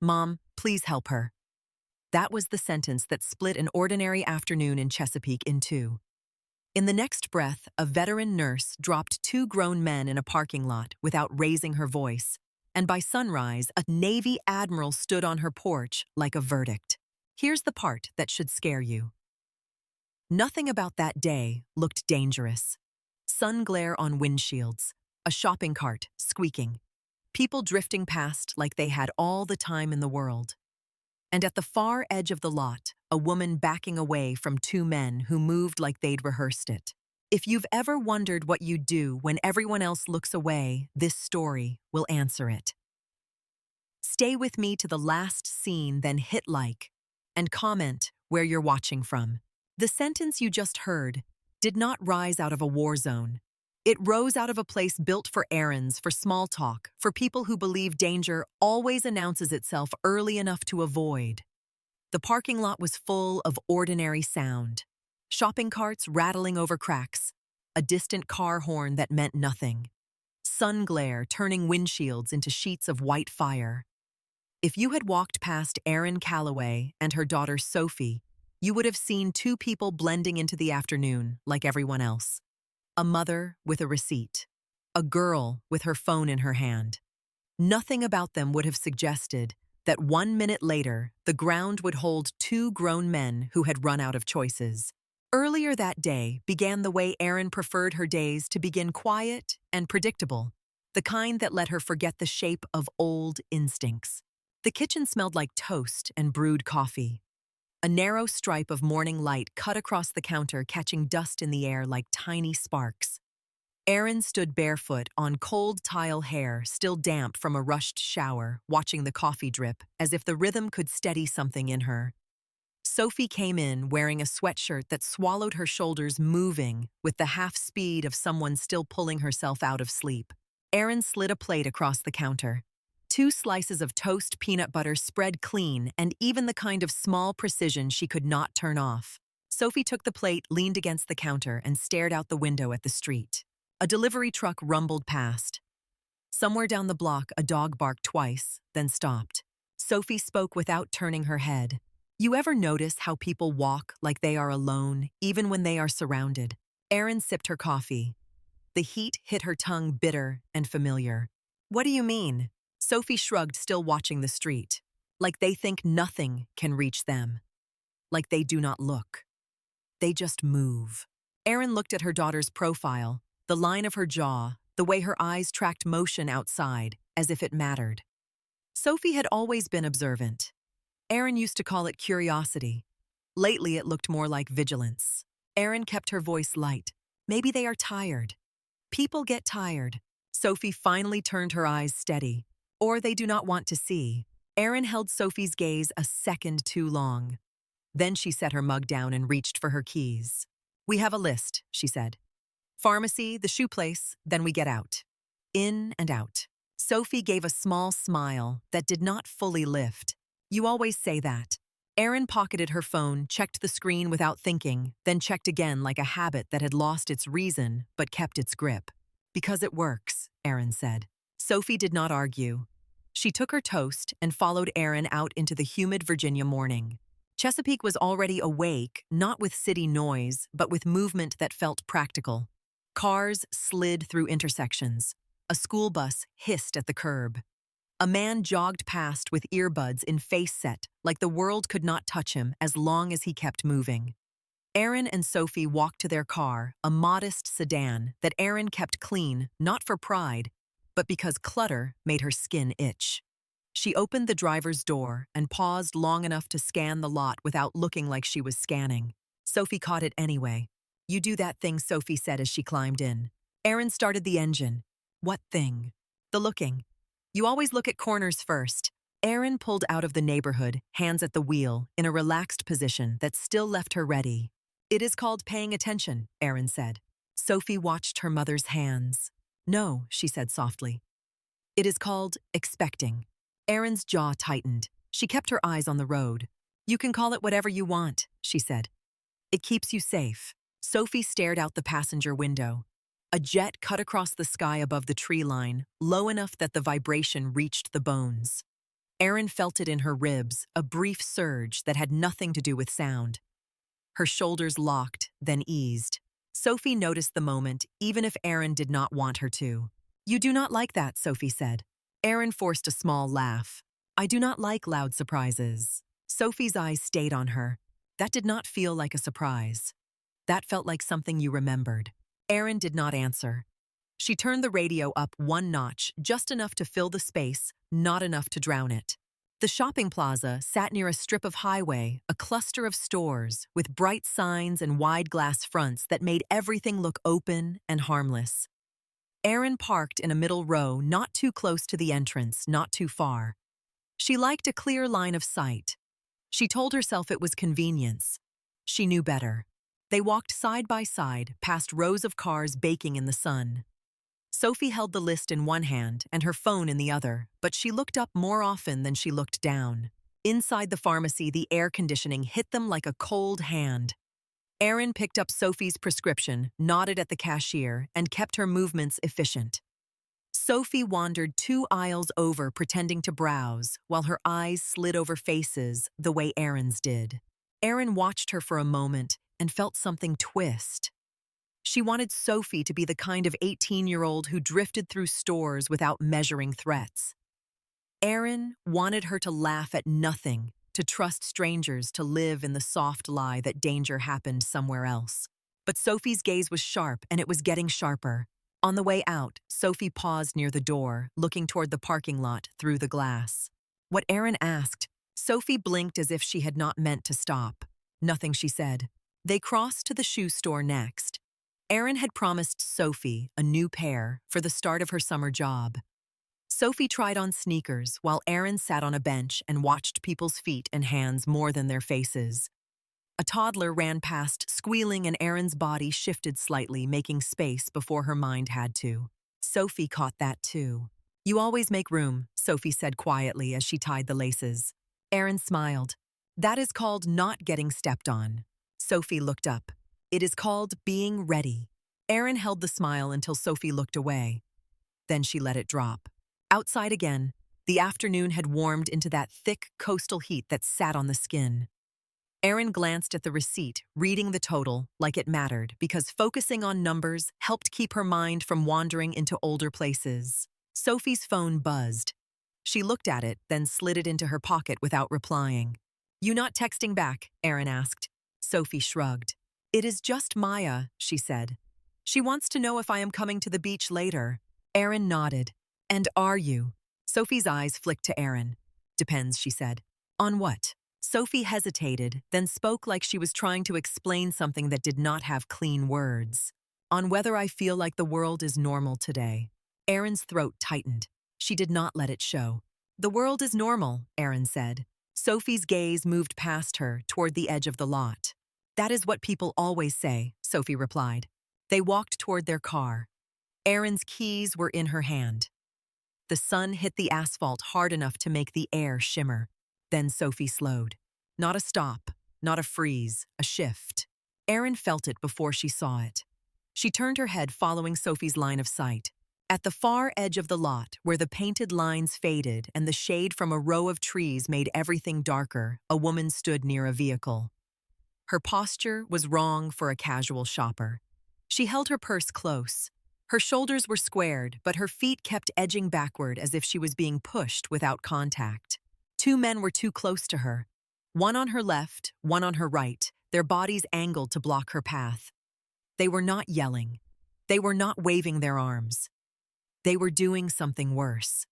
"Mom, please help her." That was the sentence that split an ordinary afternoon in Chesapeake in two. In the next breath, a veteran nurse dropped two grown men in a parking lot without raising her voice, and by sunrise, a Navy admiral stood on her porch like a verdict. Here's the part that should scare you. Nothing about that day looked dangerous. Sun glare on windshields, a shopping cart squeaking, people drifting past like they had all the time in the world. And at the far edge of the lot, a woman backing away from two men who moved like they'd rehearsed it. If you've ever wondered what you'd do when everyone else looks away, this story will answer it. Stay with me to the last scene, then hit like and comment where you're watching from. The sentence you just heard did not rise out of a war zone. It rose out of a place built for errands, for small talk, for people who believe danger always announces itself early enough to avoid. The parking lot was full of ordinary sound. Shopping carts rattling over cracks, a distant car horn that meant nothing. Sun glare turning windshields into sheets of white fire. If you had walked past Erin Calloway and her daughter Sophie, you would have seen two people blending into the afternoon like everyone else. A mother with a receipt. A girl with her phone in her hand. Nothing about them would have suggested that 1 minute later, the ground would hold two grown men who had run out of choices. Earlier that day began the way Erin preferred her days to begin, quiet and predictable, the kind that let her forget the shape of old instincts. The kitchen smelled like toast and brewed coffee. A narrow stripe of morning light cut across the counter, catching dust in the air like tiny sparks. Erin stood barefoot on cold tile hair, still damp from a rushed shower, watching the coffee drip, as if the rhythm could steady something in her. Sophie came in wearing a sweatshirt that swallowed her shoulders, moving with the half speed of someone still pulling herself out of sleep. Erin slid a plate across the counter. 2 slices of toast peanut butter spread clean, and even the kind of small precision she could not turn off. Sophie took the plate, leaned against the counter, and stared out the window at the street. A delivery truck rumbled past. Somewhere down the block, a dog barked twice, then stopped. Sophie spoke without turning her head. You ever notice how people walk like they are alone, even when they are surrounded? Erin sipped her coffee. The heat hit her tongue, bitter and familiar. What do you mean? Sophie shrugged, still watching the street. Like they think nothing can reach them. Like they do not look. They just move. Erin looked at her daughter's profile, the line of her jaw, the way her eyes tracked motion outside, as if it mattered. Sophie had always been observant. Erin used to call it curiosity. Lately, it looked more like vigilance. Erin kept her voice light. Maybe they are tired. People get tired. Sophie finally turned her eyes steady. Or they do not want to see. Erin held Sophie's gaze a second too long. Then she set her mug down and reached for her keys. We have a list, she said. Pharmacy, the shoe place, then we get out. In and out. Sophie gave a small smile that did not fully lift. You always say that. Erin pocketed her phone, checked the screen without thinking, then checked again like a habit that had lost its reason but kept its grip. Because it works, Erin said. Sophie did not argue. She took her toast and followed Erin out into the humid Virginia morning. Chesapeake was already awake, not with city noise, but with movement that felt practical. Cars slid through intersections. A school bus hissed at the curb. A man jogged past with earbuds in face set, like the world could not touch him as long as he kept moving. Erin and Sophie walked to their car, a modest sedan that Erin kept clean, not for pride, but because clutter made her skin itch. She opened the driver's door and paused long enough to scan the lot without looking like she was scanning. Sophie caught it anyway. You do that thing, Sophie said as she climbed in. Erin started the engine. What thing? The looking. You always look at corners first. Erin pulled out of the neighborhood, hands at the wheel, in a relaxed position that still left her ready. It is called paying attention, Erin said. Sophie watched her mother's hands. No, she said softly. It is called expecting. Erin's jaw tightened. She kept her eyes on the road. You can call it whatever you want, she said. It keeps you safe. Sophie stared out the passenger window. A jet cut across the sky above the tree line, low enough that the vibration reached the bones. Erin felt it in her ribs, a brief surge that had nothing to do with sound. Her shoulders locked, then eased. Sophie noticed the moment, even if Erin did not want her to. "You do not like that," Sophie said. Erin forced a small laugh. "I do not like loud surprises." Sophie's eyes stayed on her. That did not feel like a surprise. That felt like something you remembered. Erin did not answer. She turned the radio up one notch, just enough to fill the space, not enough to drown it. The shopping plaza sat near a strip of highway, a cluster of stores with bright signs and wide glass fronts that made everything look open and harmless. Erin parked in a middle row, not too close to the entrance, not too far. She liked a clear line of sight. She told herself it was convenience. She knew better. They walked side by side, past rows of cars baking in the sun. Sophie held the list in one hand and her phone in the other, but she looked up more often than she looked down. Inside the pharmacy, the air conditioning hit them like a cold hand. Erin picked up Sophie's prescription, nodded at the cashier, and kept her movements efficient. Sophie wandered 2 aisles over, pretending to browse, while her eyes slid over faces the way Erin's did. Erin watched her for a moment and felt something twist. She wanted Sophie to be the kind of 18-year-old who drifted through stores without measuring threats. Erin wanted her to laugh at nothing, to trust strangers, to live in the soft lie that danger happened somewhere else. But Sophie's gaze was sharp, and it was getting sharper. On the way out, Sophie paused near the door, looking toward the parking lot through the glass. What Erin asked, Sophie blinked as if she had not meant to stop. Nothing, she said. They crossed to the shoe store next. Erin had promised Sophie a new pair for the start of her summer job. Sophie tried on sneakers while Erin sat on a bench and watched people's feet and hands more than their faces. A toddler ran past, squealing, and Erin's body shifted slightly, making space before her mind had to. Sophie caught that too. "You always make room," Sophie said quietly as she tied the laces. Erin smiled. "That is called not getting stepped on." Sophie looked up. "It is called being ready." Erin held the smile until Sophie looked away. Then she let it drop. Outside again, the afternoon had warmed into that thick coastal heat that sat on the skin. Erin glanced at the receipt, reading the total like it mattered, because focusing on numbers helped keep her mind from wandering into older places. Sophie's phone buzzed. She looked at it, then slid it into her pocket without replying. "You not texting back?" Erin asked. Sophie shrugged. "It is just Maya," she said. "She wants to know if I am coming to the beach later." Erin nodded. "And are you?" Sophie's eyes flicked to Erin. "Depends," she said. "On what?" Sophie hesitated, then spoke like she was trying to explain something that did not have clean words. "On whether I feel like the world is normal today." Erin's throat tightened. She did not let it show. "The world is normal," Erin said. Sophie's gaze moved past her, toward the edge of the lot. "That is what people always say," Sophie replied. They walked toward their car. Erin's keys were in her hand. The sun hit the asphalt hard enough to make the air shimmer. Then Sophie slowed. Not a stop, not a freeze, a shift. Erin felt it before she saw it. She turned her head, following Sophie's line of sight. At the far edge of the lot, where the painted lines faded and the shade from a row of trees made everything darker, a woman stood near a vehicle. Her posture was wrong for a casual shopper. She held her purse close. Her shoulders were squared, but her feet kept edging backward as if she was being pushed without contact. 2 men were too close to her. One on her left, one on her right, their bodies angled to block her path. They were not yelling. They were not waving their arms. They were doing something worse.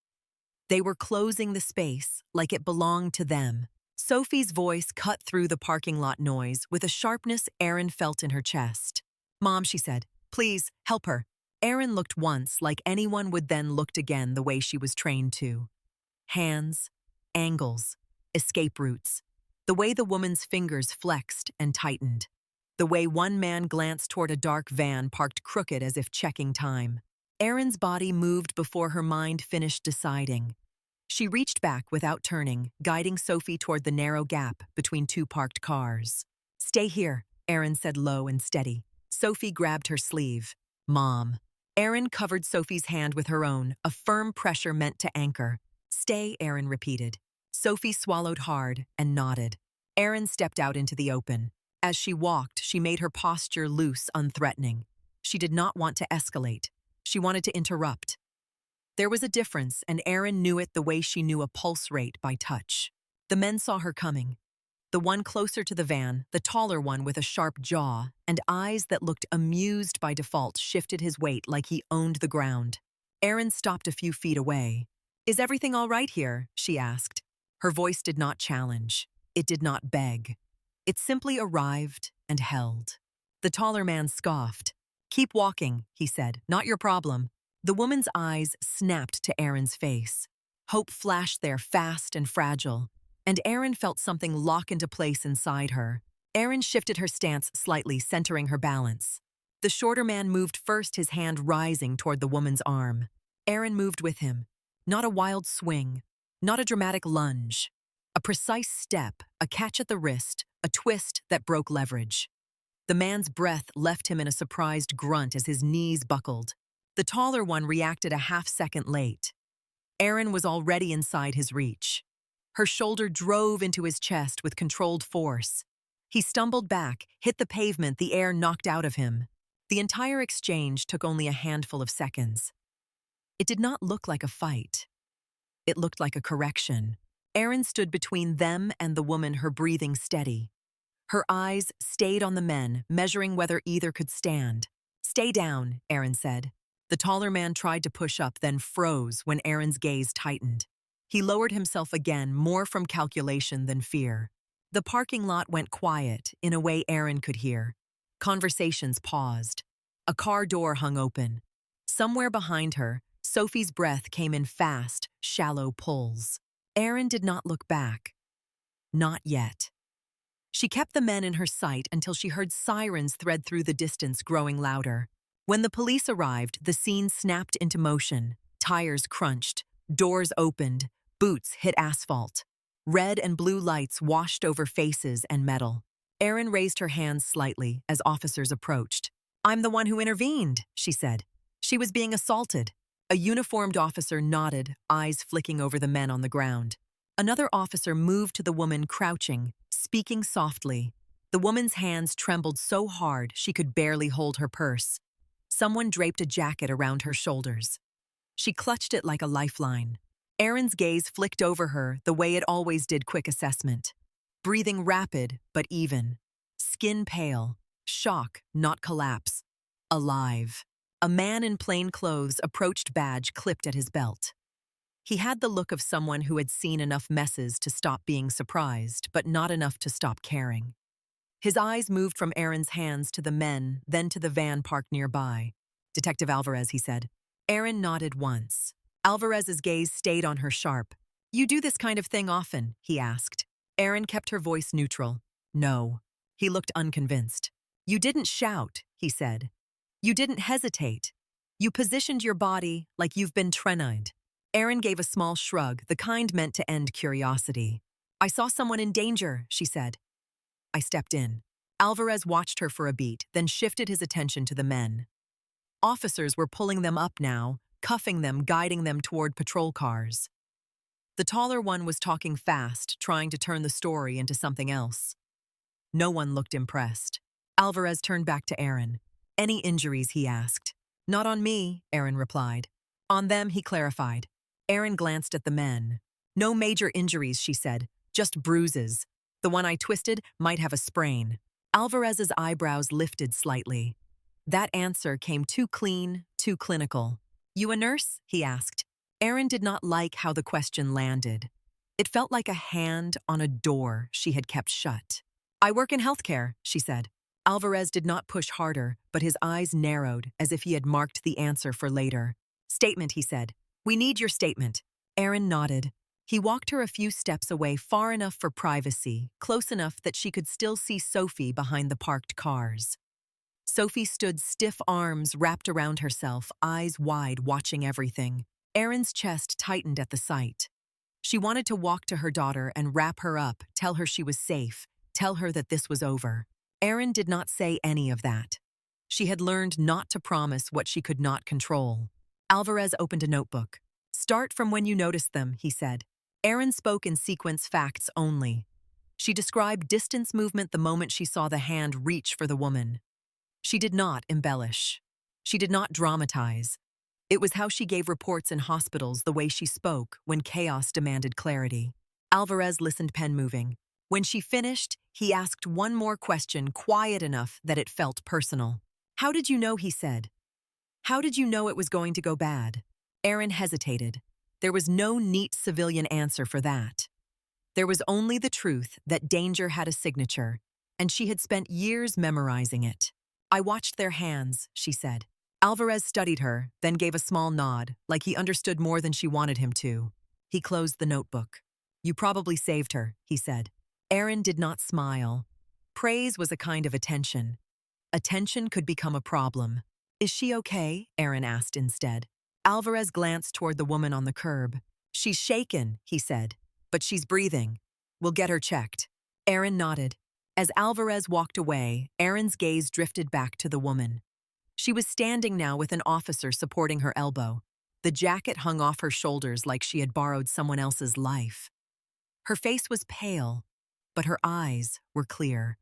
They were closing the space like it belonged to them. Sophie's voice cut through the parking lot noise with a sharpness Erin felt in her chest. "Mom," she said, "please, help her." Erin looked once like anyone would, then looked again the way she was trained to. Hands, angles, escape routes. The way the woman's fingers flexed and tightened. The way one man glanced toward a dark van parked crooked as if checking time. Erin's body moved before her mind finished deciding. She reached back without turning, guiding Sophie toward the narrow gap between 2 parked cars. "Stay here," Erin said low and steady. Sophie grabbed her sleeve. "Mom." Erin covered Sophie's hand with her own, a firm pressure meant to anchor. "Stay," Erin repeated. Sophie swallowed hard and nodded. Erin stepped out into the open. As she walked, she made her posture loose, unthreatening. She did not want to escalate. She wanted to interrupt. There was a difference, and Erin knew it the way she knew a pulse rate by touch. The men saw her coming. The one closer to the van, the taller one with a sharp jaw and eyes that looked amused by default, shifted his weight like he owned the ground. Erin stopped a few feet away. "Is everything all right here?" she asked. Her voice did not challenge. It did not beg. It simply arrived and held. The taller man scoffed. "Keep walking," he said. "Not your problem." The woman's eyes snapped to Erin's face. Hope flashed there, fast and fragile, and Erin felt something lock into place inside her. Erin shifted her stance slightly, centering her balance. The shorter man moved first, his hand rising toward the woman's arm. Erin moved with him. Not a wild swing, not a dramatic lunge. A precise step, a catch at the wrist, a twist that broke leverage. The man's breath left him in a surprised grunt as his knees buckled. The taller one reacted a half-second late. Erin was already inside his reach. Her shoulder drove into his chest with controlled force. He stumbled back, hit the pavement, the air knocked out of him. The entire exchange took only a handful of seconds. It did not look like a fight. It looked like a correction. Erin stood between them and the woman, her breathing steady. Her eyes stayed on the men, measuring whether either could stand. "Stay down," Erin said. The taller man tried to push up, then froze when Erin's gaze tightened. He lowered himself again, more from calculation than fear. The parking lot went quiet in a way Erin could hear. Conversations paused. A car door hung open. Somewhere behind her, Sophie's breath came in fast, shallow pulls. Erin did not look back. Not yet. She kept the men in her sight until she heard sirens thread through the distance, growing louder. When the police arrived, the scene snapped into motion. Tires crunched, doors opened, boots hit asphalt. Red and blue lights washed over faces and metal. Erin raised her hands slightly as officers approached. "I'm the one who intervened," she said. She was being assaulted. A uniformed officer nodded, eyes flicking over the men on the ground. Another officer moved to the woman crouching, speaking softly. The woman's hands trembled so hard she could barely hold her purse. Someone draped a jacket around her shoulders. She clutched it like a lifeline. Erin's gaze flicked over her the way it always did, quick assessment. Breathing rapid but even. Skin pale. Shock, not collapse. Alive. A man in plain clothes approached, badge clipped at his belt. He had the look of someone who had seen enough messes to stop being surprised, but not enough to stop caring. His eyes moved from Erin's hands to the men, then to the van parked nearby. "Detective Alvarez," he said. Erin nodded once. Alvarez's gaze stayed on her sharp. "You do this kind of thing often?" he asked. Erin kept her voice neutral. "No." He looked unconvinced. "You didn't shout," he said. "You didn't hesitate. You positioned your body like you've been trained." Erin gave a small shrug, the kind meant to end curiosity. "I saw someone in danger," she said. "I stepped in." Alvarez watched her for a beat, then shifted his attention to the men. Officers were pulling them up now, cuffing them, guiding them toward patrol cars. The taller one was talking fast, trying to turn the story into something else. No one looked impressed. Alvarez turned back to Erin. "Any injuries?" he asked. "Not on me," Erin replied. "On them," he clarified. Erin glanced at the men. "No major injuries," she said. "Just bruises. The one I twisted might have a sprain." Alvarez's eyebrows lifted slightly. That answer came too clean, too clinical. "You a nurse?" he asked. Erin did not like how the question landed. It felt like a hand on a door she had kept shut. "I work in healthcare," she said. Alvarez did not push harder, but his eyes narrowed as if he had marked the answer for later. "Statement," he said. "We need your statement." Erin nodded. He walked her a few steps away, far enough for privacy, close enough that she could still see Sophie behind the parked cars. Sophie stood, stiff arms wrapped around herself, eyes wide, watching everything. Erin's chest tightened at the sight. She wanted to walk to her daughter and wrap her up, tell her she was safe, tell her that this was over. Erin did not say any of that. She had learned not to promise what she could not control. Alvarez opened a notebook. "Start from when you noticed them," he said. Erin spoke in sequence facts only. She described distance movement the moment she saw the hand reach for the woman. She did not embellish. She did not dramatize. It was how she gave reports in hospitals, the way she spoke when chaos demanded clarity. Alvarez listened, pen moving. When she finished, he asked one more question, quiet enough that it felt personal. "How did you know?" he said. "How did you know it was going to go bad?" Erin hesitated. There was no neat civilian answer for that. There was only the truth that danger had a signature, and she had spent years memorizing it. "I watched their hands," she said. Alvarez studied her, then gave a small nod, like he understood more than she wanted him to. He closed the notebook. "You probably saved her," he said. Erin did not smile. Praise was a kind of attention. Attention could become a problem. "Is she okay?" Erin asked instead. Alvarez glanced toward the woman on the curb. "She's shaken," he said, "but she's breathing. We'll get her checked." Erin nodded. As Alvarez walked away, Erin's gaze drifted back to the woman. She was standing now with an officer supporting her elbow. The jacket hung off her shoulders like she had borrowed someone else's life. Her face was pale, but her eyes were clear.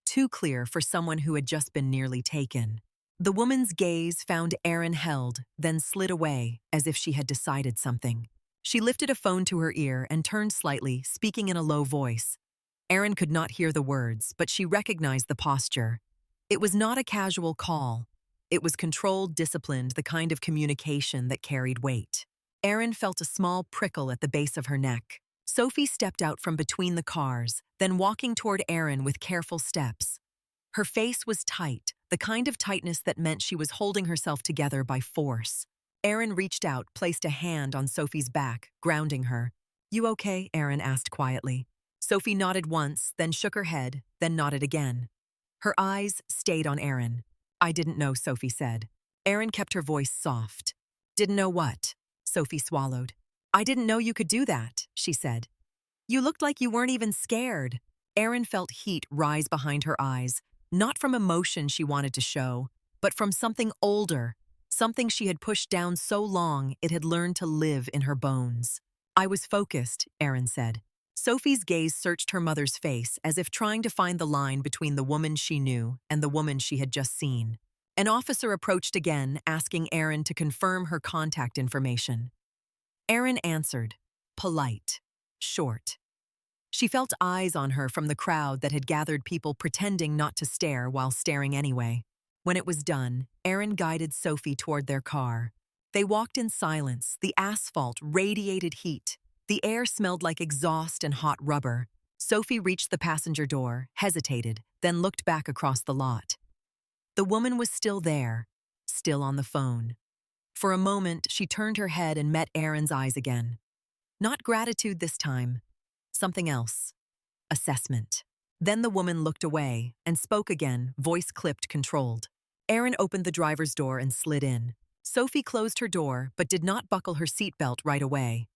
Too clear for someone who had just been nearly taken. The woman's gaze found Erin held, then slid away, as if she had decided something. She lifted a phone to her ear and turned slightly, speaking in a low voice. Erin could not hear the words, but she recognized the posture. It was not a casual call. It was controlled, disciplined, the kind of communication that carried weight. Erin felt a small prickle at the base of her neck. Sophie stepped out from between the cars, then walking toward Erin with careful steps. Her face was tight, the kind of tightness that meant she was holding herself together by force. Erin reached out, placed a hand on Sophie's back, grounding her. "You okay?" Erin asked quietly. Sophie nodded once, then shook her head, then nodded again. Her eyes stayed on Erin. "I didn't know," Sophie said. Erin kept her voice soft. "Didn't know what?" Sophie swallowed. "I didn't know you could do that," she said. "You looked like you weren't even scared." Erin felt heat rise behind her eyes, not from emotion she wanted to show, but from something older, something she had pushed down so long it had learned to live in her bones. "I was focused," Erin said. Sophie's gaze searched her mother's face as if trying to find the line between the woman she knew and the woman she had just seen. An officer approached again, asking Erin to confirm her contact information. Erin answered, polite, short. She felt eyes on her from the crowd that had gathered, people pretending not to stare while staring anyway. When it was done, Erin guided Sophie toward their car. They walked in silence. The asphalt radiated heat. The air smelled like exhaust and hot rubber. Sophie reached the passenger door, hesitated, then looked back across the lot. The woman was still there, still on the phone. For a moment, she turned her head and met Erin's eyes again. Not gratitude this time. Something else. Assessment. Then the woman looked away and spoke again, voice clipped, controlled. Erin opened the driver's door and slid in. Sophie closed her door but did not buckle her seatbelt right away.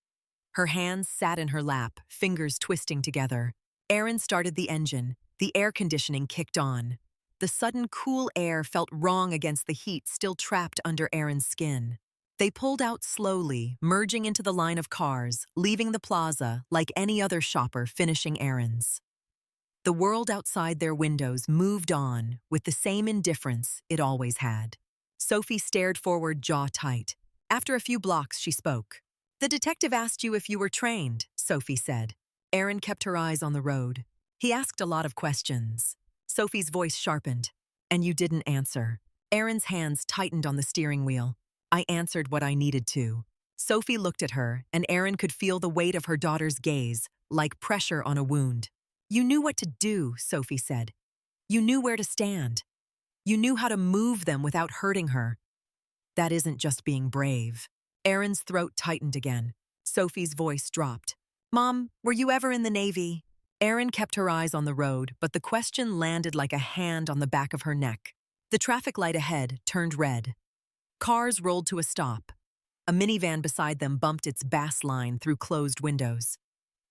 Her hands sat in her lap, fingers twisting together. Erin started the engine. The air conditioning kicked on. The sudden cool air felt wrong against the heat still trapped under Erin's skin. They pulled out slowly, merging into the line of cars, leaving the plaza like any other shopper finishing errands. The world outside their windows moved on with the same indifference it always had. Sophie stared forward, jaw tight. After a few blocks, she spoke. "The detective asked you if you were trained," Sophie said. Erin kept her eyes on the road. "He asked a lot of questions." Sophie's voice sharpened. "And you didn't answer." Erin's hands tightened on the steering wheel. "I answered what I needed to." Sophie looked at her, and Erin could feel the weight of her daughter's gaze, like pressure on a wound. "You knew what to do," Sophie said. "You knew where to stand. You knew how to move them without hurting her." "That isn't just being brave." Erin's throat tightened again. Sophie's voice dropped. "Mom, were you ever in the Navy?" Erin kept her eyes on the road, but the question landed like a hand on the back of her neck. The traffic light ahead turned red. Cars rolled to a stop. A minivan beside them bumped its bass line through closed windows.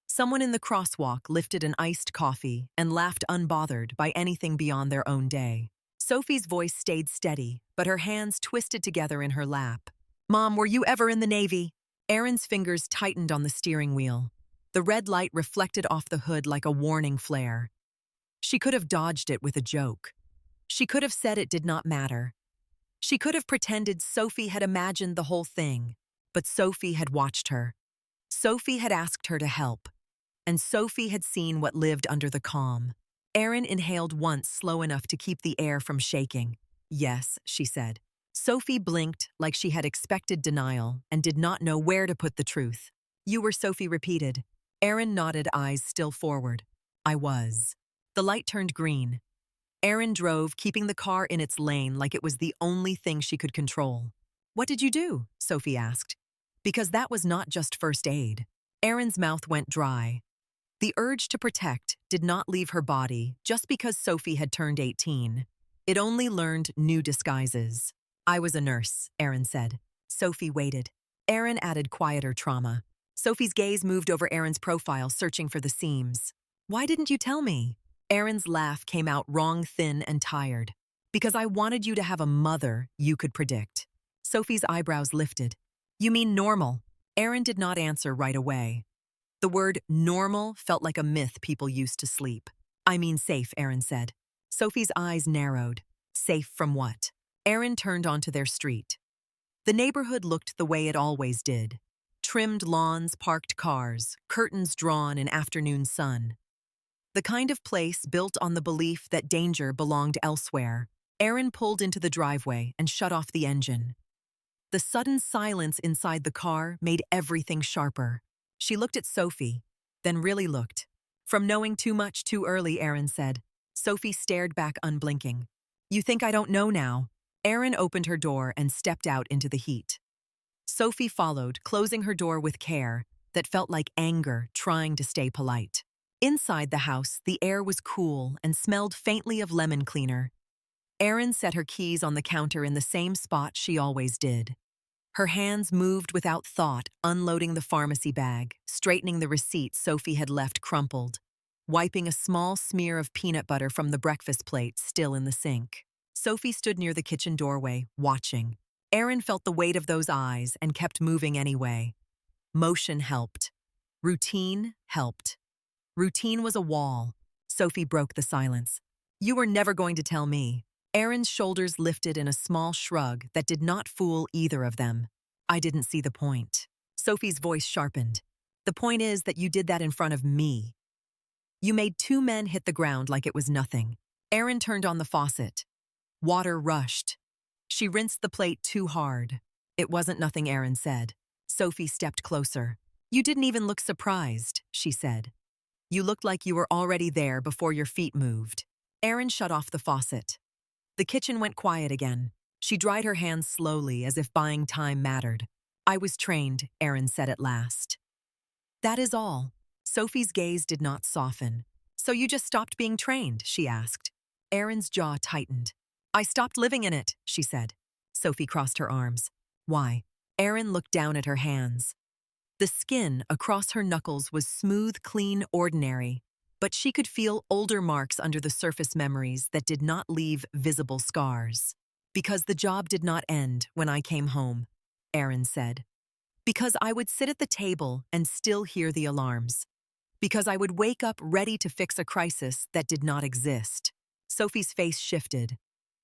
Someone in the crosswalk lifted an iced coffee and laughed, unbothered by anything beyond their own day. Sophie's voice stayed steady, but her hands twisted together in her lap. "Mom, were you ever in the Navy?" Erin's fingers tightened on the steering wheel. The red light reflected off the hood like a warning flare. She could have dodged it with a joke. She could have said it did not matter. She could have pretended Sophie had imagined the whole thing, but Sophie had watched her. Sophie had asked her to help, and Sophie had seen what lived under the calm. Erin inhaled once slow enough to keep the air from shaking. "Yes," she said. Sophie blinked like she had expected denial and did not know where to put the truth. "You were," Sophie repeated. Erin nodded, eyes still forward. "I was." The light turned green. Erin drove, keeping the car in its lane like it was the only thing she could control. "What did you do?" Sophie asked. Because that was not just first aid. Erin's mouth went dry. The urge to protect did not leave her body just because Sophie had turned 18. It only learned new disguises. "I was a nurse," Erin said. Sophie waited. Erin added quieter trauma. Sophie's gaze moved over Erin's profile, searching for the seams. "Why didn't you tell me?" Erin's laugh came out wrong, thin, and tired. "Because I wanted you to have a mother you could predict." Sophie's eyebrows lifted. "You mean normal?" Erin did not answer right away. The word normal felt like a myth people used to sleep. "I mean safe," Erin said. Sophie's eyes narrowed. "Safe from what?" Erin turned onto their street. The neighborhood looked the way it always did. Trimmed lawns, parked cars, curtains drawn in afternoon sun. The kind of place built on the belief that danger belonged elsewhere. Erin pulled into the driveway and shut off the engine. The sudden silence inside the car made everything sharper. She looked at Sophie, then really looked. "From knowing too much too early," Erin said. Sophie stared back unblinking. "You think I don't know now?" Erin opened her door and stepped out into the heat. Sophie followed, closing her door with care that felt like anger trying to stay polite. Inside the house, the air was cool and smelled faintly of lemon cleaner. Erin set her keys on the counter in the same spot she always did. Her hands moved without thought, unloading the pharmacy bag, straightening the receipt Sophie had left crumpled, wiping a small smear of peanut butter from the breakfast plate still in the sink. Sophie stood near the kitchen doorway, watching. Erin felt the weight of those eyes and kept moving anyway. Motion helped. Routine helped. Routine was a wall. Sophie broke the silence. "You were never going to tell me." Erin's shoulders lifted in a small shrug that did not fool either of them. "I didn't see the point." Sophie's voice sharpened. "The point is that you did that in front of me. You made two men hit the ground like it was nothing." Erin turned on the faucet. Water rushed. She rinsed the plate too hard. "It wasn't nothing," Erin said. Sophie stepped closer. "You didn't even look surprised," she said. "You looked like you were already there before your feet moved." Erin shut off the faucet. The kitchen went quiet again. She dried her hands slowly as if buying time mattered. "I was trained," Erin said at last. "That is all." Sophie's gaze did not soften. "So you just stopped being trained?" she asked. Erin's jaw tightened. "I stopped living in it," she said. Sophie crossed her arms. "Why?" Erin looked down at her hands. The skin across her knuckles was smooth, clean, ordinary, but she could feel older marks under the surface memories that did not leave visible scars. "Because the job did not end when I came home," Erin said. "Because I would sit at the table and still hear the alarms. Because I would wake up ready to fix a crisis that did not exist." Sophie's face shifted.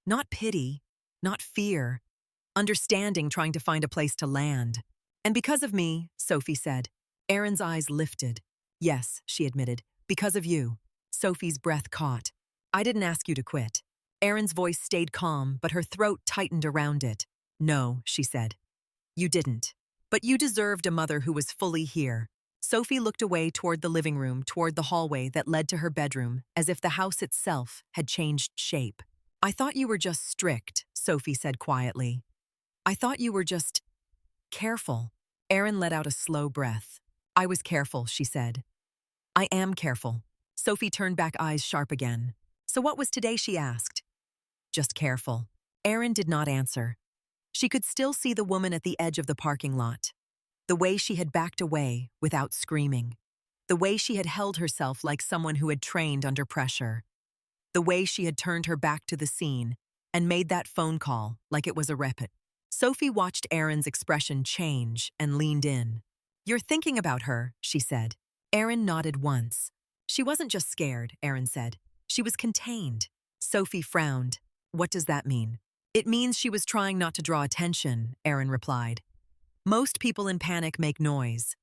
Not pity, not fear, understanding trying to find a place to land. "And because of me," Sophie said. Erin's eyes lifted. "Yes," she admitted, "because of you." Sophie's breath caught. "I didn't ask you to quit." Erin's voice stayed calm, but her throat tightened around it. "No," she said. "You didn't. But you deserved a mother who was fully here." Sophie looked away toward the living room, toward the hallway that led to her bedroom, as if the house itself had changed shape. "I thought you were just strict," Sophie said quietly. "I thought you were just careful." Erin let out a slow breath. "I was careful," she said. "I am careful." Sophie turned back, eyes sharp again. "So what was today?" she asked. "Just careful." Erin did not answer. She could still see the woman at the edge of the parking lot. The way she had backed away without screaming. The way she had held herself like someone who had trained under pressure. The way she had turned her back to the scene and made that phone call like it was a Sophie watched Erin's expression change and leaned in. "You're thinking about her," she said. Erin nodded once. "She wasn't just scared," Erin said. "She was contained." Sophie frowned. "What does that mean?" "It means she was trying not to draw attention," Erin replied. "Most people in panic make noise."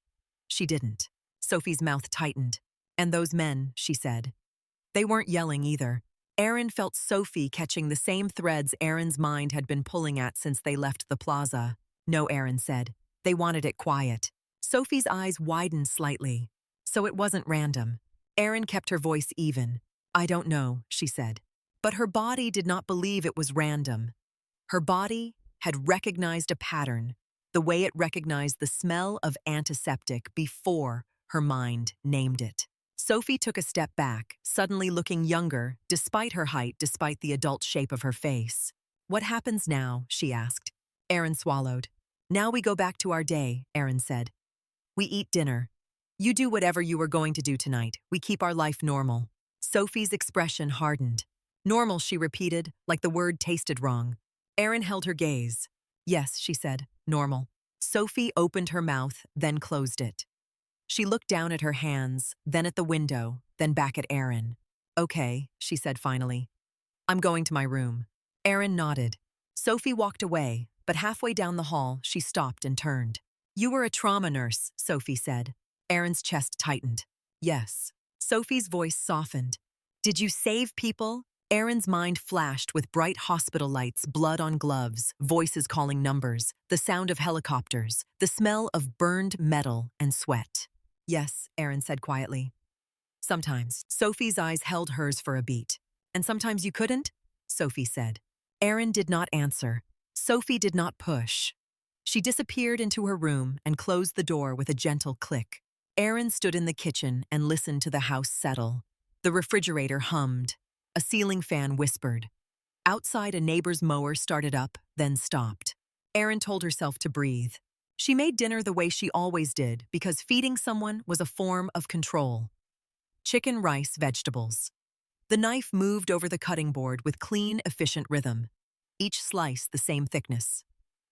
She didn't. Sophie's mouth tightened. "And those men," she said. They weren't yelling either. Erin felt Sophie catching the same threads Erin's mind had been pulling at since they left the plaza. "No," Erin said. "They wanted it quiet." Sophie's eyes widened slightly. "So it wasn't random." Erin kept her voice even. "I don't know," she said. But her body did not believe it was random. Her body had recognized a pattern, the way it recognized the smell of antiseptic before her mind named it. Sophie took a step back, suddenly looking younger, despite her height, despite the adult shape of her face. "What happens now?" she asked. Erin swallowed. "Now we go back to our day," Erin said. "We eat dinner. You do whatever you were going to do tonight. We keep our life normal." Sophie's expression hardened. "Normal," she repeated, like the word tasted wrong. Erin held her gaze. "Yes," she said, "normal." Sophie opened her mouth, then closed it. She looked down at her hands, then at the window, then back at Erin. "Okay," she said finally. "I'm going to my room." Erin nodded. Sophie walked away, but halfway down the hall, she stopped and turned. "You were a trauma nurse," Sophie said. Erin's chest tightened. "Yes." Sophie's voice softened. "Did you save people?" Erin's mind flashed with bright hospital lights, blood on gloves, voices calling numbers, the sound of helicopters, the smell of burned metal and sweat. "Yes," Erin said quietly. "Sometimes." Sophie's eyes held hers for a beat. "And sometimes you couldn't?" Sophie said. Erin did not answer. Sophie did not push. She disappeared into her room and closed the door with a gentle click. Erin stood in the kitchen and listened to the house settle. The refrigerator hummed. A ceiling fan whispered. Outside, a neighbor's mower started up, then stopped. Erin told herself to breathe. She made dinner the way she always did because feeding someone was a form of control. Chicken, rice, vegetables. The knife moved over the cutting board with clean, efficient rhythm. Each slice the same thickness.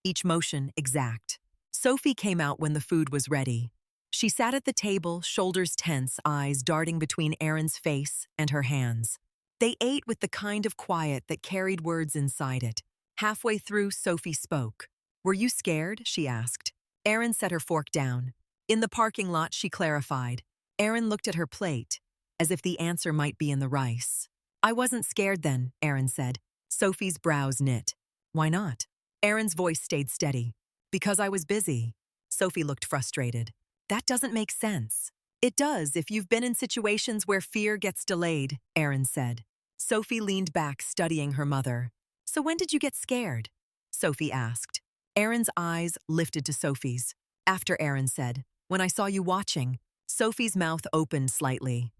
Each motion exact. Sophie came out when the food was ready. She sat at the table, shoulders tense, eyes darting between Erin's face and her hands. They ate with the kind of quiet that carried words inside it. Halfway through, Sophie spoke. "Were you scared?" she asked. Erin set her fork down. In the parking lot, she clarified. Erin looked at her plate, as if the answer might be in the rice. "I wasn't scared then," Erin said. Sophie's brows knit. "Why not?" Erin's voice stayed steady. "Because I was busy." Sophie looked frustrated. "That doesn't make sense." "It does if you've been in situations where fear gets delayed," Erin said. Sophie leaned back, studying her mother. "So when did you get scared?" Sophie asked. Erin's eyes lifted to Sophie's. After Erin said, "When I saw you watching." Sophie's mouth opened slightly.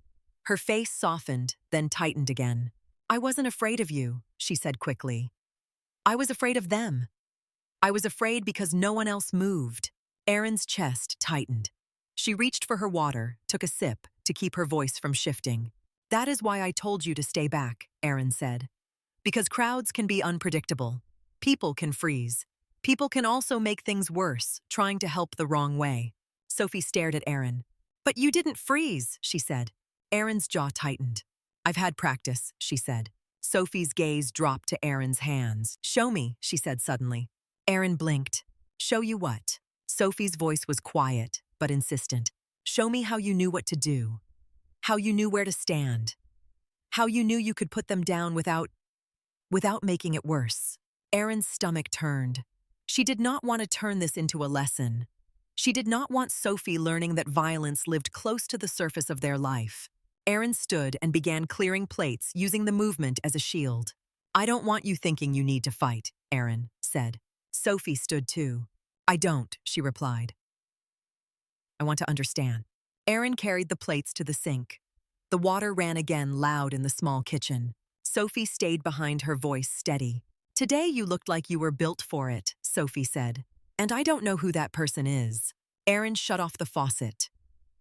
Her face softened, then tightened again. "I wasn't afraid of you," she said quickly. "I was afraid of them. I was afraid because no one else moved." Erin's chest tightened. She reached for her water, took a sip to keep her voice from shifting. "That is why I told you to stay back," Erin said. "Because crowds can be unpredictable. People can freeze. People can also make things worse, trying to help the wrong way." Sophie stared at Erin. "But you didn't freeze," she said. Erin's jaw tightened. "I've had practice," she said. Sophie's gaze dropped to Erin's hands. "Show me," she said suddenly. Erin blinked. "Show you what?" Sophie's voice was quiet, but insistent. "Show me how you knew what to do. How you knew where to stand. How you knew you could put them down without making it worse." Erin's stomach turned. She did not want to turn this into a lesson. She did not want Sophie learning that violence lived close to the surface of their life. Erin stood and began clearing plates, using the movement as a shield. "I don't want you thinking you need to fight," Erin said. Sophie stood too. "I don't," she replied. "I want to understand." Erin carried the plates to the sink. The water ran again loud in the small kitchen. Sophie stayed behind, her voice steady. "Today you looked like you were built for it," Sophie said. "And I don't know who that person is." Erin shut off the faucet.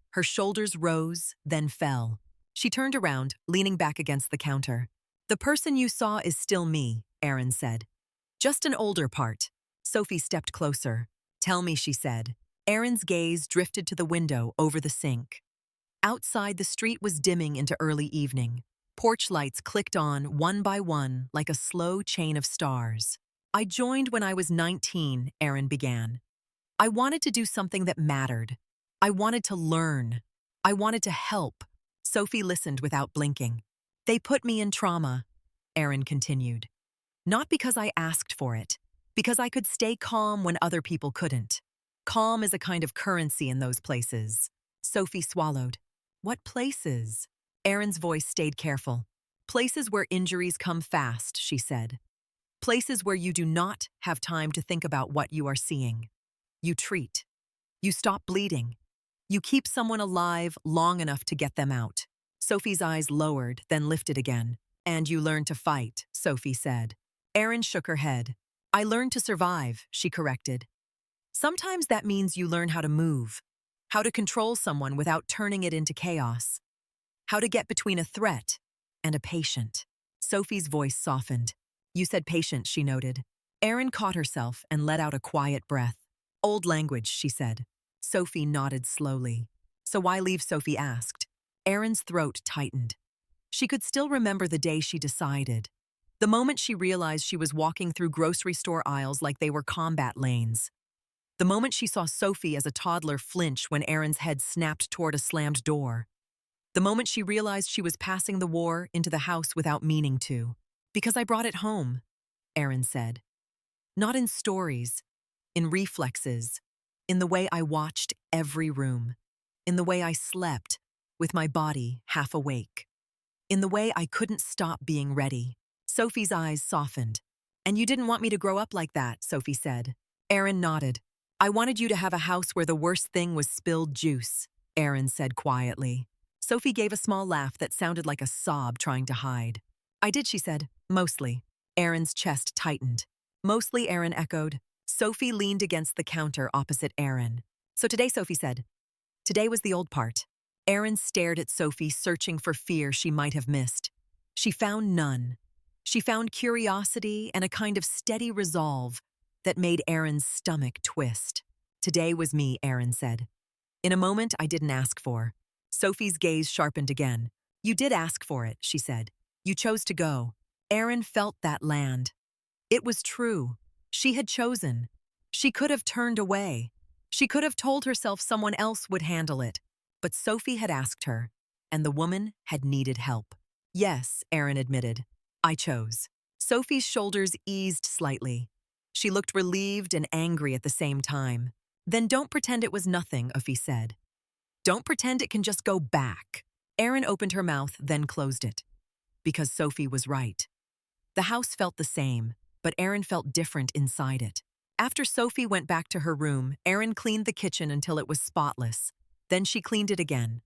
Her shoulders rose, then fell. She turned around, leaning back against the counter. "The person you saw is still me," Erin said. "Just an older part." Sophie stepped closer. "Tell me," she said. Erin's gaze drifted to the window over the sink. Outside, the street was dimming into early evening. Porch lights clicked on one by one like a slow chain of stars. "I joined when I was 19, Erin began. I wanted to do something that mattered. I wanted to learn. I wanted to help." Sophie listened without blinking. "They put me in trauma," Erin continued. "Not because I asked for it, because I could stay calm when other people couldn't. Calm is a kind of currency in those places." Sophie swallowed. "What places?" Erin's voice stayed careful. "Places where injuries come fast," she said. "Places where you do not have time to think about what you are seeing. You treat. You stop bleeding. You keep someone alive long enough to get them out." Sophie's eyes lowered, then lifted again. "And you learn to fight," Sophie said. Erin shook her head. "I learned to survive," she corrected. "Sometimes that means you learn how to move, how to control someone without turning it into chaos, how to get between a threat and a patient." Sophie's voice softened. "You said patient," she noted. Erin caught herself and let out a quiet breath. "Old language," she said. Sophie nodded slowly. "So why leave?" Sophie asked. Erin's throat tightened. She could still remember the day she decided. The moment she realized she was walking through grocery store aisles like they were combat lanes. The moment she saw Sophie as a toddler flinch when Erin's head snapped toward a slammed door. The moment she realized she was passing the war into the house without meaning to. "Because I brought it home," Erin said. "Not in stories, in reflexes, in the way I watched every room, in the way I slept, with my body half awake, in the way I couldn't stop being ready." Sophie's eyes softened. "And you didn't want me to grow up like that," Sophie said. Erin nodded. "I wanted you to have a house where the worst thing was spilled juice," Erin said quietly. Sophie gave a small laugh that sounded like a sob trying to hide. "I did," she said. "Mostly." Erin's chest tightened. "Mostly," Erin echoed. Sophie leaned against the counter opposite Erin. "So today," Sophie said. "Today was the old part." Erin stared at Sophie, searching for fear she might have missed. She found none. She found curiosity and a kind of steady resolve that made Erin's stomach twist. "Today was me," Erin said. "In a moment I didn't ask for." Sophie's gaze sharpened again. "You did ask for it," she said. "You chose to go." Erin felt that land. It was true. She had chosen. She could have turned away. She could have told herself someone else would handle it. But Sophie had asked her, and the woman had needed help. "Yes," Erin admitted. "I chose." Sophie's shoulders eased slightly. She looked relieved and angry at the same time. "Then don't pretend it was nothing," Sophie said. "Don't pretend it can just go back." Erin opened her mouth, then closed it. Because Sophie was right. The house felt the same, but Erin felt different inside it. After Sophie went back to her room, Erin cleaned the kitchen until it was spotless. Then she cleaned it again.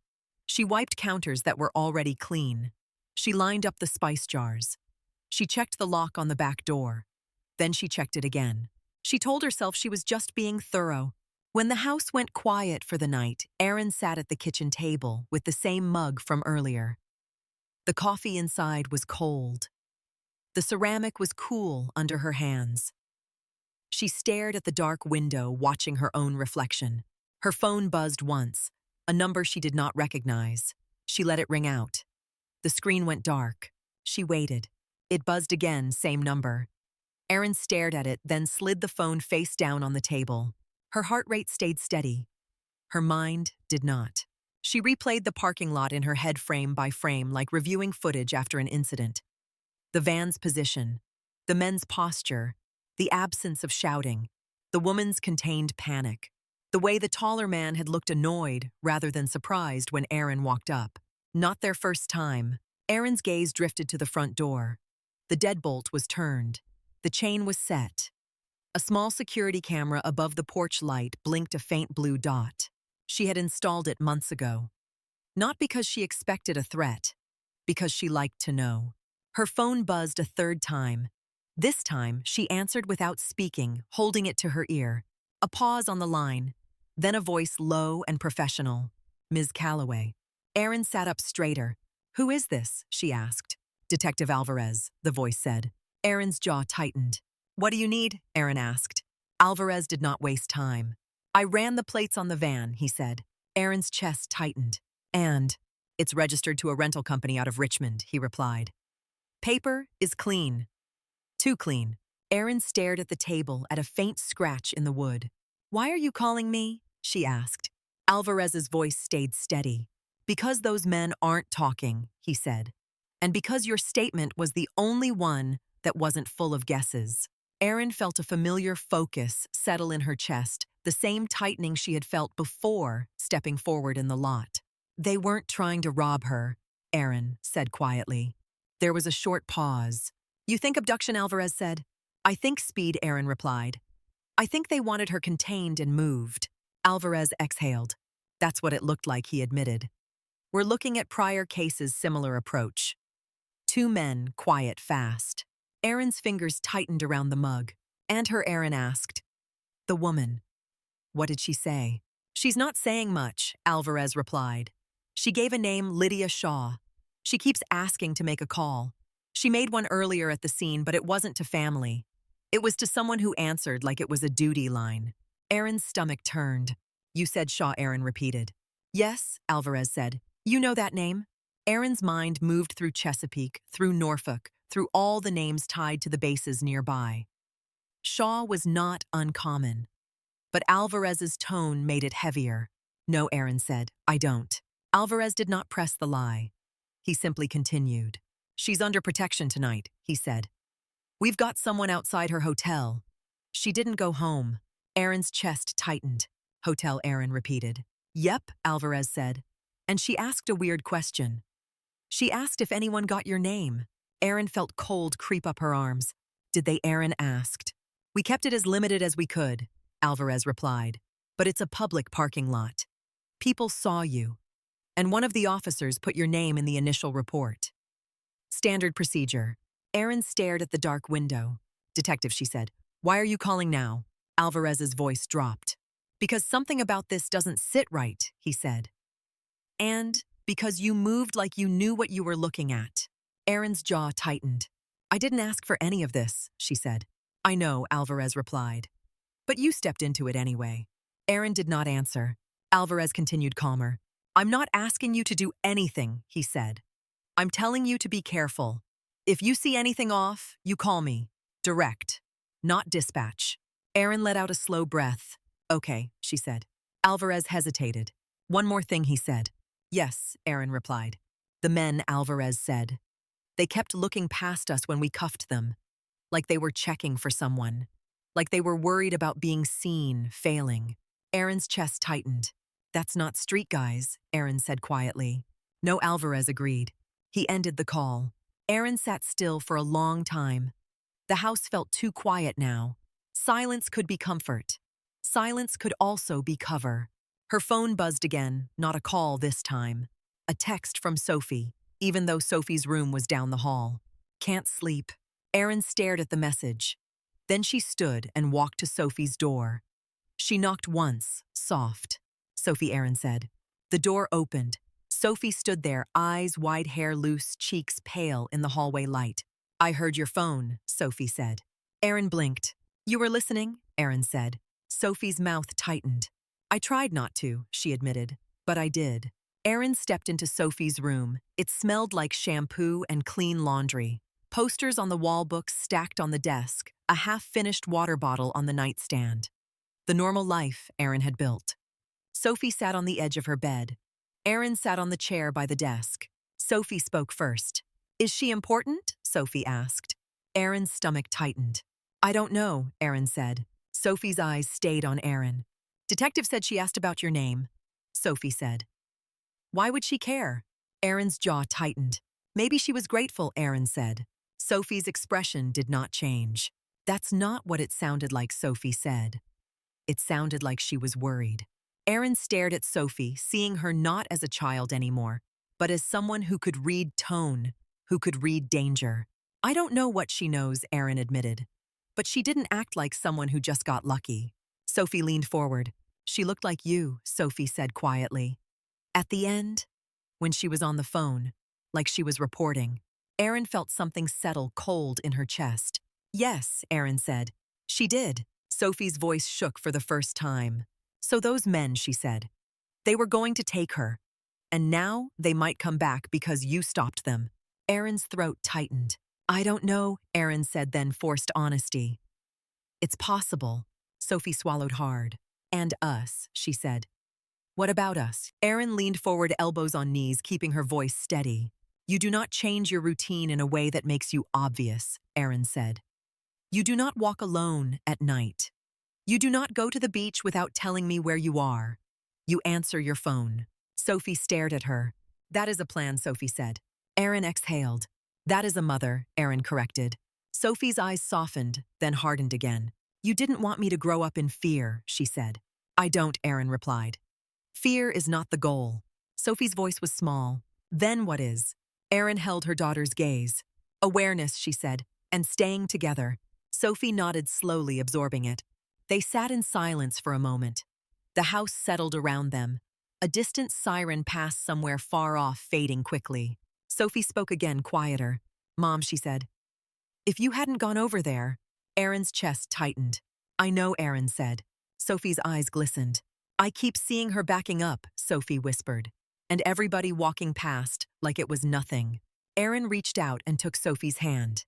She wiped counters that were already clean. She lined up the spice jars. She checked the lock on the back door. Then she checked it again. She told herself she was just being thorough. When the house went quiet for the night, Erin sat at the kitchen table with the same mug from earlier. The coffee inside was cold. The ceramic was cool under her hands. She stared at the dark window, watching her own reflection. Her phone buzzed once, a number she did not recognize. She let it ring out. The screen went dark. She waited. It buzzed again, same number. Erin stared at it, then slid the phone face down on the table. Her heart rate stayed steady. Her mind did not. She replayed the parking lot in her head frame by frame, like reviewing footage after an incident. The van's position, the men's posture, the absence of shouting, the woman's contained panic, the way the taller man had looked annoyed rather than surprised when Erin walked up. Not their first time. Erin's gaze drifted to the front door. The deadbolt was turned. The chain was set. A small security camera above the porch light blinked a faint blue dot. She had installed it months ago. Not because she expected a threat, because she liked to know. Her phone buzzed a third time. This time, she answered without speaking, holding it to her ear. A pause on the line, then a voice low and professional. "Ms. Calloway." Erin sat up straighter. "Who is this?" she asked. "Detective Alvarez," the voice said. Erin's jaw tightened. "What do you need?" Erin asked. Alvarez did not waste time. I ran the plates on the van, he said. Aaron's chest tightened. And it's registered to a rental company out of Richmond, he replied. Paper is clean. Too clean. Aaron stared at the table at a faint scratch in the wood. Why are you calling me? She asked. Alvarez's voice stayed steady. Because those men aren't talking, he said. And because your statement was the only one that wasn't full of guesses. Aaron felt a familiar focus settle in her chest, the same tightening she had felt before stepping forward in the lot. They weren't trying to rob her, Aaron said quietly. There was a short pause. You think abduction, Alvarez said. I think speed, Aaron replied. I think they wanted her contained and moved. Alvarez exhaled. That's what it looked like, he admitted. We're looking at prior cases' similar approach. Two men, quiet, fast. Aaron's fingers tightened around the mug. And her, Aaron asked. The woman. What did she say? She's not saying much, Alvarez replied. She gave a name, Lydia Shaw. She keeps asking to make a call. She made one earlier at the scene, but it wasn't to family. It was to someone who answered like it was a duty line. Aaron's stomach turned. You said Shaw, Aaron repeated. Yes, Alvarez said. You know that name? Aaron's mind moved through Chesapeake, through Norfolk, through all the names tied to the bases nearby. Shaw was not uncommon. But Alvarez's tone made it heavier. No, Aaron said, I don't. Alvarez did not press the lie. He simply continued. She's under protection tonight, he said. We've got someone outside her hotel. She didn't go home. Aaron's chest tightened. Hotel, Aaron repeated. Yep, Alvarez said. And she asked a weird question. She asked if anyone got your name. Aaron felt cold creep up her arms. Did they? Aaron asked. We kept it as limited as we could, Alvarez replied. But it's a public parking lot. People saw you. And one of the officers put your name in the initial report. Standard procedure. Aaron stared at the dark window. Detective, she said. Why are you calling now? Alvarez's voice dropped. Because something about this doesn't sit right, he said. And because you moved like you knew what you were looking at. Aaron's jaw tightened. I didn't ask for any of this, she said. I know, Alvarez replied. But you stepped into it anyway. Aaron did not answer. Alvarez continued calmer. I'm not asking you to do anything, he said. I'm telling you to be careful. If you see anything off, you call me. Direct. Not dispatch. Aaron let out a slow breath. Okay, she said. Alvarez hesitated. One more thing, he said. Yes, Aaron replied. The men, Alvarez said. They kept looking past us when we cuffed them. Like they were checking for someone. Like they were worried about being seen, failing. Aaron's chest tightened. That's not street guys, Aaron said quietly. No, Alvarez agreed. He ended the call. Aaron sat still for a long time. The house felt too quiet now. Silence could be comfort. Silence could also be cover. Her phone buzzed again, not a call this time. A text from Sophie, even though Sophie's room was down the hall. Can't sleep. Aaron stared at the message. Then she stood and walked to Sophie's door. She knocked once, soft. Sophie, Aaron said. The door opened. Sophie stood there, eyes wide, hair loose, cheeks pale in the hallway light. I heard your phone, Sophie said. Aaron blinked. You were listening? Aaron said. Sophie's mouth tightened. I tried not to, she admitted, but I did. Aaron stepped into Sophie's room. It smelled like shampoo and clean laundry. Posters on the wall books stacked on the desk, a half-finished water bottle on the nightstand. The normal life Aaron had built. Sophie sat on the edge of her bed. Aaron sat on the chair by the desk. Sophie spoke first. Is she important? Sophie asked. Aaron's stomach tightened. I don't know, Aaron said. Sophie's eyes stayed on Aaron. Detective said she asked about your name, Sophie said. Why would she care? Aaron's jaw tightened. Maybe she was grateful, Aaron said. Sophie's expression did not change. That's not what it sounded like, Sophie said. It sounded like she was worried. Aaron stared at Sophie, seeing her not as a child anymore, but as someone who could read tone, who could read danger. I don't know what she knows, Aaron admitted. But she didn't act like someone who just got lucky. Sophie leaned forward. She looked like you, Sophie said quietly. At the end, when she was on the phone, like she was reporting, Aaron felt something settle cold in her chest. Yes, Aaron said. She did. Sophie's voice shook for the first time. So those men, she said. They were going to take her. And now they might come back because you stopped them. Aaron's throat tightened. I don't know, Aaron said, then forced honesty. It's possible. Sophie swallowed hard. And us, she said. What about us? Aaron leaned forward, elbows on knees, keeping her voice steady. You do not change your routine in a way that makes you obvious, Aaron said. You do not walk alone at night. You do not go to the beach without telling me where you are. You answer your phone. Sophie stared at her. That is a plan, Sophie said. Aaron exhaled. That is a mother, Aaron corrected. Sophie's eyes softened, then hardened again. You didn't want me to grow up in fear, she said. I don't, Aaron replied. Fear is not the goal. Sophie's voice was small. Then what is? Aaron held her daughter's gaze. Awareness, she said, and staying together. Sophie nodded slowly, absorbing it. They sat in silence for a moment. The house settled around them. A distant siren passed somewhere far off, fading quickly. Sophie spoke again, quieter. Mom, she said. If you hadn't gone over there. Aaron's chest tightened. I know, Aaron said. Sophie's eyes glistened. I keep seeing her backing up, Sophie whispered. And everybody walking past, like it was nothing. Aaron reached out and took Sophie's hand.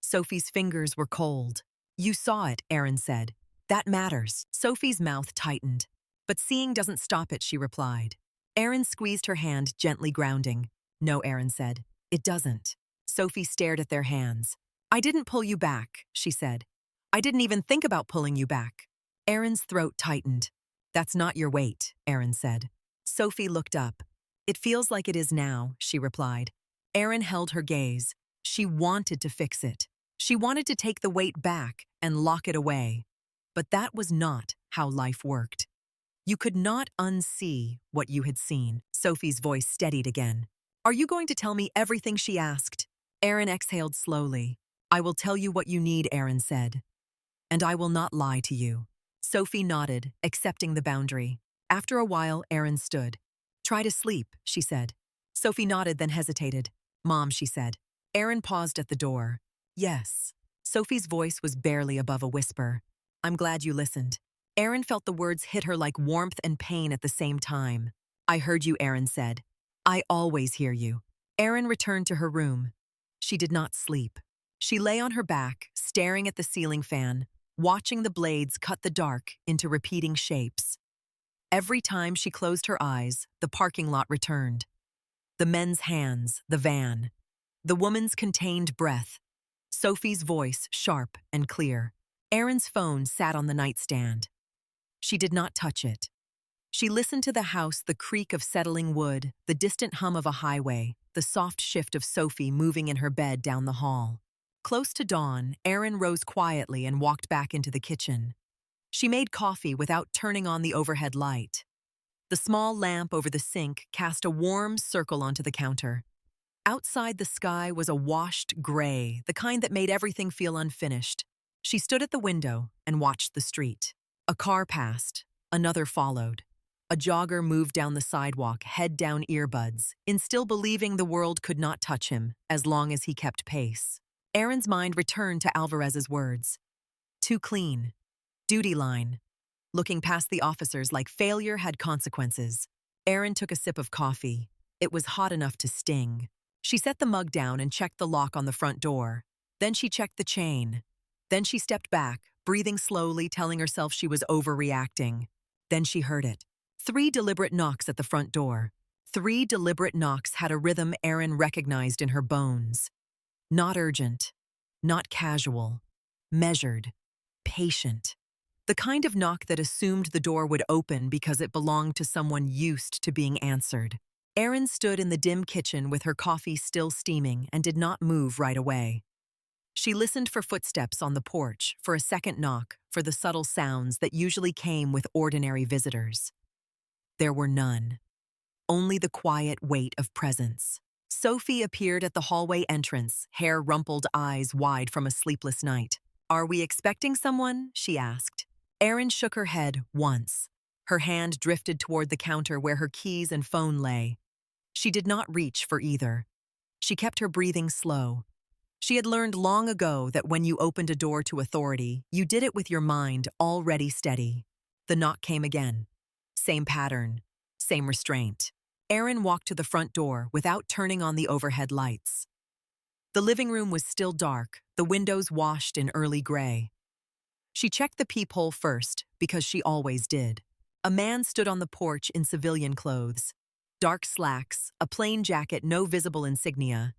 Sophie's fingers were cold. You saw it, Aaron said. That matters. Sophie's mouth tightened. But seeing doesn't stop it, she replied. Aaron squeezed her hand, gently grounding. No, Aaron said. It doesn't. Sophie stared at their hands. I didn't pull you back, she said. I didn't even think about pulling you back. Aaron's throat tightened. That's not your weight, Aaron said. Sophie looked up. It feels like it is now, she replied. Aaron held her gaze. She wanted to fix it. She wanted to take the weight back and lock it away. But that was not how life worked. You could not unsee what you had seen. Sophie's voice steadied again. Are you going to tell me everything, she asked? Aaron exhaled slowly. I will tell you what you need, Aaron said. And I will not lie to you. Sophie nodded, accepting the boundary. After a while, Aaron stood. Try to sleep, she said. Sophie nodded, then hesitated. Mom, she said. Aaron paused at the door. Yes. Sophie's voice was barely above a whisper. I'm glad you listened. Aaron felt the words hit her like warmth and pain at the same time. I heard you, Aaron said. I always hear you. Aaron returned to her room. She did not sleep. She lay on her back, staring at the ceiling fan, watching the blades cut the dark into repeating shapes. Every time she closed her eyes, the parking lot returned. The men's hands, the van. The woman's contained breath. Sophie's voice, sharp and clear. Aaron's phone sat on the nightstand. She did not touch it. She listened to the house, the creak of settling wood, the distant hum of a highway, the soft shift of Sophie moving in her bed down the hall. Close to dawn, Aaron rose quietly and walked back into the kitchen. She made coffee without turning on the overhead light. The small lamp over the sink cast a warm circle onto the counter. Outside, the sky was a washed gray, the kind that made everything feel unfinished. She stood at the window and watched the street. A car passed. Another followed. A jogger moved down the sidewalk, head down, earbuds, in still believing the world could not touch him as long as he kept pace. Aaron's mind returned to Alvarez's words. Too clean. Duty line. Looking past the officers like failure had consequences. Aaron took a sip of coffee. It was hot enough to sting. She set the mug down and checked the lock on the front door. Then she checked the chain. Then she stepped back, breathing slowly, telling herself she was overreacting. Then she heard it. 3 deliberate knocks at the front door. 3 deliberate knocks had a rhythm Aaron recognized in her bones. Not urgent. Not casual. Measured. Patient. The kind of knock that assumed the door would open because it belonged to someone used to being answered. Aaron stood in the dim kitchen with her coffee still steaming and did not move right away. She listened for footsteps on the porch, for a second knock, for the subtle sounds that usually came with ordinary visitors. There were none. Only the quiet weight of presence. Sophie appeared at the hallway entrance, hair rumpled, eyes wide from a sleepless night. Are we expecting someone? She asked. Aaron shook her head once. Her hand drifted toward the counter where her keys and phone lay. She did not reach for either. She kept her breathing slow. She had learned long ago that when you opened a door to authority, you did it with your mind already steady. The knock came again. Same pattern, same restraint. Aaron walked to the front door without turning on the overhead lights. The living room was still dark, the windows washed in early gray. She checked the peephole first, because she always did. A man stood on the porch in civilian clothes. Dark slacks, a plain jacket, no visible insignia.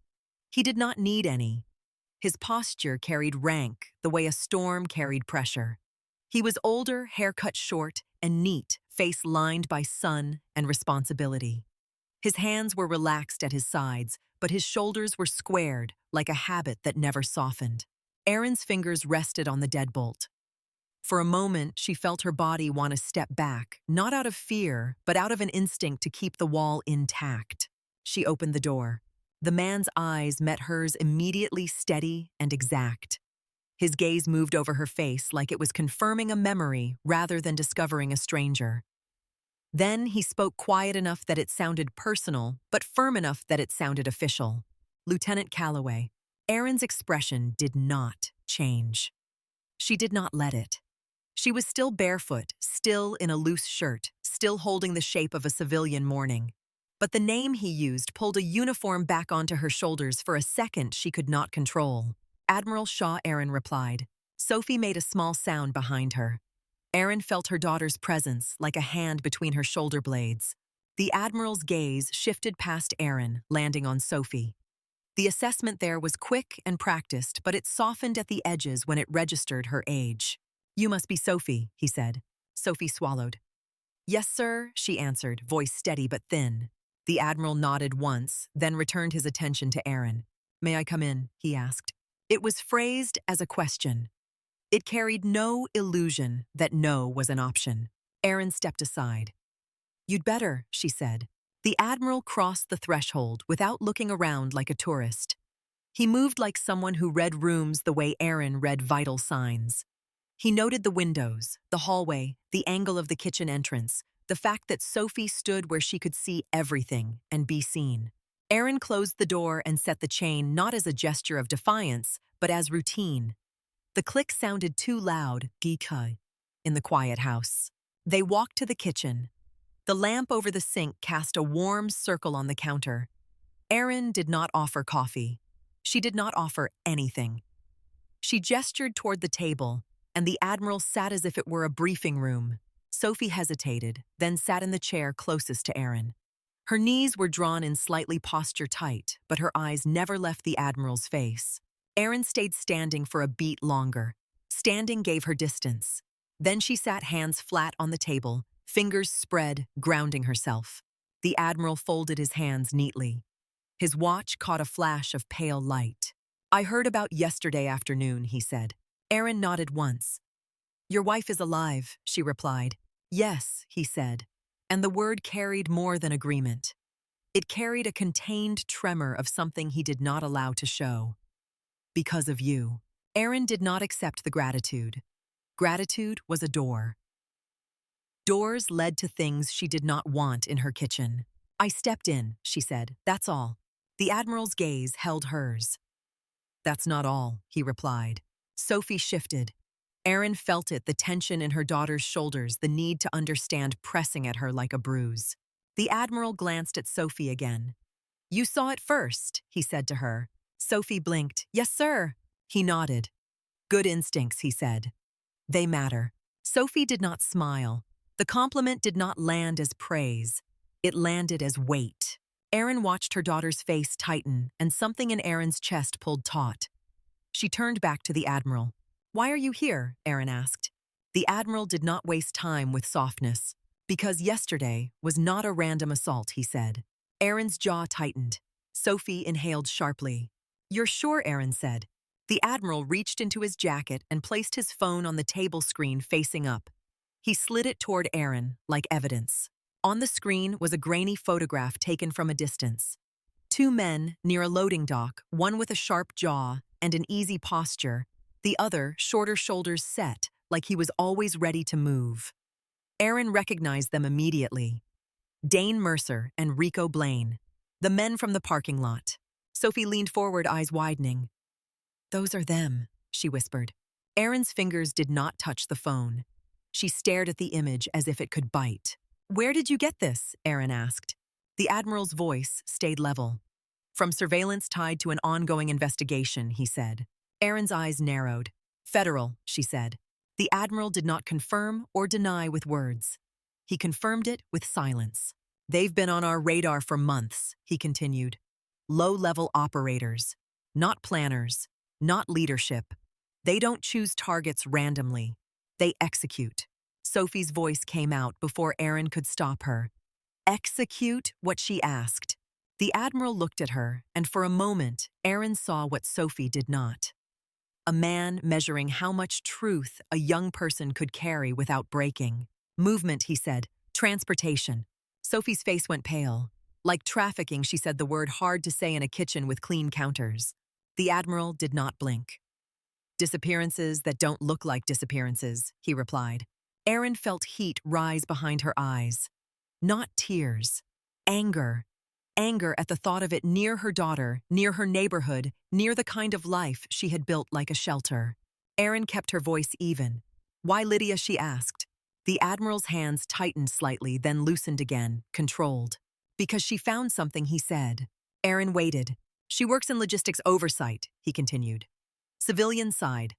He did not need any. His posture carried rank, the way a storm carried pressure. He was older, hair cut short, and neat, face lined by sun and responsibility. His hands were relaxed at his sides, but his shoulders were squared, like a habit that never softened. Erin's fingers rested on the deadbolt. For a moment, she felt her body want to step back, not out of fear, but out of an instinct to keep the wall intact. She opened the door. The man's eyes met hers immediately, steady and exact. His gaze moved over her face like it was confirming a memory rather than discovering a stranger. Then he spoke quiet enough that it sounded personal, but firm enough that it sounded official. "Lieutenant Calloway." Erin's expression did not change. She did not let it. She was still barefoot, still in a loose shirt, still holding the shape of a civilian mourning. But the name he used pulled a uniform back onto her shoulders for a second she could not control. "Admiral Shaw," Erin replied. Sophie made a small sound behind her. Erin felt her daughter's presence like a hand between her shoulder blades. The Admiral's gaze shifted past Erin, landing on Sophie. The assessment there was quick and practiced, but it softened at the edges when it registered her age. "You must be Sophie," he said. Sophie swallowed. "Yes, sir," she answered, voice steady but thin. The Admiral nodded once, then returned his attention to Erin. "May I come in?" he asked. It was phrased as a question. It carried no illusion that no was an option. Erin stepped aside. "You'd better," she said. The Admiral crossed the threshold without looking around like a tourist. He moved like someone who read rooms the way Erin read vital signs. He noted the windows, the hallway, the angle of the kitchen entrance, the fact that Sophie stood where she could see everything and be seen. Erin closed the door and set the chain not as a gesture of defiance, but as routine. The click sounded too loud, "Geekai," in the quiet house. They walked to the kitchen. The lamp over the sink cast a warm circle on the counter. Erin did not offer coffee. She did not offer anything. She gestured toward the table, and the Admiral sat as if it were a briefing room. Sophie hesitated, then sat in the chair closest to Erin. Her knees were drawn in slightly posture tight, but her eyes never left the Admiral's face. Erin stayed standing for a beat longer. Standing gave her distance. Then she sat hands flat on the table, fingers spread, grounding herself. The Admiral folded his hands neatly. His watch caught a flash of pale light. "I heard about yesterday afternoon," he said. Erin nodded once. "Your wife is alive," she replied. "Yes," he said, and the word carried more than agreement. It carried a contained tremor of something he did not allow to show. "Because of you." Erin did not accept the gratitude. Gratitude was a door. Doors led to things she did not want in her kitchen. "I stepped in," she said, "that's all." The Admiral's gaze held hers. "That's not all," he replied. Sophie shifted. Erin felt it, the tension in her daughter's shoulders, the need to understand pressing at her like a bruise. The Admiral glanced at Sophie again. "You saw it first," he said to her. Sophie blinked. "Yes, sir." He nodded. "Good instincts," he said. "They matter." Sophie did not smile. The compliment did not land as praise. It landed as weight. Erin watched her daughter's face tighten, and something in Erin's chest pulled taut. She turned back to the Admiral. "Why are you here?" Erin asked. The Admiral did not waste time with softness. "Because yesterday was not a random assault," he said. Erin's jaw tightened. Sophie inhaled sharply. "You're sure?" Erin said. The Admiral reached into his jacket and placed his phone on the table screen facing up. He slid it toward Erin, like evidence. On the screen was a grainy photograph taken from a distance. Two men near a loading dock, one with a sharp jaw and an easy posture, the other shorter shoulders set, like he was always ready to move. Erin recognized them immediately. Dane Mercer and Rico Blaine, the men from the parking lot. Sophie leaned forward, eyes widening. Those are them, she whispered. Erin's fingers did not touch the phone. She stared at the image as if it could bite. Where did you get this? Erin asked. The Admiral's voice stayed level. From surveillance tied to an ongoing investigation, he said. Erin's eyes narrowed. Federal, she said. The Admiral did not confirm or deny with words. He confirmed it with silence. They've been on our radar for months, he continued. Low-level operators, not planners, not leadership. They don't choose targets randomly. They execute. Sophie's voice came out before Erin could stop her. Execute what she asked. The Admiral looked at her, and for a moment, Erin saw what Sophie did not. A man measuring how much truth a young person could carry without breaking. Movement, he said. Transportation. Sophie's face went pale. Like trafficking, she said the word hard to say in a kitchen with clean counters. The Admiral did not blink. Disappearances that don't look like disappearances, he replied. Erin felt heat rise behind her eyes. Not tears. Anger. Anger at the thought of it near her daughter, near her neighborhood, near the kind of life she had built like a shelter. Erin kept her voice even. Why Lydia, she asked. The Admiral's hands tightened slightly, then loosened again, controlled. Because she found something, he said. Erin waited. She works in logistics oversight, he continued. Civilian side.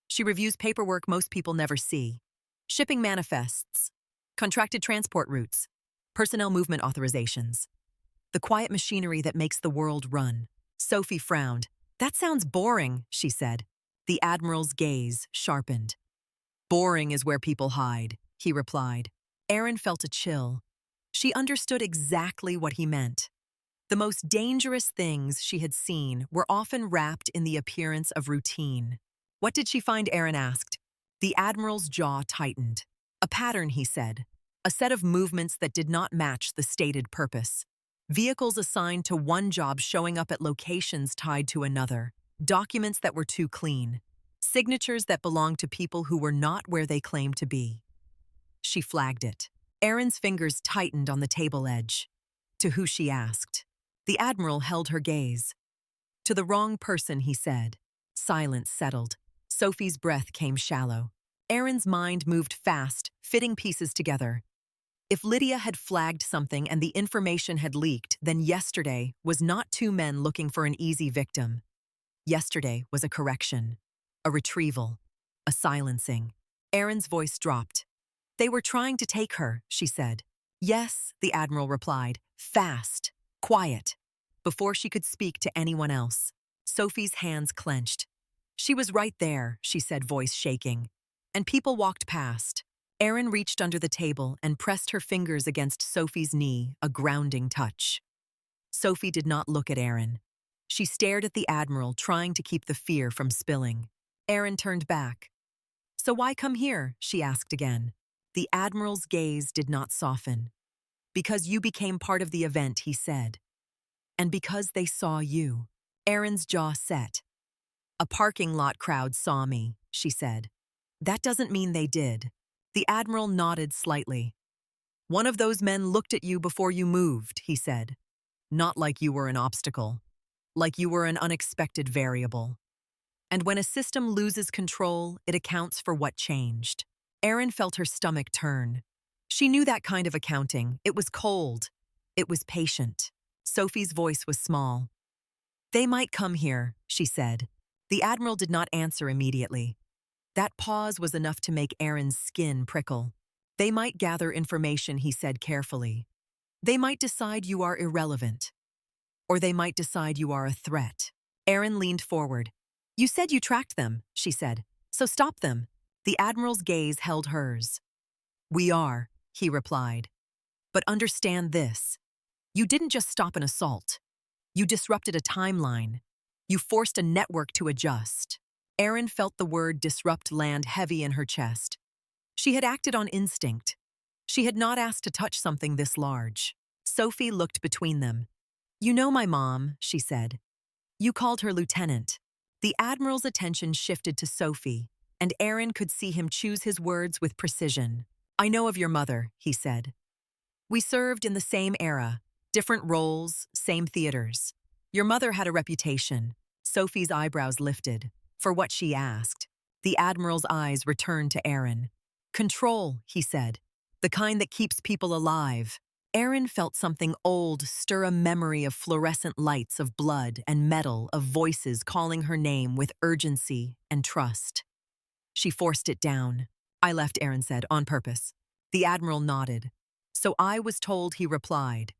She reviews paperwork most people never see. Shipping manifests. Contracted transport routes. Personnel movement authorizations. The quiet machinery that makes the world run. Sophie frowned. That sounds boring, she said. The Admiral's gaze sharpened. Boring is where people hide, he replied. Erin felt a chill. She understood exactly what he meant. The most dangerous things she had seen were often wrapped in the appearance of routine. What did she find? Erin asked. The Admiral's jaw tightened. A pattern, he said. A set of movements that did not match the stated purpose. Vehicles assigned to one job showing up at locations tied to another. Documents that were too clean. Signatures that belonged to people who were not where they claimed to be. She flagged it. Erin's fingers tightened on the table edge. To who, she asked. The Admiral held her gaze. To the wrong person, he said. Silence settled. Sophie's breath came shallow. Erin's mind moved fast, fitting pieces together. If Lydia had flagged something and the information had leaked, then yesterday was not two men looking for an easy victim. Yesterday was a correction, a retrieval, a silencing. Erin's voice dropped. They were trying to take her, she said. Yes, the Admiral replied, fast, quiet. Before she could speak to anyone else, Sophie's hands clenched. She was right there, she said, voice shaking. And people walked past. Erin reached under the table and pressed her fingers against Sophie's knee, a grounding touch. Sophie did not look at Erin. She stared at the Admiral, trying to keep the fear from spilling. Erin turned back. So why come here? She asked again. The Admiral's gaze did not soften. Because you became part of the event, he said. And because they saw you. Erin's jaw set. A parking lot crowd saw me, she said. That doesn't mean they did. The Admiral nodded slightly. One of those men looked at you before you moved, he said. Not like you were an obstacle. Like you were an unexpected variable. And when a system loses control, it accounts for what changed. Erin felt her stomach turn. She knew that kind of accounting. It was cold. It was patient. Sophie's voice was small. They might come here, she said. The Admiral did not answer immediately. That pause was enough to make Erin's skin prickle. They might gather information, he said carefully. They might decide you are irrelevant. Or they might decide you are a threat. Erin leaned forward. You said you tracked them, she said. So stop them. The Admiral's gaze held hers. We are, he replied. But understand this. You didn't just stop an assault. You disrupted a timeline. You forced a network to adjust. Erin felt the word disrupt land heavy in her chest. She had acted on instinct. She had not asked to touch something this large. Sophie looked between them. You know my mom, she said. You called her lieutenant. The Admiral's attention shifted to Sophie, and Erin could see him choose his words with precision. I know of your mother, he said. We served in the same era, different roles, same theaters. Your mother had a reputation. Sophie's eyebrows lifted. For what she asked. The Admiral's eyes returned to Aaron. Control, he said. The kind that keeps people alive. Aaron felt something old stir a memory of fluorescent lights of blood and metal of voices calling her name with urgency and trust. She forced it down. I left, Aaron said, on purpose. The Admiral nodded. So I was told, he replied.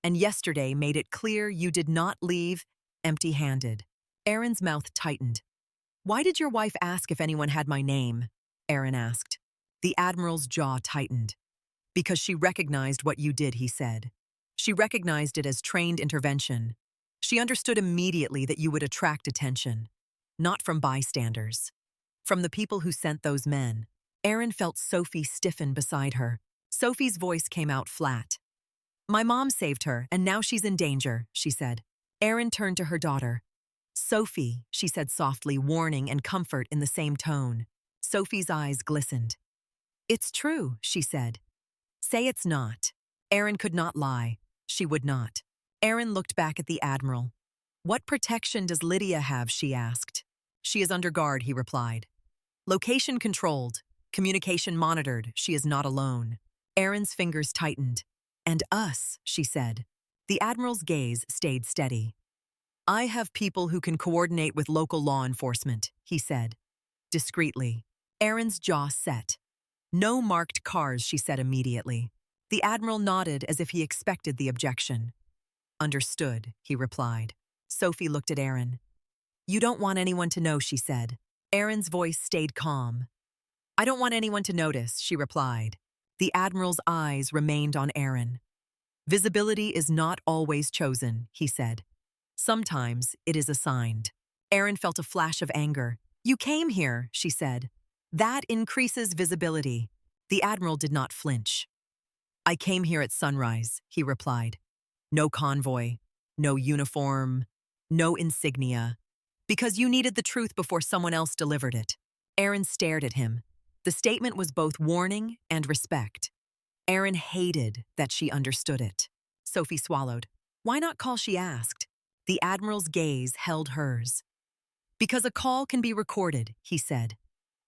And yesterday made it clear you did not leave empty-handed. Aaron's mouth tightened. Why did your wife ask if anyone had my name? Aaron asked. The Admiral's jaw tightened. Because she recognized what you did, he said. She recognized it as trained intervention. She understood immediately that you would attract attention. Not from bystanders. From the people who sent those men. Aaron felt Sophie stiffen beside her. Sophie's voice came out flat. My mom saved her, and now she's in danger, she said. Aaron turned to her daughter. Sophie, she said softly, warning and comfort in the same tone. Sophie's eyes glistened. It's true, she said. Say it's not. Aaron could not lie. She would not. Aaron looked back at the Admiral. What protection does Lydia have, she asked. She is under guard, he replied. Location controlled. Communication monitored. She is not alone. Aaron's fingers tightened. And us, she said. The Admiral's gaze stayed steady. I have people who can coordinate with local law enforcement, he said. Discreetly. Aaron's jaw set. No marked cars, she said immediately. The Admiral nodded as if he expected the objection. Understood, he replied. Sophie looked at Aaron. You don't want anyone to know, she said. Aaron's voice stayed calm. I don't want anyone to notice, she replied. The Admiral's eyes remained on Aaron. Visibility is not always chosen, he said. Sometimes it is assigned. Aaron felt a flash of anger. You came here, she said. That increases visibility. The Admiral did not flinch. I came here at sunrise, he replied. No convoy, no uniform, no insignia. Because you needed the truth before someone else delivered it. Aaron stared at him. The statement was both warning and respect. Aaron hated that she understood it. Sophie swallowed. Why not call, she asked. The Admiral's gaze held hers. Because a call can be recorded, he said.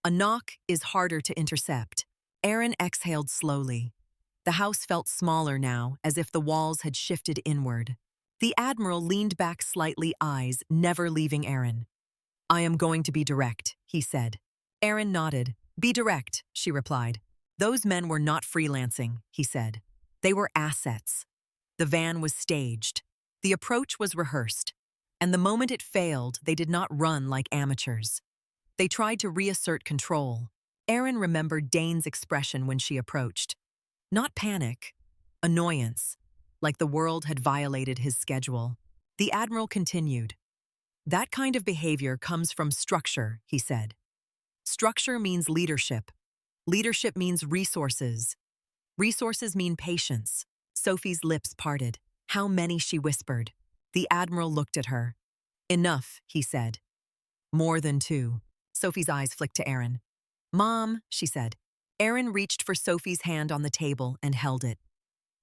A knock is harder to intercept. Aaron exhaled slowly. The house felt smaller now, as if the walls had shifted inward. The Admiral leaned back slightly, eyes never leaving Aaron. I am going to be direct, he said. Aaron nodded. Be direct, she replied. Those men were not freelancing, he said. They were assets. The van was staged. The approach was rehearsed. And the moment it failed, they did not run like amateurs. They tried to reassert control. Aaron remembered Dane's expression when she approached. Not panic, annoyance, like the world had violated his schedule. The Admiral continued. That kind of behavior comes from structure, he said. Structure means leadership. Leadership means resources. Resources mean patience. Sophie's lips parted. How many, she whispered. The Admiral looked at her. Enough, he said. More than two. Sophie's eyes flicked to Aaron. Mom, she said. Aaron reached for Sophie's hand on the table and held it.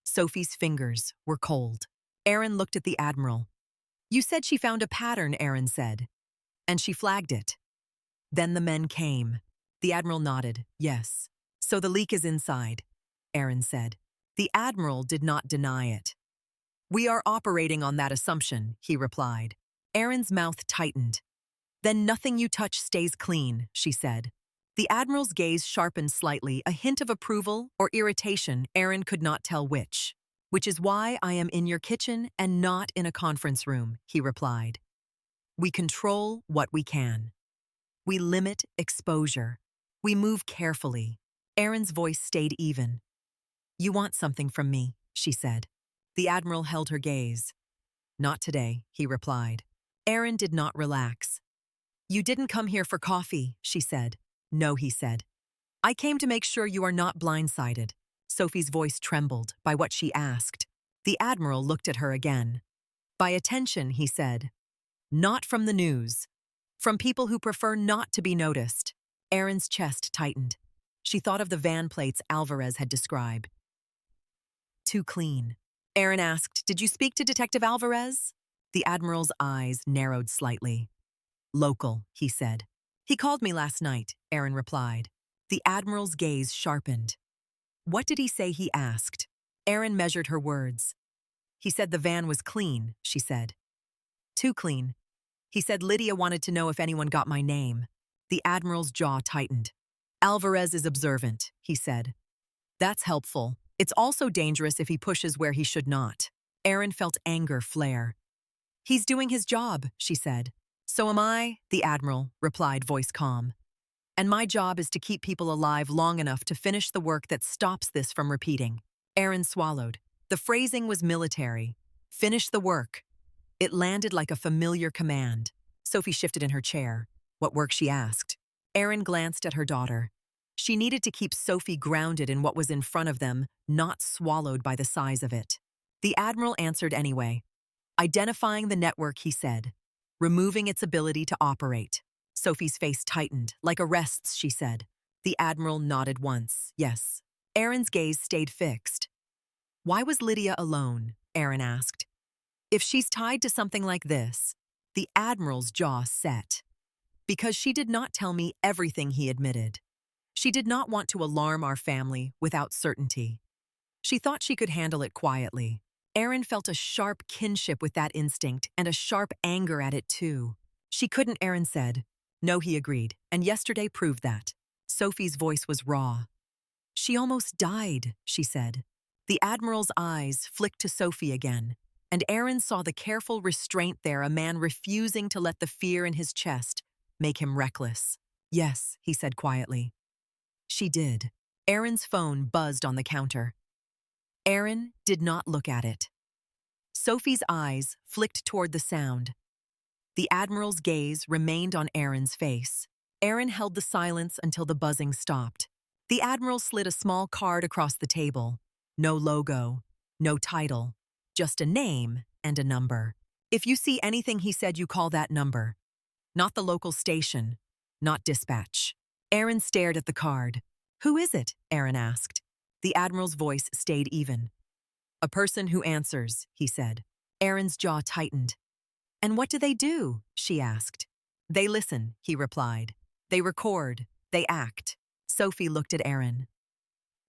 Sophie's fingers were cold. Aaron looked at the Admiral. You said she found a pattern, Aaron said. And she flagged it. Then the men came. The Admiral nodded. Yes. So the leak is inside, Aaron said. The Admiral did not deny it. We are operating on that assumption, he replied. Aaron's mouth tightened. Then nothing you touch stays clean, she said. The Admiral's gaze sharpened slightly, a hint of approval or irritation, Aaron could not tell which. Which is why I am in your kitchen and not in a conference room, he replied. We control what we can. We limit exposure. We move carefully. Aaron's voice stayed even. You want something from me, she said. The Admiral held her gaze. Not today, he replied. Aaron did not relax. You didn't come here for coffee, she said. No, he said. I came to make sure you are not blindsided. Sophie's voice trembled by what she asked. The Admiral looked at her again. By attention, he said. Not from the news. From people who prefer not to be noticed. Aaron's chest tightened. She thought of the van plates Alvarez had described. Too clean. Aaron asked, Did you speak to Detective Alvarez? The Admiral's eyes narrowed slightly. Local, he said. He called me last night, Aaron replied. The Admiral's gaze sharpened. What did he say, he asked. Aaron measured her words. He said the van was clean, she said. Too clean. He said Lydia wanted to know if anyone got my name. The Admiral's jaw tightened. Alvarez is observant, he said. That's helpful. It's also dangerous if he pushes where he should not. Aaron felt anger flare. He's doing his job, she said. So am I, the Admiral replied, voice calm. And my job is to keep people alive long enough to finish the work that stops this from repeating. Aaron swallowed. The phrasing was military. Finish the work. It landed like a familiar command. Sophie shifted in her chair. What work, she asked. Aaron glanced at her daughter. She needed to keep Sophie grounded in what was in front of them, not swallowed by the size of it. The Admiral answered anyway. Identifying the network, he said. Removing its ability to operate. Sophie's face tightened. Like arrests, she said. The Admiral nodded once. Yes. Aaron's gaze stayed fixed. Why was Lydia alone? Aaron asked. If she's tied to something like this, the Admiral's jaw set. Because she did not tell me everything, he admitted. She did not want to alarm our family without certainty. She thought she could handle it quietly. Aaron felt a sharp kinship with that instinct and a sharp anger at it too. She couldn't, Aaron said. No, he agreed, and yesterday proved that. Sophie's voice was raw. She almost died, she said. The Admiral's eyes flicked to Sophie again, and Aaron saw the careful restraint there, a man refusing to let the fear in his chest make him reckless. Yes, he said quietly. She did. Aaron's phone buzzed on the counter. Aaron did not look at it. Sophie's eyes flicked toward the sound. The Admiral's gaze remained on Aaron's face. Aaron held the silence until the buzzing stopped. The Admiral slid a small card across the table. No logo, no title, just a name and a number. If you see anything, he said, you call that number. Not the local station, not dispatch. Aaron stared at the card. Who is it? Aaron asked. The Admiral's voice stayed even. A person who answers, he said. Aaron's jaw tightened. And what do they do? She asked. They listen, he replied. They record, they act. Sophie looked at Aaron.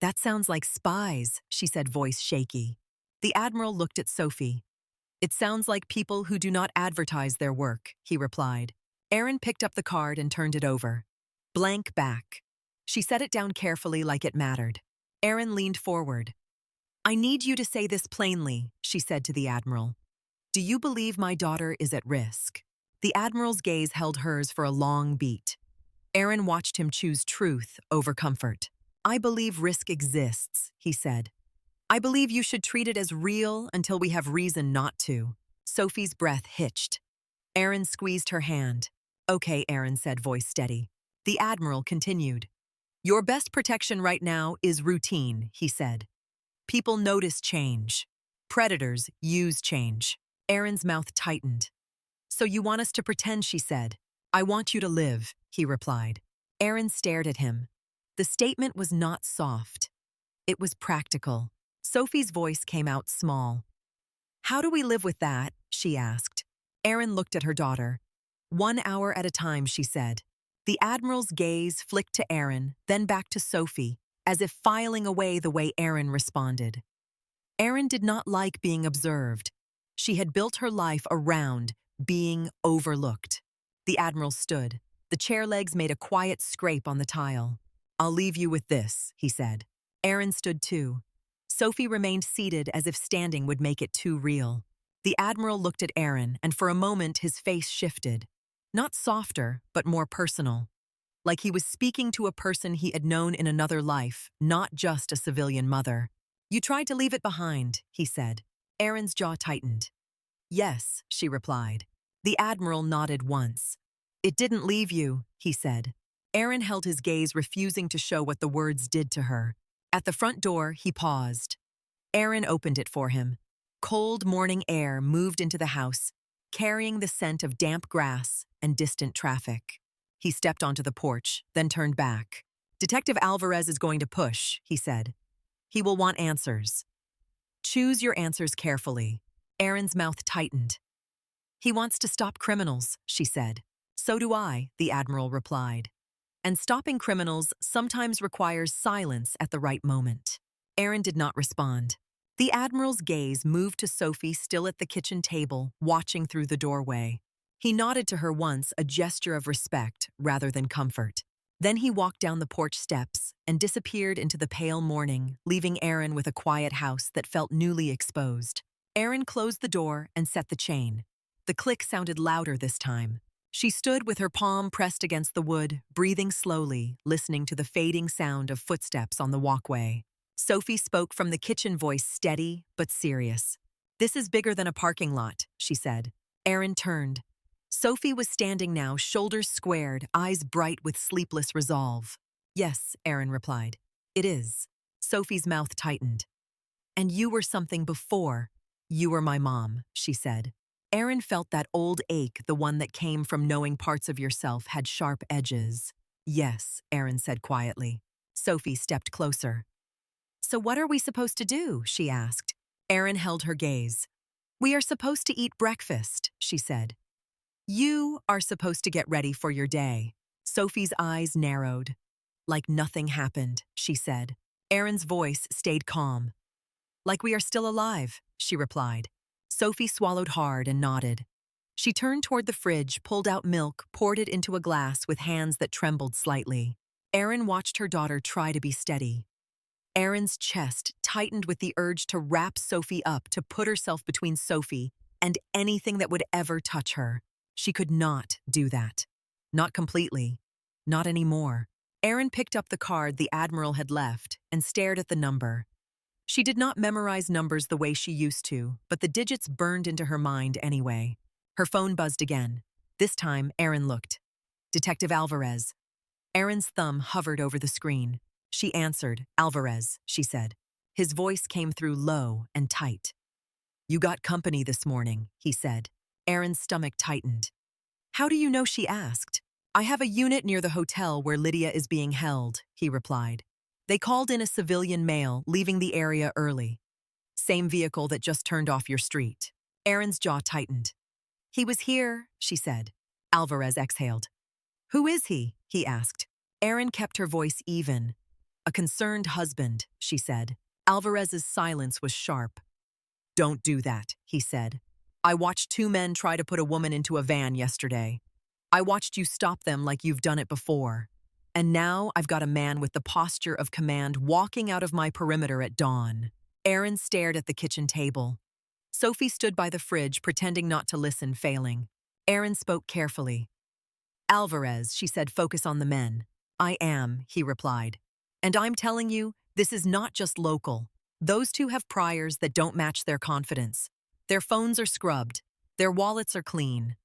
That sounds like spies, she said, voice shaky. The Admiral looked at Sophie. It sounds like people who do not advertise their work, he replied. Aaron picked up the card and turned it over. Blank back. She set it down carefully like it mattered. Aaron leaned forward. I need you to say this plainly, she said to the Admiral. Do you believe my daughter is at risk? The Admiral's gaze held hers for a long beat. Aaron watched him choose truth over comfort. I believe risk exists, he said. I believe you should treat it as real until we have reason not to. Sophie's breath hitched. Aaron squeezed her hand. Okay, Aaron said, voice steady. The Admiral continued. Your best protection right now is routine, he said. People notice change. Predators use change. Aaron's mouth tightened. So you want us to pretend, she said. I want you to live, he replied. Aaron stared at him. The statement was not soft. It was practical. Sophie's voice came out small. How do we live with that? She asked. Aaron looked at her daughter. 1 hour at a time, she said. The Admiral's gaze flicked to Aaron, then back to Sophie, as if filing away the way Aaron responded. Aaron did not like being observed. She had built her life around being overlooked. The Admiral stood. The chair legs made a quiet scrape on the tile. I'll leave you with this, he said. Aaron stood too. Sophie remained seated as if standing would make it too real. The Admiral looked at Aaron, and for a moment his face shifted. Not softer, but more personal. Like he was speaking to a person he had known in another life, not just a civilian mother. You tried to leave it behind, he said. Aaron's jaw tightened. Yes, she replied. The Admiral nodded once. It didn't leave you, he said. Aaron held his gaze, refusing to show what the words did to her. At the front door, he paused. Aaron opened it for him. Cold morning air moved into the house, carrying the scent of damp grass and distant traffic. He stepped onto the porch, then turned back. Detective Alvarez is going to push, he said. He will want answers. Choose your answers carefully. Aaron's mouth tightened. He wants to stop criminals, she said. So do I, the Admiral replied. And stopping criminals sometimes requires silence at the right moment. Aaron did not respond. The Admiral's gaze moved to Sophie still at the kitchen table, watching through the doorway. He nodded to her once, a gesture of respect rather than comfort. Then he walked down the porch steps and disappeared into the pale morning, leaving Aaron with a quiet house that felt newly exposed. Aaron closed the door and set the chain. The click sounded louder this time. She stood with her palm pressed against the wood, breathing slowly, listening to the fading sound of footsteps on the walkway. Sophie spoke from the kitchen, voice steady but serious. "This is bigger than a parking lot," she said. Aaron turned. Sophie was standing now, shoulders squared, eyes bright with sleepless resolve. "Yes," Aaron replied. "It is." Sophie's mouth tightened. "And you were something before. You were my mom," she said. Aaron felt that old ache, the one that came from knowing parts of yourself had sharp edges. "Yes," Aaron said quietly. Sophie stepped closer. "So what are we supposed to do?" she asked. Aaron held her gaze. "We are supposed to eat breakfast," she said. "You are supposed to get ready for your day." Sophie's eyes narrowed. "Like nothing happened," she said. Aaron's voice stayed calm. "Like we are still alive," she replied. Sophie swallowed hard and nodded. She turned toward the fridge, pulled out milk, poured it into a glass with hands that trembled slightly. Aaron watched her daughter try to be steady. Aaron's chest tightened with the urge to wrap Sophie up, to put herself between Sophie and anything that would ever touch her. She could not do that. Not completely. Not anymore. Aaron picked up the card the Admiral had left and stared at the number. She did not memorize numbers the way she used to, but the digits burned into her mind anyway. Her phone buzzed again. This time, Aaron looked. "Detective Alvarez." Aaron's thumb hovered over the screen. She answered. "Alvarez," she said. His voice came through low and tight. "You got company this morning," he said. Aaron's stomach tightened. "How do you know?" she asked. "I have a unit near the hotel where Lydia is being held," he replied. "They called in a civilian male, leaving the area early. Same vehicle that just turned off your street." Aaron's jaw tightened. "He was here," she said. Alvarez exhaled. "Who is he?" he asked. Aaron kept her voice even. "A concerned husband," she said. Alvarez's silence was sharp. "Don't do that," he said. "I watched two men try to put a woman into a van yesterday. I watched you stop them like you've done it before. And now I've got a man with the posture of command walking out of my perimeter at dawn." Aaron stared at the kitchen table. Sophie stood by the fridge, pretending not to listen, failing. Aaron spoke carefully. "Alvarez," she said, "focus on the men." "I am," he replied. "And I'm telling you, this is not just local. Those two have priors that don't match their confidence. Their phones are scrubbed. Their wallets are clean.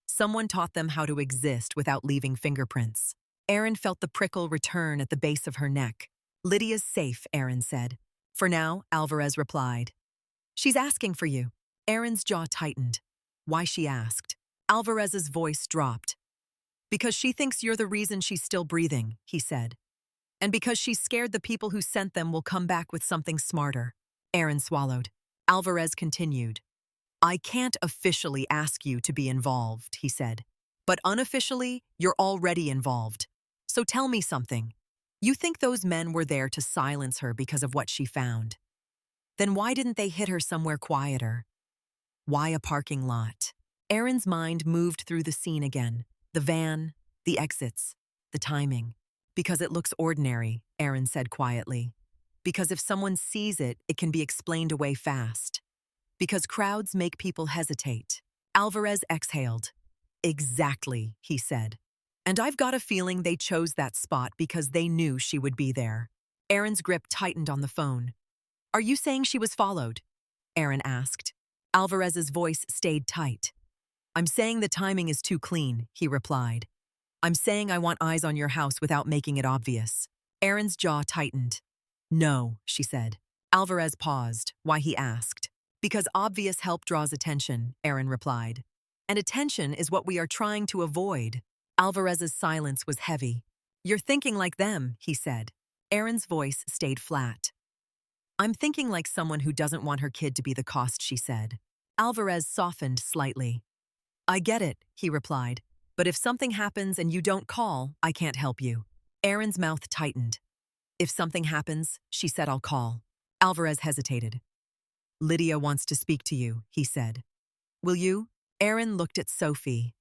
Someone taught them how to exist without leaving fingerprints." Aaron felt the prickle return at the base of her neck. "Lydia's safe," Aaron said. "For now," Alvarez replied. "She's asking for you." Aaron's jaw tightened. "Why?" she asked. Alvarez's voice dropped. "Because she thinks you're the reason she's still breathing," he said. "And because she's scared the people who sent them will come back with something smarter." Aaron swallowed. Alvarez continued. "I can't officially ask you to be involved," he said. "But unofficially, you're already involved. So tell me something. You think those men were there to silence her because of what she found? Then why didn't they hit her somewhere quieter? Why a parking lot?" Aaron's mind moved through the scene again. The van, the exits, the timing. "Because it looks ordinary," Aaron said quietly. "Because if someone sees it, it can be explained away fast. Because crowds make people hesitate." Alvarez exhaled. "Exactly," he said. "And I've got a feeling they chose that spot because they knew she would be there." Aaron's grip tightened on the phone. "Are you saying she was followed?" Aaron asked. Alvarez's voice stayed tight. "I'm saying the timing is too clean," he replied. "I'm saying I want eyes on your house without making it obvious." Aaron's jaw tightened. "No," she said. Alvarez paused. "Why?" he asked. "Because obvious help draws attention," Aaron replied. "And attention is what we are trying to avoid." Alvarez's silence was heavy. "You're thinking like them," he said. Aaron's voice stayed flat. "I'm thinking like someone who doesn't want her kid to be the cost," she said. Alvarez softened slightly. "I get it," he replied. But if something happens and you don't call, I can't help you. Aaron's mouth tightened. If something happens, she said, I'll call. Alvarez hesitated. Lydia wants to speak to you, he said. Will you? Aaron looked at Sophie.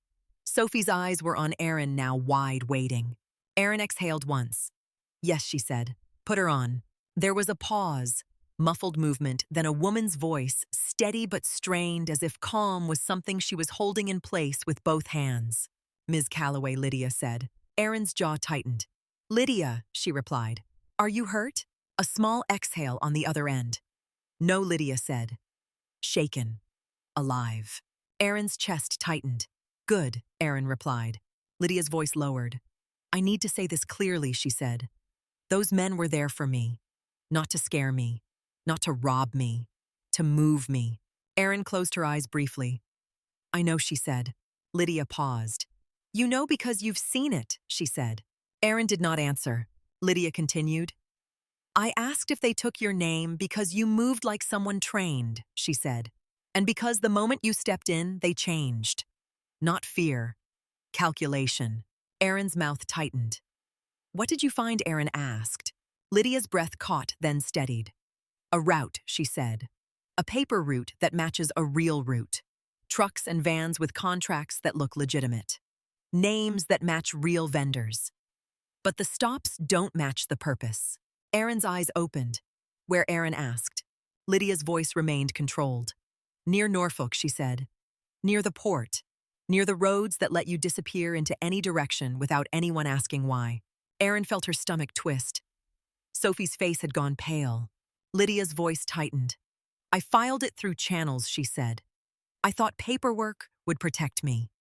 Sophie's eyes were on Aaron now, wide, waiting. Aaron exhaled once. Yes, she said. Put her on. There was a pause, muffled movement, then a woman's voice, steady but strained, as if calm was something she was holding in place with both hands. Ms. Calloway, Lydia said. Aaron's jaw tightened. Lydia, she replied. Are you hurt? A small exhale on the other end. No, Lydia said. Shaken. Alive. Aaron's chest tightened. Good, Aaron replied. Lydia's voice lowered. I need to say this clearly, she said. Those men were there for me. Not to scare me. Not to rob me. To move me. Aaron closed her eyes briefly. I know, she said. Lydia paused. You know because you've seen it, she said. Aaron did not answer. Lydia continued. I asked if they took your name because you moved like someone trained, she said. And because the moment you stepped in, they changed. Not fear. Calculation. Aaron's mouth tightened. What did you find? Aaron asked. Lydia's breath caught, then steadied. A route, she said. A paper route that matches a real route. Trucks and vans with contracts that look legitimate. Names that match real vendors. But the stops don't match the purpose. Aaron's eyes opened. Where? Aaron asked. Lydia's voice remained controlled. Near Norfolk, she said. Near the port. Near the roads that let you disappear into any direction without anyone asking why. Aaron felt her stomach twist. Sophie's face had gone pale. Lydia's voice tightened. I filed it through channels, she said. I thought paperwork would protect me.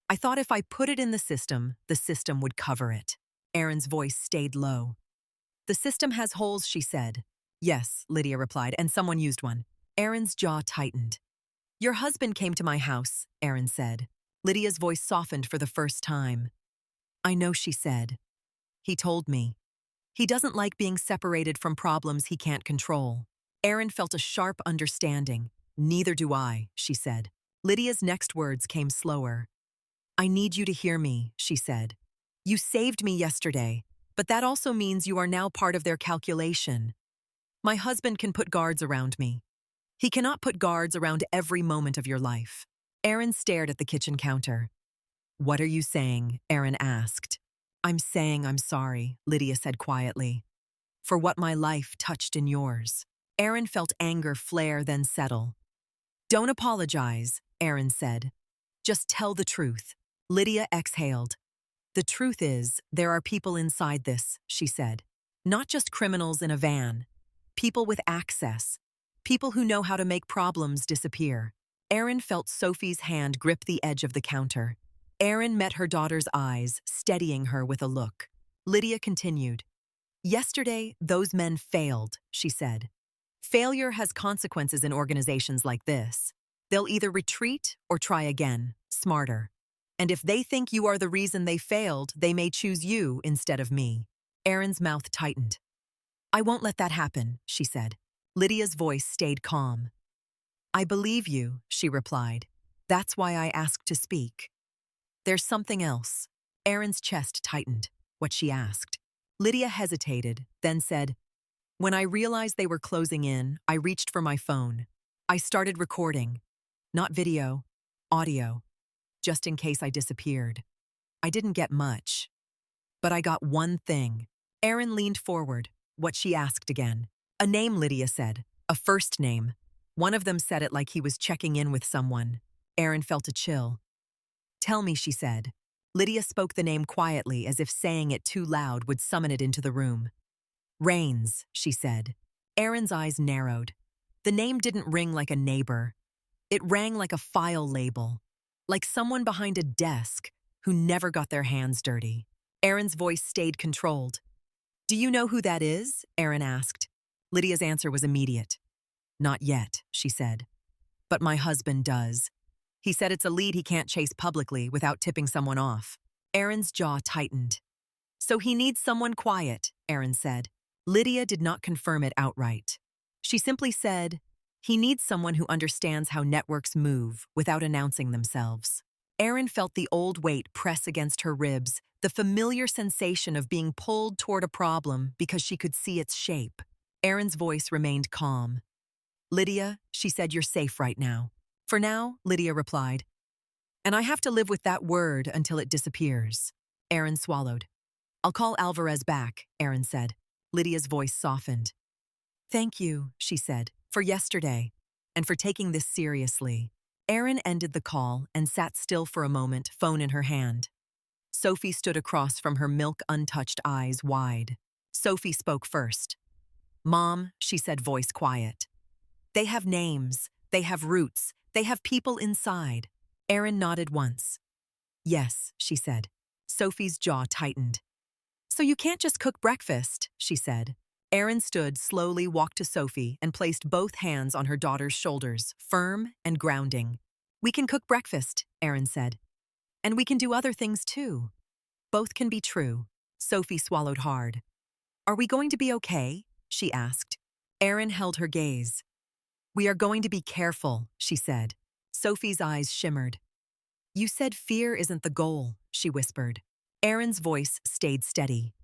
I thought if I put it in the system would cover it. Aaron's voice stayed low. The system has holes, she said. Yes, Lydia replied, and someone used one. Aaron's jaw tightened. Your husband came to my house, Aaron said. Lydia's voice softened for the first time. I know, she said. He told me. He doesn't like being separated from problems he can't control. Aaron felt a sharp understanding. Neither do I, she said. Lydia's next words came slower. I need you to hear me, she said. You saved me yesterday, but that also means you are now part of their calculation. My husband can put guards around me. He cannot put guards around every moment of your life. Aaron stared at the kitchen counter. What are you saying? Aaron asked. I'm saying I'm sorry, Lydia said quietly, for what my life touched in yours. Aaron felt anger flare, then settle. Don't apologize, Aaron said. Just tell the truth. Lydia exhaled. The truth is, there are people inside this, she said. Not just criminals in a van. People with access. People who know how to make problems disappear. Aaron felt Sophie's hand grip the edge of the counter. Aaron met her daughter's eyes, steadying her with a look. Lydia continued. Yesterday, those men failed, she said. Failure has consequences in organizations like this. They'll either retreat or try again, smarter. And if they think you are the reason they failed, they may choose you instead of me. Aaron's mouth tightened. I won't let that happen, she said. Lydia's voice stayed calm. I believe you, she replied. That's why I asked to speak. There's something else. Aaron's chest tightened. What? She asked. Lydia hesitated, then said, When I realized they were closing in, I reached for my phone. I started recording. Not video, audio. Just in case I disappeared. I didn't get much. But I got one thing. Aaron leaned forward. What? She asked again. A name, Lydia said. A first name. One of them said it like he was checking in with someone. Aaron felt a chill. Tell me, she said. Lydia spoke the name quietly, as if saying it too loud would summon it into the room. Rains, she said. Aaron's eyes narrowed. The name didn't ring like a neighbor. It rang like a file label. Like someone behind a desk who never got their hands dirty. Aaron's voice stayed controlled. Do you know who that is? Aaron asked. Lydia's answer was immediate. Not yet, she said. But my husband does. He said it's a lead he can't chase publicly without tipping someone off. Aaron's jaw tightened. So he needs someone quiet, Aaron said. Lydia did not confirm it outright. She simply said, he needs someone who understands how networks move without announcing themselves. Erin felt the old weight press against her ribs, the familiar sensation of being pulled toward a problem because she could see its shape. Erin's voice remained calm. "Lydia," she said, "you're safe right now." "For now," Lydia replied. "And I have to live with that word until it disappears." Erin swallowed. "I'll call Alvarez back," Erin said. Lydia's voice softened. "Thank you," she said, "for yesterday, and for taking this seriously." Erin ended the call and sat still for a moment, phone in her hand. Sophie stood across from her milk-untouched eyes wide. Sophie spoke first. "Mom," she said, voice quiet. "They have names, they have roots, they have people inside." Erin nodded once. "Yes," she said. Sophie's jaw tightened. "So you can't just cook breakfast," she said. Erin stood, slowly walked to Sophie, and placed both hands on her daughter's shoulders, firm and grounding. "We can cook breakfast," Erin said. "And we can do other things too. Both can be true." Sophie swallowed hard. "Are we going to be okay?" she asked. Erin held her gaze. "We are going to be careful," she said. Sophie's eyes shimmered. "You said fear isn't the goal," she whispered. Erin's voice stayed steady.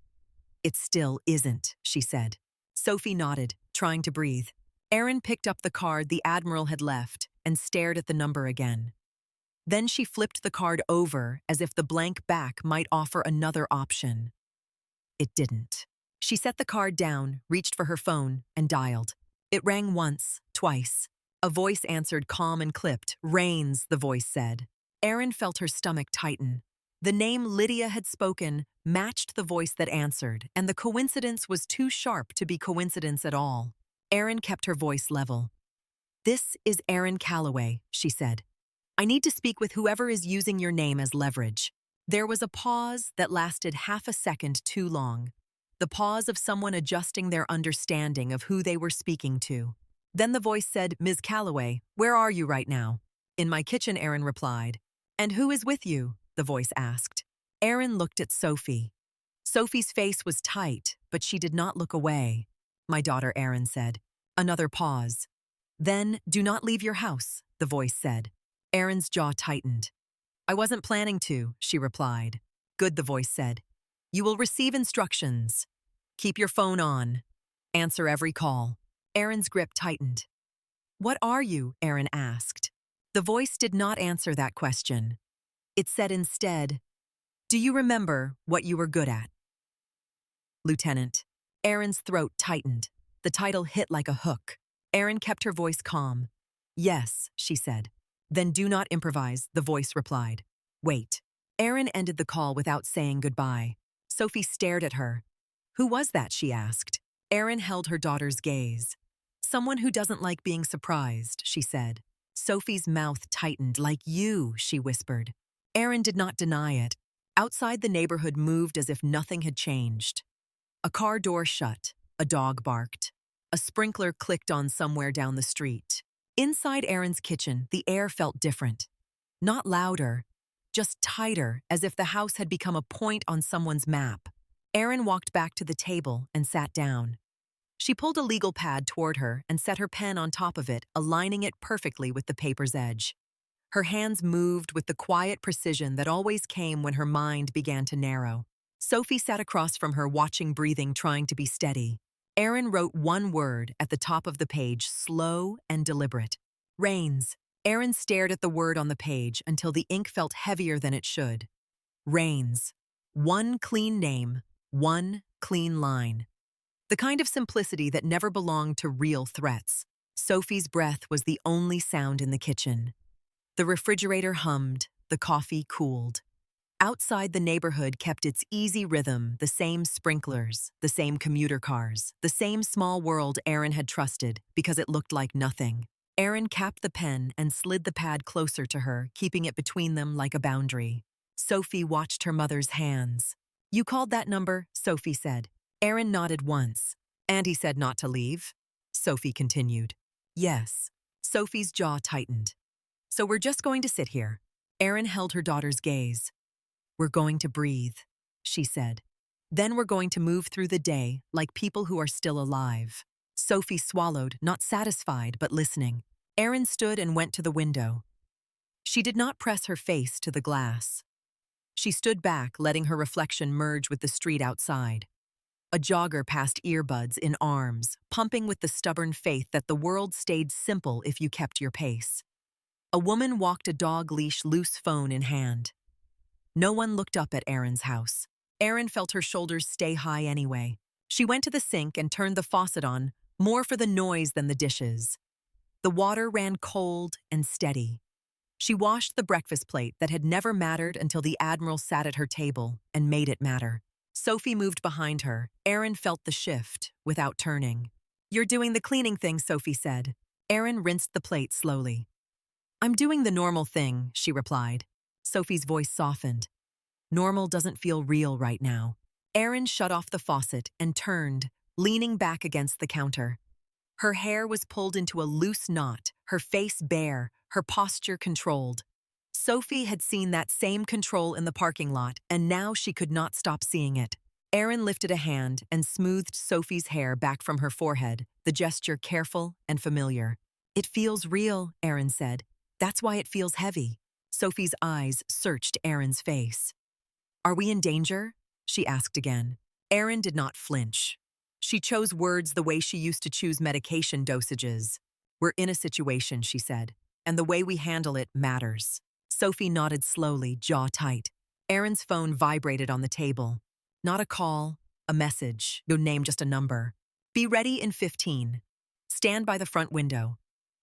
"It still isn't," she said. Sophie nodded, trying to breathe. Erin picked up the card the Admiral had left and stared at the number again. Then she flipped the card over as if the blank back might offer another option. It didn't. She set the card down, reached for her phone, and dialed. It rang once, twice. A voice answered, calm and clipped. "Rains," the voice said. Erin felt her stomach tighten. The name Lydia had spoken matched the voice that answered, and the coincidence was too sharp to be coincidence at all. Erin kept her voice level. "This is Erin Calloway," she said. "I need to speak with whoever is using your name as leverage." There was a pause that lasted half a second too long. The pause of someone adjusting their understanding of who they were speaking to. Then the voice said, "Ms. Calloway, where are you right now?" "In my kitchen," Erin replied. "And who is with you?" the voice asked. Erin looked at Sophie. Sophie's face was tight, but she did not look away. "My daughter," Erin said. Another pause. "Then, do not leave your house," the voice said. Erin's jaw tightened. "I wasn't planning to," she replied. "Good," the voice said. "You will receive instructions. Keep your phone on. Answer every call." Erin's grip tightened. "What are you?" Erin asked. The voice did not answer that question. It said instead, "Do you remember what you were good at?" "Lieutenant." Erin's throat tightened. The title hit like a hook. Erin kept her voice calm. "Yes," she said. "Then do not improvise," the voice replied. "Wait." Erin ended the call without saying goodbye. Sophie stared at her. "Who was that?" she asked. Erin held her daughter's gaze. "Someone who doesn't like being surprised," she said. Sophie's mouth tightened. "Like you," she whispered. Erin did not deny it. Outside, the neighborhood moved as if nothing had changed. A car door shut. A dog barked. A sprinkler clicked on somewhere down the street. Inside Erin's kitchen, the air felt different. Not louder, just tighter, as if the house had become a point on someone's map. Erin walked back to the table and sat down. She pulled a legal pad toward her and set her pen on top of it, aligning it perfectly with the paper's edge. Her hands moved with the quiet precision that always came when her mind began to narrow. Sophie sat across from her, watching, breathing, trying to be steady. Erin wrote one word at the top of the page, slow and deliberate. "Rains." Erin stared at the word on the page until the ink felt heavier than it should. Rains. One clean name, one clean line. The kind of simplicity that never belonged to real threats. Sophie's breath was the only sound in the kitchen. The refrigerator hummed, the coffee cooled. Outside, the neighborhood kept its easy rhythm, the same sprinklers, the same commuter cars, the same small world Erin had trusted because it looked like nothing. Erin capped the pen and slid the pad closer to her, keeping it between them like a boundary. Sophie watched her mother's hands. "You called that number?" Sophie said. Erin nodded once. "And he said not to leave?" Sophie continued. "Yes." Sophie's jaw tightened. "So we're just going to sit here." Erin held her daughter's gaze. "We're going to breathe," she said. "Then we're going to move through the day like people who are still alive." Sophie swallowed, not satisfied, but listening. Erin stood and went to the window. She did not press her face to the glass. She stood back, letting her reflection merge with the street outside. A jogger passed earbuds in arms, pumping with the stubborn faith that the world stayed simple if you kept your pace. A woman walked a dog leash, loose phone in hand. No one looked up at Erin's house. Erin felt her shoulders stay high anyway. She went to the sink and turned the faucet on, more for the noise than the dishes. The water ran cold and steady. She washed the breakfast plate that had never mattered until the Admiral sat at her table and made it matter. Sophie moved behind her. Erin felt the shift, without turning. "You're doing the cleaning thing," Sophie said. Erin rinsed the plate slowly. "I'm doing the normal thing," she replied. Sophie's voice softened. "Normal doesn't feel real right now." Erin shut off the faucet and turned, leaning back against the counter. Her hair was pulled into a loose knot, her face bare, her posture controlled. Sophie had seen that same control in the parking lot, and now she could not stop seeing it. Erin lifted a hand and smoothed Sophie's hair back from her forehead, the gesture careful and familiar. "It feels real," Erin said. "That's why it feels heavy." Sophie's eyes searched Erin's face. "Are we in danger?" she asked again. Erin did not flinch. She chose words the way she used to choose medication dosages. "We're in a situation," she said, "and the way we handle it matters." Sophie nodded slowly, jaw tight. Erin's phone vibrated on the table. Not a call, a message, no name, just a number. "Be ready in 15. Stand by the front window.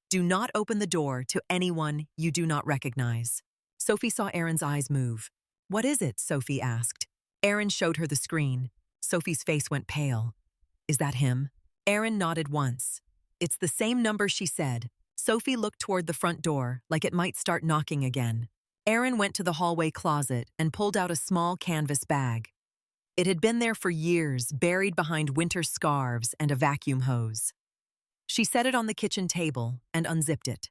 Do not open the door to anyone you do not recognize." Sophie saw Erin's eyes move. "What is it?" Sophie asked. Erin showed her the screen. Sophie's face went pale. "Is that him?" Erin nodded once. "It's the same number," she said. Sophie looked toward the front door, like it might start knocking again. Erin went to the hallway closet and pulled out a small canvas bag. It had been there for years, buried behind winter scarves and a vacuum hose. She set it on the kitchen table and unzipped it.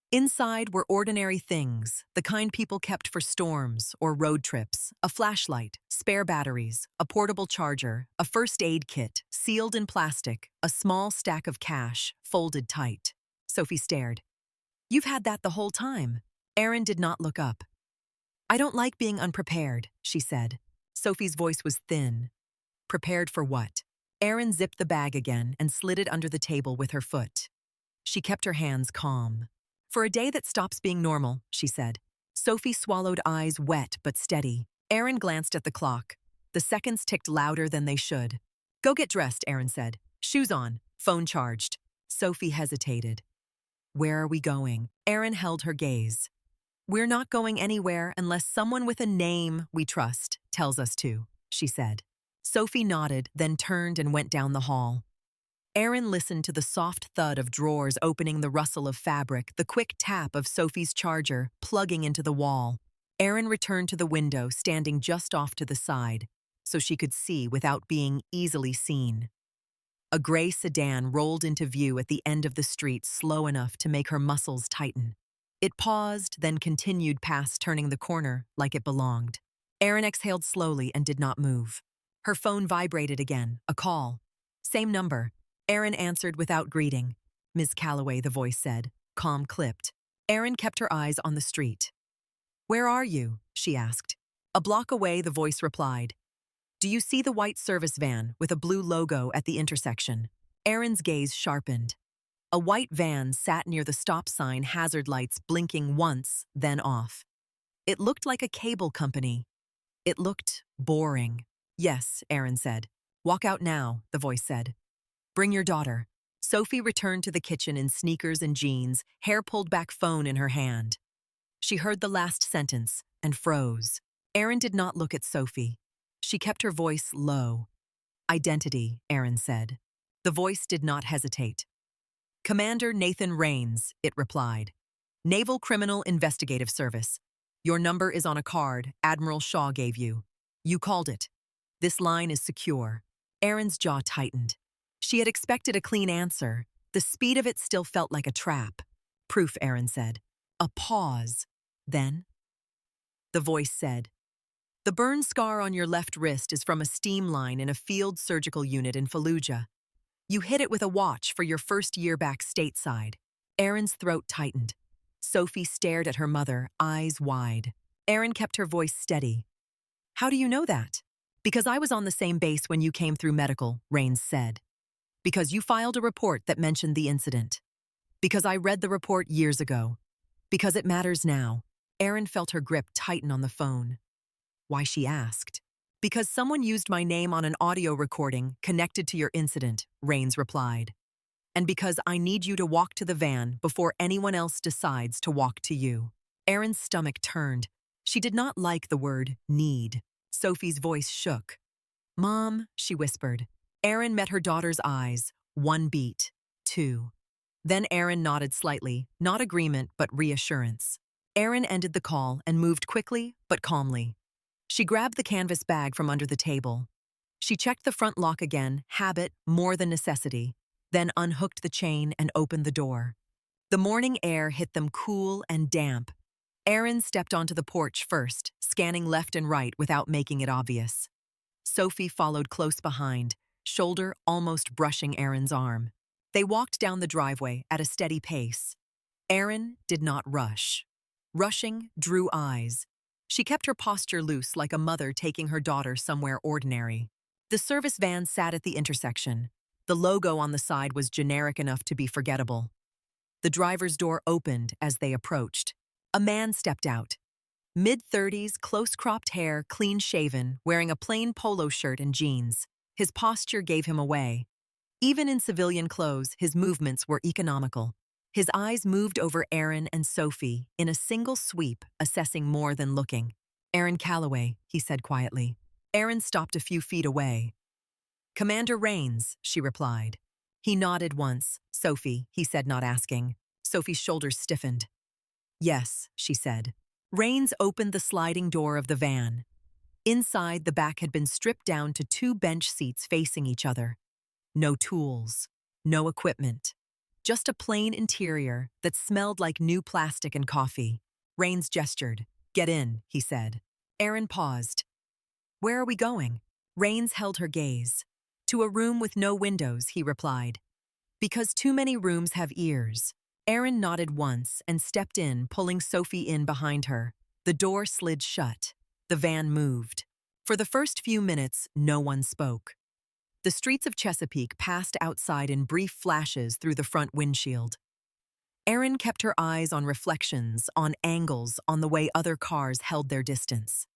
Inside were ordinary things, the kind people kept for storms or road trips: a flashlight, spare batteries, a portable charger, a first aid kit, sealed in plastic, a small stack of cash, folded tight. Sophie stared. "You've had that the whole time." Erin did not look up. "I don't like being unprepared," she said. Sophie's voice was thin. "Prepared for what?" Erin zipped the bag again and slid it under the table with her foot. She kept her hands calm. "For a day that stops being normal," she said. Sophie swallowed, eyes wet but steady. Erin glanced at the clock. The seconds ticked louder than they should. "Go get dressed," Erin said. "Shoes on, phone charged." Sophie hesitated. "Where are we going?" Erin held her gaze. "We're not going anywhere unless someone with a name we trust tells us to," she said. Sophie nodded, then turned and went down the hall. Erin listened to the soft thud of drawers opening, the rustle of fabric, the quick tap of Sophie's charger plugging into the wall. Erin returned to the window, standing just off to the side, so she could see without being easily seen. A gray sedan rolled into view at the end of the street, slow enough to make her muscles tighten. It paused, then continued past, turning the corner like it belonged. Erin exhaled slowly and did not move. Her phone vibrated again, a call. Same number. Erin answered without greeting. "Ms. Calloway," the voice said, calm clipped. Erin kept her eyes on the street. "Where are you?" she asked. A block away, the voice replied. "Do you see the white service van with a blue logo at the intersection?" Erin's gaze sharpened. A white van sat near the stop sign, hazard lights blinking once, then off. It looked like a cable company. It looked boring. "Yes," Erin said. "Walk out now," the voice said. "Bring your daughter." Sophie returned to the kitchen in sneakers and jeans, hair pulled back, phone in her hand. She heard the last sentence and froze. Erin did not look at Sophie. She kept her voice low. "Identity," Erin said. The voice did not hesitate. "Commander Nathan Raines," it replied. "Naval Criminal Investigative Service. Your number is on a card Admiral Shaw gave you. You called it. This line is secure." Erin's jaw tightened. She had expected a clean answer. The speed of it still felt like a trap. "Proof," Erin said. A pause. Then, the voice said, "The burn scar on your left wrist is from a steam line in a field surgical unit in Fallujah. You hit it with a watch for your first year back stateside." Erin's throat tightened. Sophie stared at her mother, eyes wide. Erin kept her voice steady. How do you know that? Because I was on the same base when you came through medical, Rains said. Because you filed a report that mentioned the incident. Because I read the report years ago. Because it matters now. Erin felt her grip tighten on the phone. Why, she asked. Because someone used my name on an audio recording connected to your incident, Rains replied. And because I need you to walk to the van before anyone else decides to walk to you. Erin's stomach turned. She did not like the word need. Sophie's voice shook. Mom, she whispered. Erin met her daughter's eyes. 1 beat. 2. Then Erin nodded slightly, not agreement but reassurance. Erin ended the call and moved quickly but calmly. She grabbed the canvas bag from under the table. She checked the front lock again, habit more than necessity, then unhooked the chain and opened the door. The morning air hit them cool and damp. Erin stepped onto the porch first, scanning left and right without making it obvious. Sophie followed close behind, shoulder almost brushing Erin's arm. They walked down the driveway at a steady pace. Erin did not rush. Rushing drew eyes. She kept her posture loose like a mother taking her daughter somewhere ordinary. The service van sat at the intersection. The logo on the side was generic enough to be forgettable. The driver's door opened as they approached. A man stepped out. Mid-30s, close-cropped hair, clean-shaven, wearing a plain polo shirt and jeans. His posture gave him away. Even in civilian clothes, his movements were economical. His eyes moved over Erin and Sophie in a single sweep, assessing more than looking. Erin Calloway, he said quietly. Erin stopped a few feet away. Commander Rains, she replied. He nodded once. Sophie, he said, not asking. Sophie's shoulders stiffened. Yes, she said. Rains opened the sliding door of the van. Inside, the back had been stripped down to 2 bench seats facing each other. No tools, no equipment. Just a plain interior that smelled like new plastic and coffee. Rains gestured. Get in, he said. Erin paused. Where are we going? Rains held her gaze. To a room with no windows, he replied. Because too many rooms have ears. Erin nodded once and stepped in, pulling Sophie in behind her. The door slid shut. The van moved. For the first few minutes, no one spoke. The streets of Chesapeake passed outside in brief flashes through the front windshield. Erin kept her eyes on reflections, on angles, on the way other cars held their distance.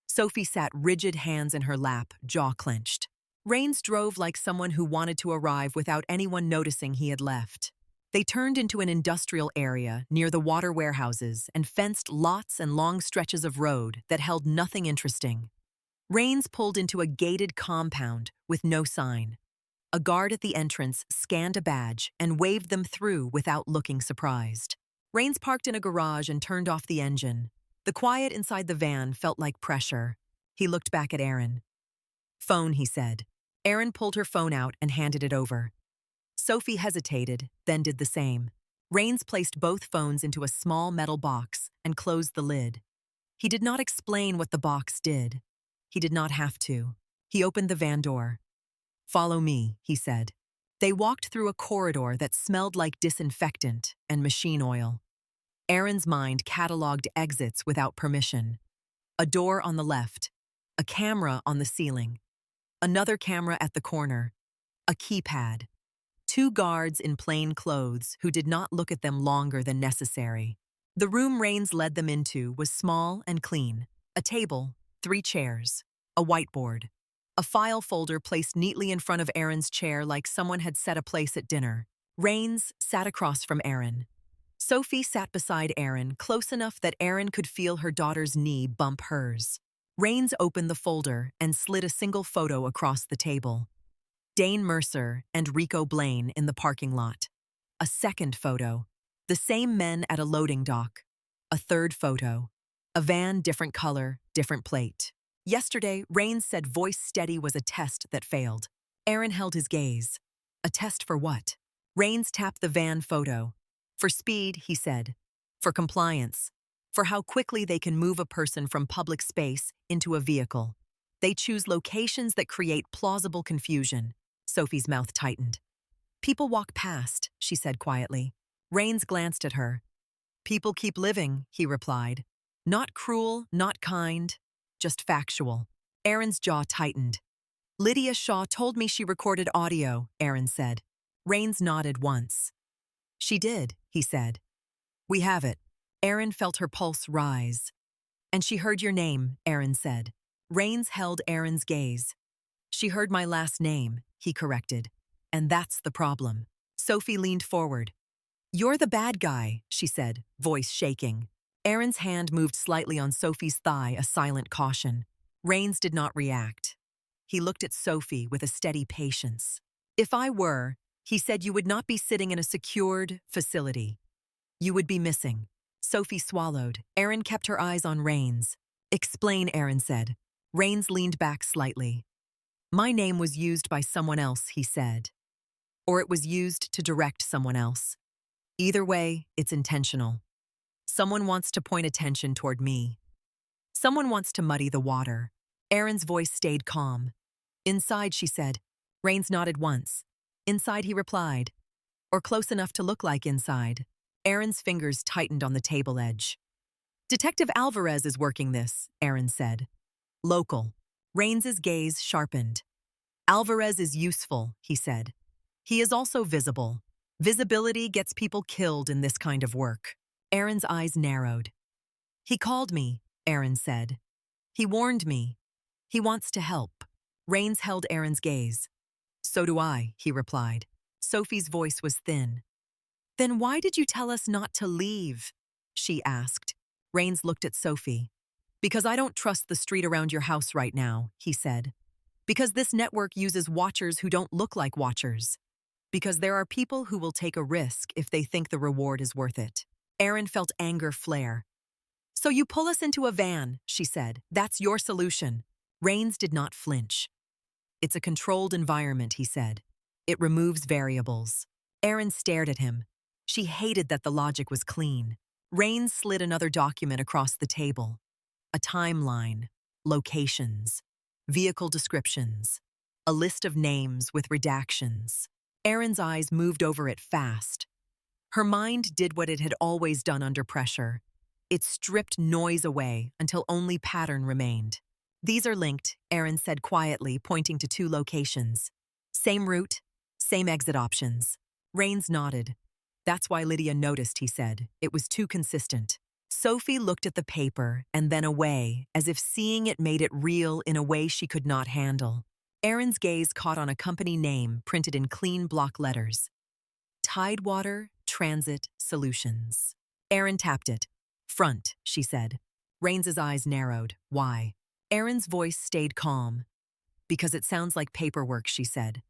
Sophie sat rigid, hands in her lap, jaw clenched. Rains drove like someone who wanted to arrive without anyone noticing he had left. They turned into an industrial area near the water warehouses and fenced lots and long stretches of road that held nothing interesting. Rains pulled into a gated compound with no sign. A guard at the entrance scanned a badge and waved them through without looking surprised. Rains parked in a garage and turned off the engine. The quiet inside the van felt like pressure. He looked back at Erin. Phone, he said. Erin pulled her phone out and handed it over. Sophie hesitated, then did the same. Rains placed both phones into a small metal box and closed the lid. He did not explain what the box did. He did not have to. He opened the van door. Follow me, he said. They walked through a corridor that smelled like disinfectant and machine oil. Erin's mind cataloged exits without permission. A door on the left, a camera on the ceiling, another camera at the corner, a keypad, 2 guards in plain clothes who did not look at them longer than necessary. The room Rains led them into was small and clean. A table, 3 chairs, a whiteboard, a file folder placed neatly in front of Erin's chair like someone had set a place at dinner. Rains sat across from Erin. Sophie sat beside Erin, close enough that Erin could feel her daughter's knee bump hers. Rains opened the folder and slid a single photo across the table. Dane Mercer and Rico Blaine in the parking lot. A second photo. The same men at a loading dock. A third photo. A van, different color, different plate. Yesterday, Rains said voice steady was a test that failed. Erin held his gaze. A test for what? Rains tapped the van photo. For speed, he said. For compliance. For how quickly they can move a person from public space into a vehicle. They choose locations that create plausible confusion. Sophie's mouth tightened. People walk past, she said quietly. Rains glanced at her. People keep living, he replied. Not cruel, not kind, just factual. Aaron's jaw tightened. Lydia Shaw told me she recorded audio, Aaron said. Rains nodded once. She did, he said. We have it. Aaron felt her pulse rise. And she heard your name, Aaron said. Rains held Aaron's gaze. She heard my last name, he corrected. And that's the problem. Sophie leaned forward. You're the bad guy, she said, voice shaking. Aaron's hand moved slightly on Sophie's thigh, a silent caution. Rains did not react. He looked at Sophie with a steady patience. If I were, he said, you would not be sitting in a secured facility. You would be missing. Sophie swallowed. Aaron kept her eyes on Rains. Explain, Aaron said. Rains leaned back slightly. My name was used by someone else, he said. Or it was used to direct someone else. Either way, it's intentional. Someone wants to point attention toward me. Someone wants to muddy the water. Aaron's voice stayed calm. Inside, she said. Rains nodded once. Inside, he replied. Or close enough to look like inside. Aaron's fingers tightened on the table edge. Detective Alvarez is working this, Aaron said. Local. Rains's gaze sharpened. Alvarez is useful, he said. He is also visible. Visibility gets people killed in this kind of work. Aaron's eyes narrowed. He called me, Aaron said. He warned me. He wants to help. Rains held Aaron's gaze. So do I, he replied. Sophie's voice was thin. Then why did you tell us not to leave? She asked. Rains looked at Sophie. Because I don't trust the street around your house right now, he said. Because this network uses watchers who don't look like watchers. Because there are people who will take a risk if they think the reward is worth it. Aaron felt anger flare. So you pull us into a van, she said. That's your solution. Rains did not flinch. It's a controlled environment, he said. It removes variables. Aaron stared at him. She hated that the logic was clean. Rains slid another document across the table. A timeline, locations, vehicle descriptions, a list of names with redactions. Aaron's eyes moved over it fast. Her mind did what it had always done under pressure. It stripped noise away until only pattern remained. These are linked, Aaron said quietly, pointing to 2 locations. Same route, same exit options. Rains nodded. That's why Lydia noticed, he said. It was too consistent. Sophie looked at the paper and then away, as if seeing it made it real in a way she could not handle. Aaron's gaze caught on a company name printed in clean block letters. Tidewater Transit Solutions. Aaron tapped it. Front, she said. Rains's eyes narrowed. Why? Aaron's voice stayed calm. Because it sounds like paperwork, she said.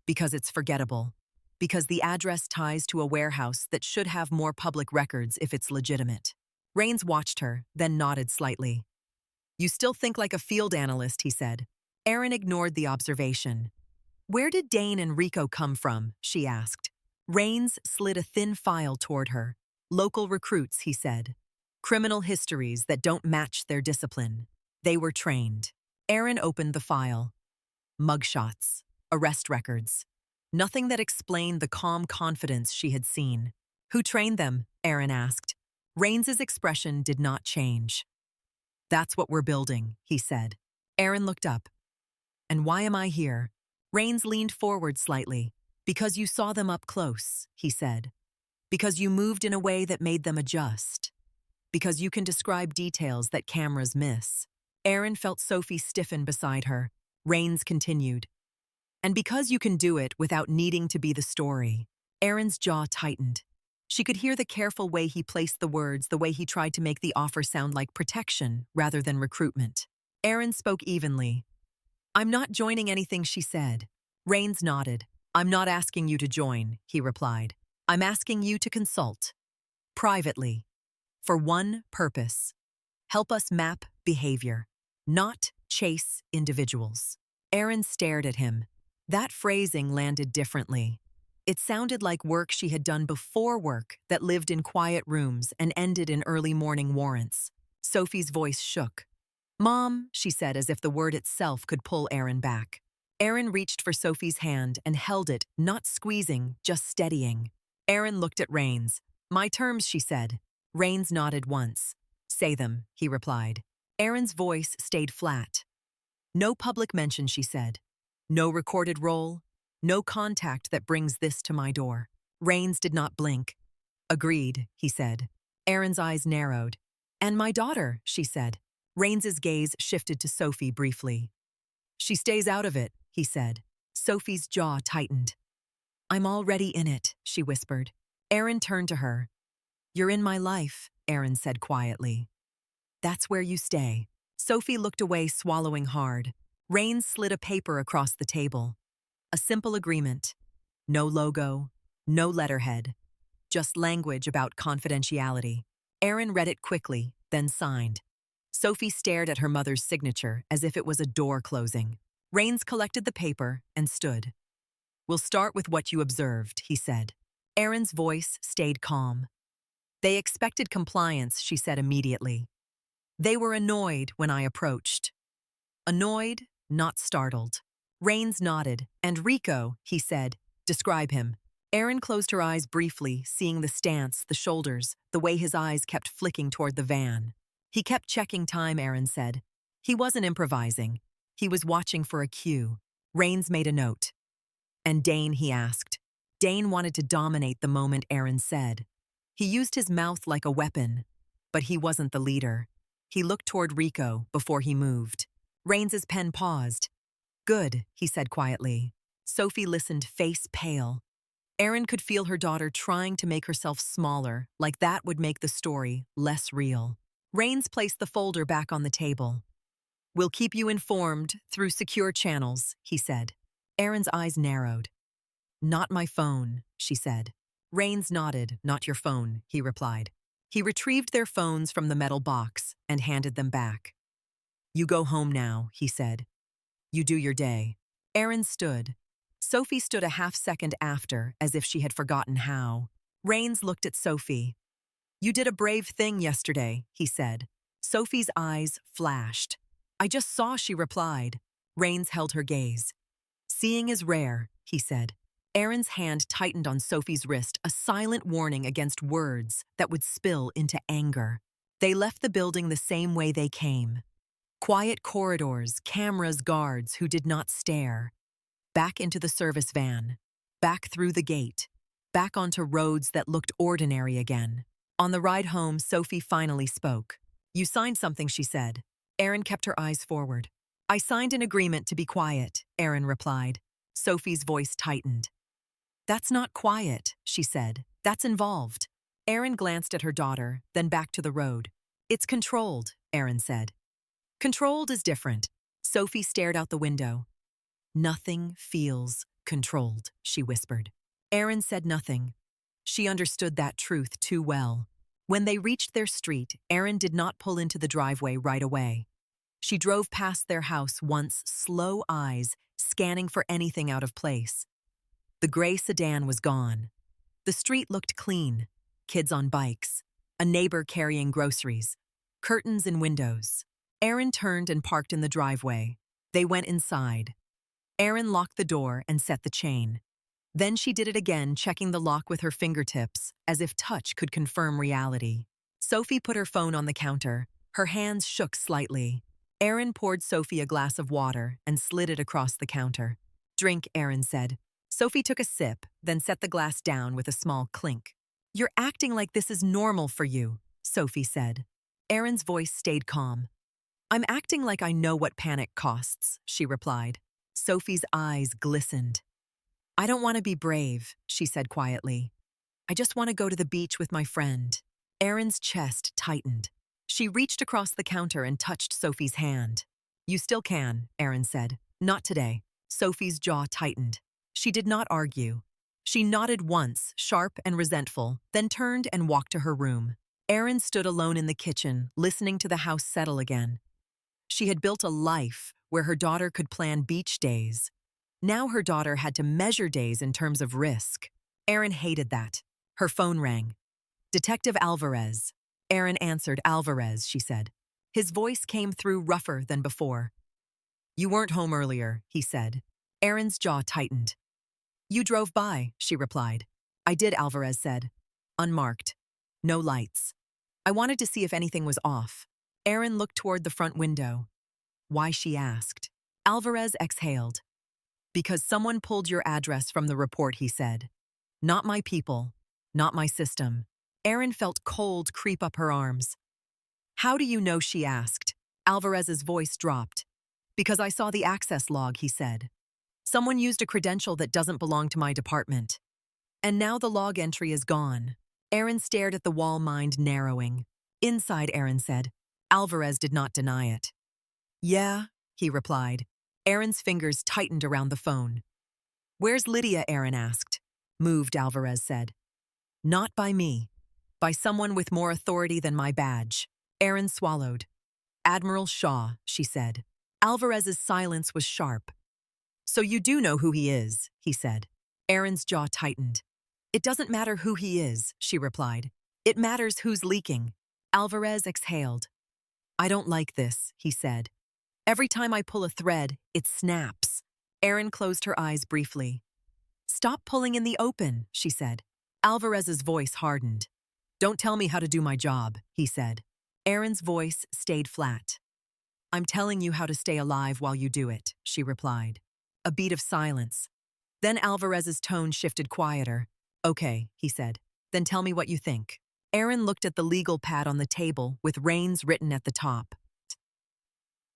Because it's forgettable. Because the address ties to a warehouse that should have more public records if it's legitimate. Rains watched her, then nodded slightly. You still think like a field analyst, he said. Aaron ignored the observation. Where did Dane and Rico come from? She asked. Rains slid a thin file toward her. Local recruits, he said. Criminal histories that don't match their discipline. They were trained. Aaron opened the file. Mugshots. Arrest records. Nothing that explained the calm confidence she had seen. Who trained them? Aaron asked. Rains's expression did not change. That's what we're building, he said. Aaron looked up. And why am I here? Rains leaned forward slightly. Because you saw them up close, he said. Because you moved in a way that made them adjust. Because you can describe details that cameras miss. Aaron felt Sophie stiffen beside her. Rains continued. And because you can do it without needing to be the story. Aaron's jaw tightened. She could hear the careful way he placed the words, the way he tried to make the offer sound like protection rather than recruitment. Aaron spoke evenly. I'm not joining anything, she said. Rains nodded. I'm not asking you to join, he replied. I'm asking you to consult. Privately. For one purpose. Help us map behavior, not chase individuals. Aaron stared at him. That phrasing landed differently. It sounded like work she had done before work that lived in quiet rooms and ended in early morning warrants. Sophie's voice shook. Mom, she said as if the word itself could pull Aaron back. Aaron reached for Sophie's hand and held it, not squeezing, just steadying. Aaron looked at Rains. My terms, she said. Rains nodded once. Say them, he replied. Erin's voice stayed flat. No public mention, she said. No recorded role. No contact that brings this to my door. Rains did not blink. Agreed, he said. Erin's eyes narrowed. And my daughter, she said. Rains's gaze shifted to Sophie briefly. She stays out of it, he said. Sophie's jaw tightened. I'm already in it, she whispered. Erin turned to her. You're in my life, Erin said quietly. That's where you stay. Sophie looked away, swallowing hard. Rains slid a paper across the table. A simple agreement. No logo, no letterhead. Just language about confidentiality. Erin read it quickly, then signed. Sophie stared at her mother's signature as if it was a door closing. Rains collected the paper and stood. We'll start with what you observed, he said. Erin's voice stayed calm. They expected compliance, she said immediately. They were annoyed when I approached. Annoyed, not startled. Rains nodded. And Rico, he said. Describe him. Erin closed her eyes briefly, seeing the stance, the shoulders, the way his eyes kept flicking toward the van. He kept checking time, Erin said. He wasn't improvising. He was watching for a cue. Rains made a note. And Dane, he asked. Dane wanted to dominate the moment, Erin said. He used his mouth like a weapon, but he wasn't the leader. He looked toward Rico before he moved. Rains's pen paused. Good, he said quietly. Sophie listened, face pale. Erin could feel her daughter trying to make herself smaller, like that would make the story less real. Rains placed the folder back on the table. We'll keep you informed through secure channels, he said. Erin's eyes narrowed. Not my phone, she said. Rains nodded. Not your phone, he replied. He retrieved their phones from the metal box and handed them back. You go home now, he said. You do your day. Erin stood. Sophie stood a half second after, as if she had forgotten how. Rains looked at Sophie. You did a brave thing yesterday, he said. Sophie's eyes flashed. I just saw, she replied. Rains held her gaze. Seeing is rare, he said. Erin's hand tightened on Sophie's wrist, a silent warning against words that would spill into anger. They left the building the same way they came. Quiet corridors, cameras, guards who did not stare. Back into the service van. Back through the gate. Back onto roads that looked ordinary again. On the ride home, Sophie finally spoke. You signed something, she said. Erin kept her eyes forward. I signed an agreement to be quiet, Erin replied. Sophie's voice tightened. That's not quiet, she said. That's involved. Erin glanced at her daughter, then back to the road. It's controlled, Erin said. Controlled is different. Sophie stared out the window. Nothing feels controlled, she whispered. Erin said nothing. She understood that truth too well. When they reached their street, Erin did not pull into the driveway right away. She drove past their house once, slow eyes scanning for anything out of place. The gray sedan was gone. The street looked clean. Kids on bikes. A neighbor carrying groceries. Curtains in windows. Erin turned and parked in the driveway. They went inside. Erin locked the door and set the chain. Then she did it again, checking the lock with her fingertips, as if touch could confirm reality. Sophie put her phone on the counter. Her hands shook slightly. Erin poured Sophie a glass of water and slid it across the counter. Drink, Erin said. Sophie took a sip, then set the glass down with a small clink. You're acting like this is normal for you, Sophie said. Erin's voice stayed calm. I'm acting like I know what panic costs, she replied. Sophie's eyes glistened. I don't want to be brave, she said quietly. I just want to go to the beach with my friend. Erin's chest tightened. She reached across the counter and touched Sophie's hand. You still can, Erin said. Not today. Sophie's jaw tightened. She did not argue. She nodded once, sharp and resentful, then turned and walked to her room. Erin stood alone in the kitchen, listening to the house settle again. She had built a life where her daughter could plan beach days. Now her daughter had to measure days in terms of risk. Erin hated that. Her phone rang. Detective Alvarez. Erin answered. Alvarez, she said. His voice came through rougher than before. You weren't home earlier, he said. Erin's jaw tightened. You drove by, she replied. I did, Alvarez said. Unmarked. No lights. I wanted to see if anything was off. Aaron looked toward the front window. Why, she asked. Alvarez exhaled. Because someone pulled your address from the report, he said. Not my people. Not my system. Aaron felt cold creep up her arms. How do you know, she asked. Alvarez's voice dropped. Because I saw the access log, he said. Someone used a credential that doesn't belong to my department. And now the log entry is gone. Aaron stared at the wall, mind narrowing. Inside, Aaron said. Alvarez did not deny it. Yeah, he replied. Aaron's fingers tightened around the phone. Where's Lydia? Aaron asked. Moved, Alvarez said. Not by me. By someone with more authority than my badge. Aaron swallowed. Admiral Shaw, she said. Alvarez's silence was sharp. So you do know who he is, he said. Aaron's jaw tightened. It doesn't matter who he is, she replied. It matters who's leaking. Alvarez exhaled. I don't like this, he said. Every time I pull a thread, it snaps. Aaron closed her eyes briefly. Stop pulling in the open, she said. Alvarez's voice hardened. Don't tell me how to do my job, he said. Aaron's voice stayed flat. I'm telling you how to stay alive while you do it, she replied. A beat of silence. Then Alvarez's tone shifted quieter. Okay, he said. Then tell me what you think. Aaron looked at the legal pad on the table with Rains written at the top.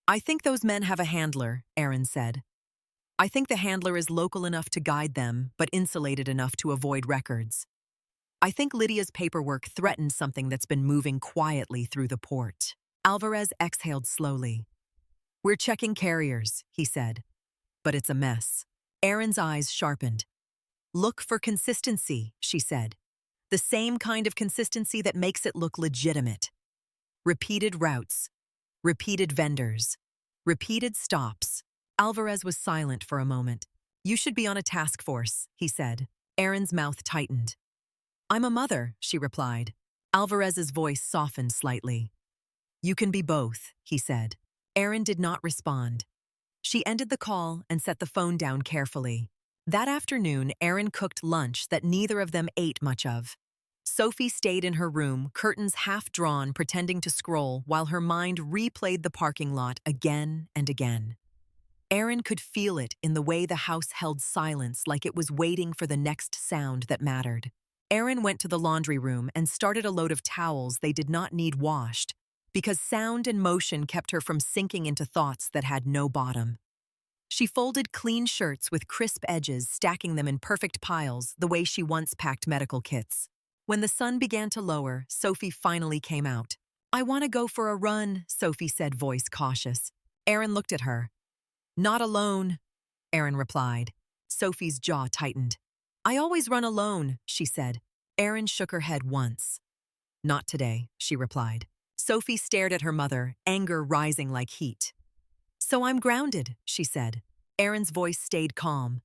I think those men have a handler, Aaron said. I think the handler is local enough to guide them, but insulated enough to avoid records. I think Lydia's paperwork threatened something that's been moving quietly through the port. Alvarez exhaled slowly. We're checking carriers, he said. But it's a mess. Aaron's eyes sharpened. Look for consistency, she said. The same kind of consistency that makes it look legitimate. Repeated routes. Repeated vendors. Repeated stops. Alvarez was silent for a moment. You should be on a task force, he said. Aaron's mouth tightened. I'm a mother, she replied. Alvarez's voice softened slightly. You can be both, he said. Aaron did not respond. She ended the call and set the phone down carefully. That afternoon, Aaron cooked lunch that neither of them ate much of. Sophie stayed in her room, curtains half drawn, pretending to scroll, while her mind replayed the parking lot again and again. Aaron could feel it in the way the house held silence, like it was waiting for the next sound that mattered. Aaron went to the laundry room and started a load of towels they did not need washed, because sound and motion kept her from sinking into thoughts that had no bottom. She folded clean shirts with crisp edges, stacking them in perfect piles, the way she once packed medical kits. When the sun began to lower, Sophie finally came out. I want to go for a run, Sophie said, voice cautious. Aaron looked at her. Not alone, Aaron replied. Sophie's jaw tightened. I always run alone, she said. Aaron shook her head once. Not today, she replied. Sophie stared at her mother, anger rising like heat. So I'm grounded, she said. Aaron's voice stayed calm.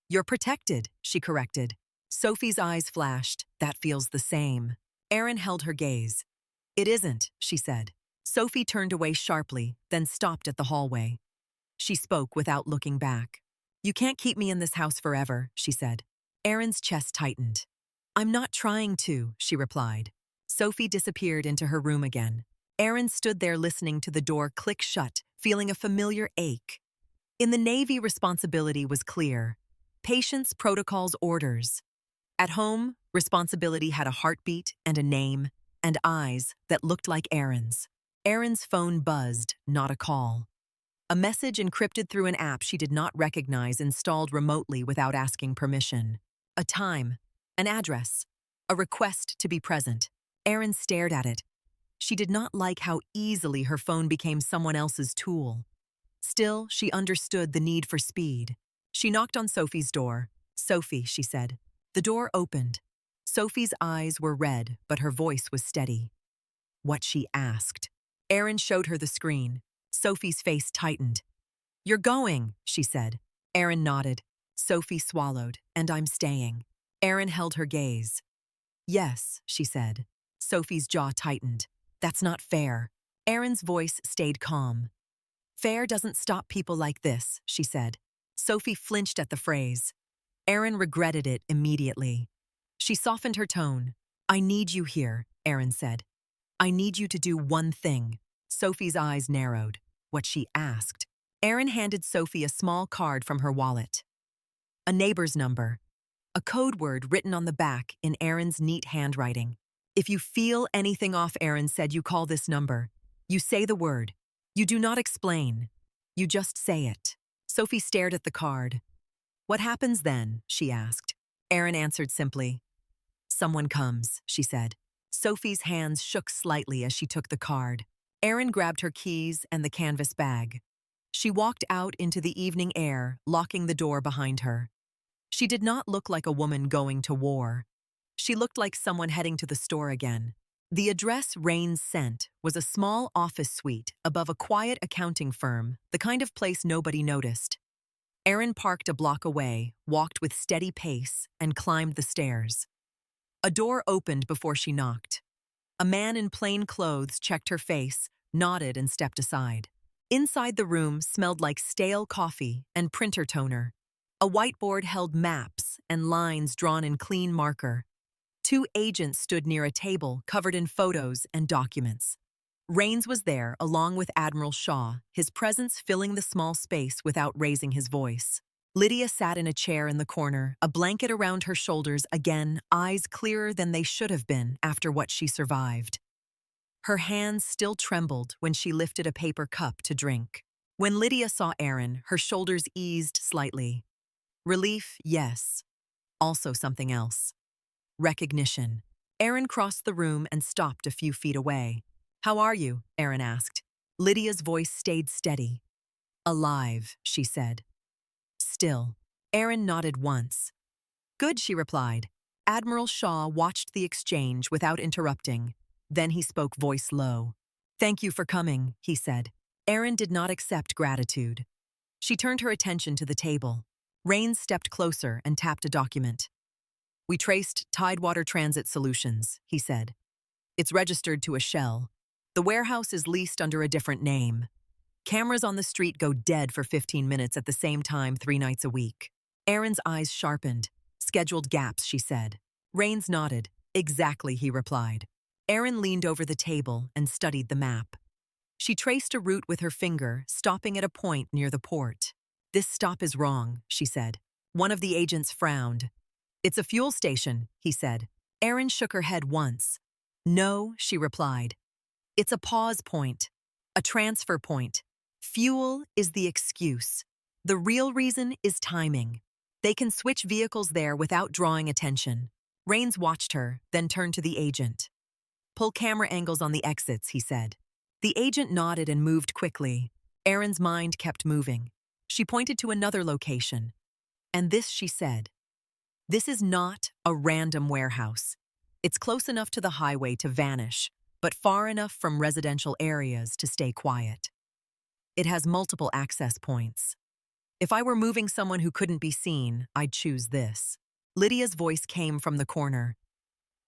You're protected, she corrected. Sophie's eyes flashed. That feels the same. Aaron held her gaze. It isn't, she said. Sophie turned away sharply, then stopped at the hallway. She spoke without looking back. You can't keep me in this house forever, she said. Aaron's chest tightened. I'm not trying to, she replied. Sophie disappeared into her room again. Aaron stood there listening to the door click shut, feeling a familiar ache. In the Navy, responsibility was clear. Patience, protocols, orders. At home, responsibility had a heartbeat and a name, and eyes that looked like Aaron's. Aaron's phone buzzed, not a call. A message encrypted through an app she did not recognize, installed remotely without asking permission. A time, an address, a request to be present. Aaron stared at it. She did not like how easily her phone became someone else's tool. Still, she understood the need for speed. She knocked on Sophie's door. Sophie, she said. The door opened. Sophie's eyes were red, but her voice was steady. What she asked. Aaron showed her the screen. Sophie's face tightened. You're going, she said. Aaron nodded. Sophie swallowed. And I'm staying. Aaron held her gaze. Yes, she said. Sophie's jaw tightened. That's not fair. Aaron's voice stayed calm. Fair doesn't stop people like this, she said. Sophie flinched at the phrase. Aaron regretted it immediately. She softened her tone. I need you here, Aaron said. I need you to do one thing. Sophie's eyes narrowed. What she asked. Aaron handed Sophie a small card from her wallet. A neighbor's number. A code word written on the back in Aaron's neat handwriting. If you feel anything off, Aaron said, you call this number. You say the word. You do not explain. You just say it. Sophie stared at the card. What happens then? She asked. Aaron answered simply. Someone comes, she said. Sophie's hands shook slightly as she took the card. Aaron grabbed her keys and the canvas bag. She walked out into the evening air, locking the door behind her. She did not look like a woman going to war. She looked like someone heading to the store again. The address Rains sent was a small office suite above a quiet accounting firm, the kind of place nobody noticed. Aaron parked a block away, walked with steady pace, and climbed the stairs. A door opened before she knocked. A man in plain clothes checked her face, nodded, and stepped aside. Inside the room smelled like stale coffee and printer toner. A whiteboard held maps and lines drawn in clean marker. Two agents stood near a table covered in photos and documents. Rains was there along with Admiral Shaw, his presence filling the small space without raising his voice. Lydia sat in a chair in the corner, a blanket around her shoulders, again, eyes clearer than they should have been after what she survived. Her hands still trembled when she lifted a paper cup to drink. When Lydia saw Aaron, her shoulders eased slightly. Relief, yes. Also something else. Recognition. Aaron crossed the room and stopped a few feet away. How are you? Aaron asked. Lydia's voice stayed steady. Alive, she said. Still. Aaron nodded once. Good, she replied. Admiral Shaw watched the exchange without interrupting. Then he spoke, voice low. Thank you for coming, he said. Aaron did not accept gratitude. She turned her attention to the table. Rains stepped closer and tapped a document. We traced Tidewater Transit Solutions, he said. It's registered to a shell. The warehouse is leased under a different name. Cameras on the street go dead for 15 minutes at the same time 3 nights a week. Aaron's eyes sharpened. Scheduled gaps, she said. Rains nodded. Exactly, he replied. Aaron leaned over the table and studied the map. She traced a route with her finger, stopping at a point near the port. This stop is wrong, she said. One of the agents frowned. It's a fuel station, he said. Aaron shook her head once. No, she replied. It's a pause point, a transfer point. Fuel is the excuse. The real reason is timing. They can switch vehicles there without drawing attention. Rains watched her, then turned to the agent. Pull camera angles on the exits, he said. The agent nodded and moved quickly. Aaron's mind kept moving. She pointed to another location. And this, she said. This is not a random warehouse. It's close enough to the highway to vanish, but far enough from residential areas to stay quiet. It has multiple access points. If I were moving someone who couldn't be seen, I'd choose this. Lydia's voice came from the corner.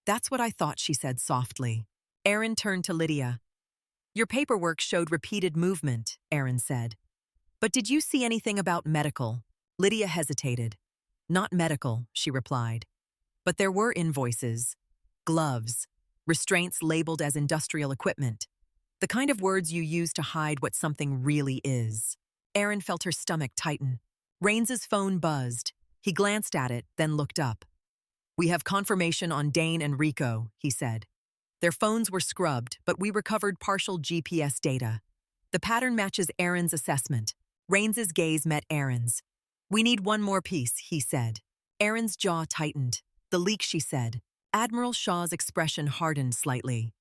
That's what I thought, she said softly. Aaron turned to Lydia. Your paperwork showed repeated movement, Aaron said. But did you see anything about medical? Lydia hesitated. Not medical, she replied. But there were invoices, gloves, restraints labeled as industrial equipment. The kind of words you use to hide what something really is. Aaron felt her stomach tighten. Rains's phone buzzed. He glanced at it, then looked up. We have confirmation on Dane and Rico, he said. Their phones were scrubbed, but we recovered partial GPS data. The pattern matches Aaron's assessment. Rains's gaze met Aaron's. We need one more piece, he said. Aaron's jaw tightened. The leak, she said. Admiral Shaw's expression hardened slightly.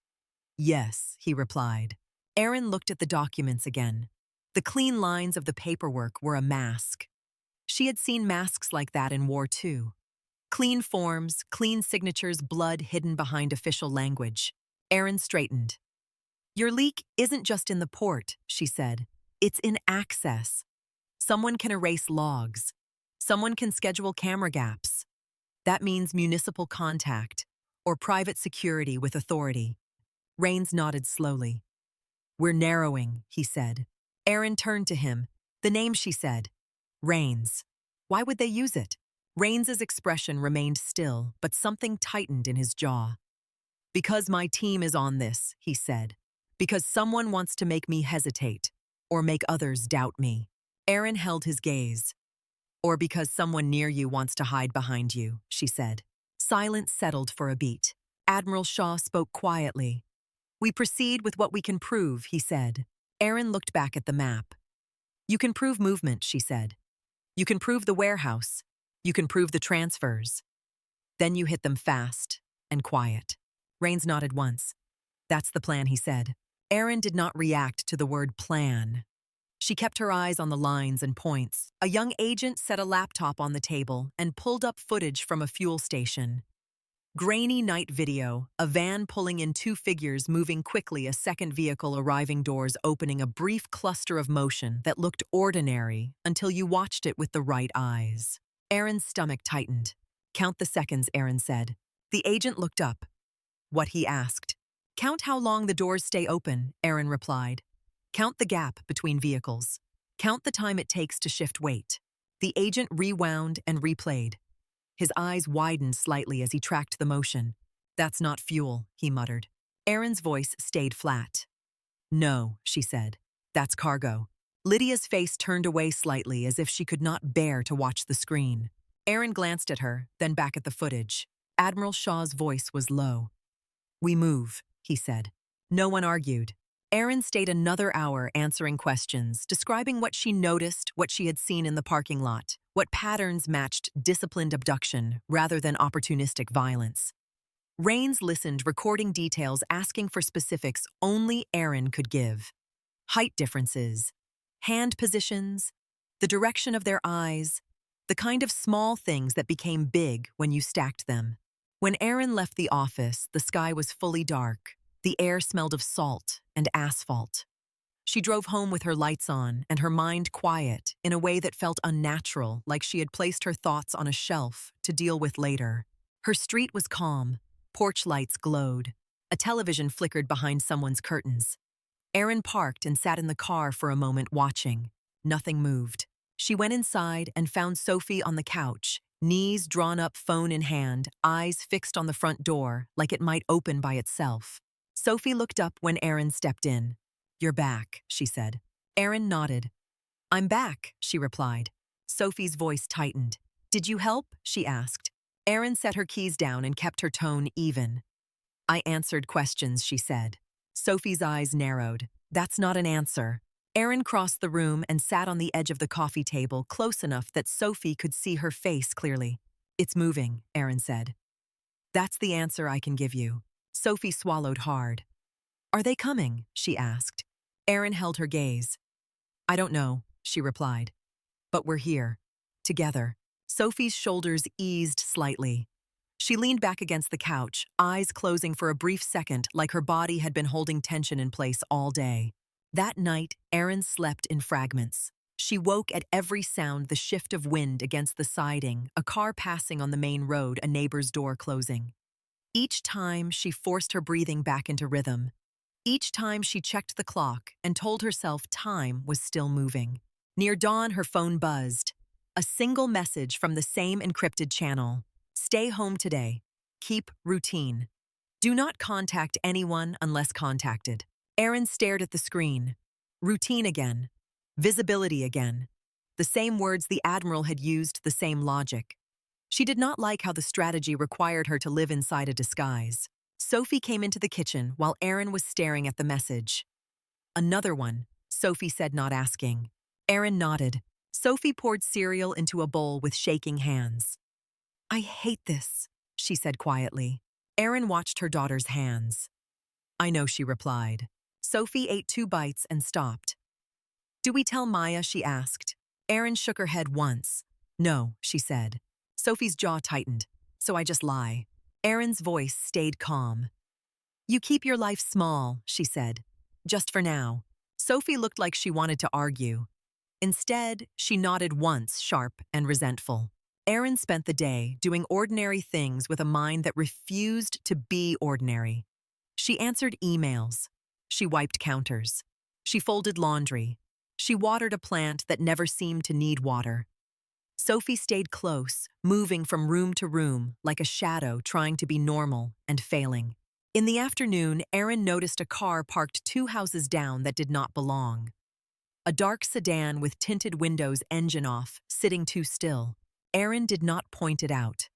Yes, he replied. Aaron looked at the documents again. The clean lines of the paperwork were a mask. She had seen masks like that in war too. Clean forms, clean signatures, blood hidden behind official language. Aaron straightened. Your leak isn't just in the port, she said. It's in access. Someone can erase logs. Someone can schedule camera gaps. That means municipal contact or private security with authority. Rains nodded slowly. We're narrowing, he said. Aaron turned to him. The name, she said. Rains. Why would they use it? Rains's expression remained still, but something tightened in his jaw. Because my team is on this, he said. Because someone wants to make me hesitate, or make others doubt me. Aaron held his gaze. Or because someone near you wants to hide behind you, she said. Silence settled for a beat. Admiral Shaw spoke quietly. We proceed with what we can prove, he said. Aaron looked back at the map. You can prove movement, she said. You can prove the warehouse. You can prove the transfers. Then you hit them fast and quiet. Rains nodded once. That's the plan, he said. Aaron did not react to the word plan. She kept her eyes on the lines and points. A young agent set a laptop on the table and pulled up footage from a fuel station. Grainy night video, a van pulling in two figures moving quickly, a second vehicle arriving, doors opening, a brief cluster of motion that looked ordinary until you watched it with the right eyes. Aaron's stomach tightened. Count the seconds, Aaron said. The agent looked up. What, he asked. Count how long the doors stay open, Aaron replied. Count the gap between vehicles. Count the time it takes to shift weight. The agent rewound and replayed. His eyes widened slightly as he tracked the motion. That's not fuel, he muttered. Aaron's voice stayed flat. No, she said. That's cargo. Lydia's face turned away slightly as if she could not bear to watch the screen. Aaron glanced at her, then back at the footage. Admiral Shaw's voice was low. We move, he said. No one argued. Aaron stayed another hour answering questions, describing what she noticed, what she had seen in the parking lot, what patterns matched disciplined abduction rather than opportunistic violence. Rains listened, recording details, asking for specifics only Aaron could give. Height differences, hand positions, the direction of their eyes, the kind of small things that became big when you stacked them. When Aaron left the office, the sky was fully dark. The air smelled of salt and asphalt. She drove home with her lights on and her mind quiet in a way that felt unnatural, like she had placed her thoughts on a shelf to deal with later. Her street was calm. Porch lights glowed. A television flickered behind someone's curtains. Aaron parked and sat in the car for a moment watching. Nothing moved. She went inside and found Sophie on the couch, knees drawn up, phone in hand, eyes fixed on the front door like it might open by itself. Sophie looked up when Aaron stepped in. You're back, she said. Aaron nodded. I'm back, she replied. Sophie's voice tightened. Did you help? She asked. Aaron set her keys down and kept her tone even. I answered questions, she said. Sophie's eyes narrowed. That's not an answer. Aaron crossed the room and sat on the edge of the coffee table, close enough that Sophie could see her face clearly. It's moving, Aaron said. That's the answer I can give you. Sophie swallowed hard. Are they coming? She asked. Aaron held her gaze. I don't know, she replied. But we're here. Together. Sophie's shoulders eased slightly. She leaned back against the couch, eyes closing for a brief second like her body had been holding tension in place all day. That night, Aaron slept in fragments. She woke at every sound, the shift of wind against the siding, a car passing on the main road, a neighbor's door closing. Each time, she forced her breathing back into rhythm. Each time, she checked the clock and told herself time was still moving. Near dawn, her phone buzzed. A single message from the same encrypted channel. Stay home today. Keep routine. Do not contact anyone unless contacted. Aaron stared at the screen. Routine again. Visibility again. The same words the Admiral had used, the same logic. She did not like how the strategy required her to live inside a disguise. Sophie came into the kitchen while Aaron was staring at the message. Another one, Sophie said, not asking. Aaron nodded. Sophie poured cereal into a bowl with shaking hands. I hate this, she said quietly. Aaron watched her daughter's hands. I know, she replied. Sophie ate 2 bites and stopped. Do we tell Maya? She asked. Aaron shook her head once. No, she said. Sophie's jaw tightened. So I just lie. Aaron's voice stayed calm. You keep your life small, she said. Just for now. Sophie looked like she wanted to argue. Instead, she nodded once, sharp and resentful. Aaron spent the day doing ordinary things with a mind that refused to be ordinary. She answered emails. She wiped counters. She folded laundry. She watered a plant that never seemed to need water. Sophie stayed close, moving from room to room like a shadow trying to be normal and failing. In the afternoon, Aaron noticed a car parked 2 houses down that did not belong. A dark sedan with tinted windows, engine off, sitting too still. Aaron did not point it out.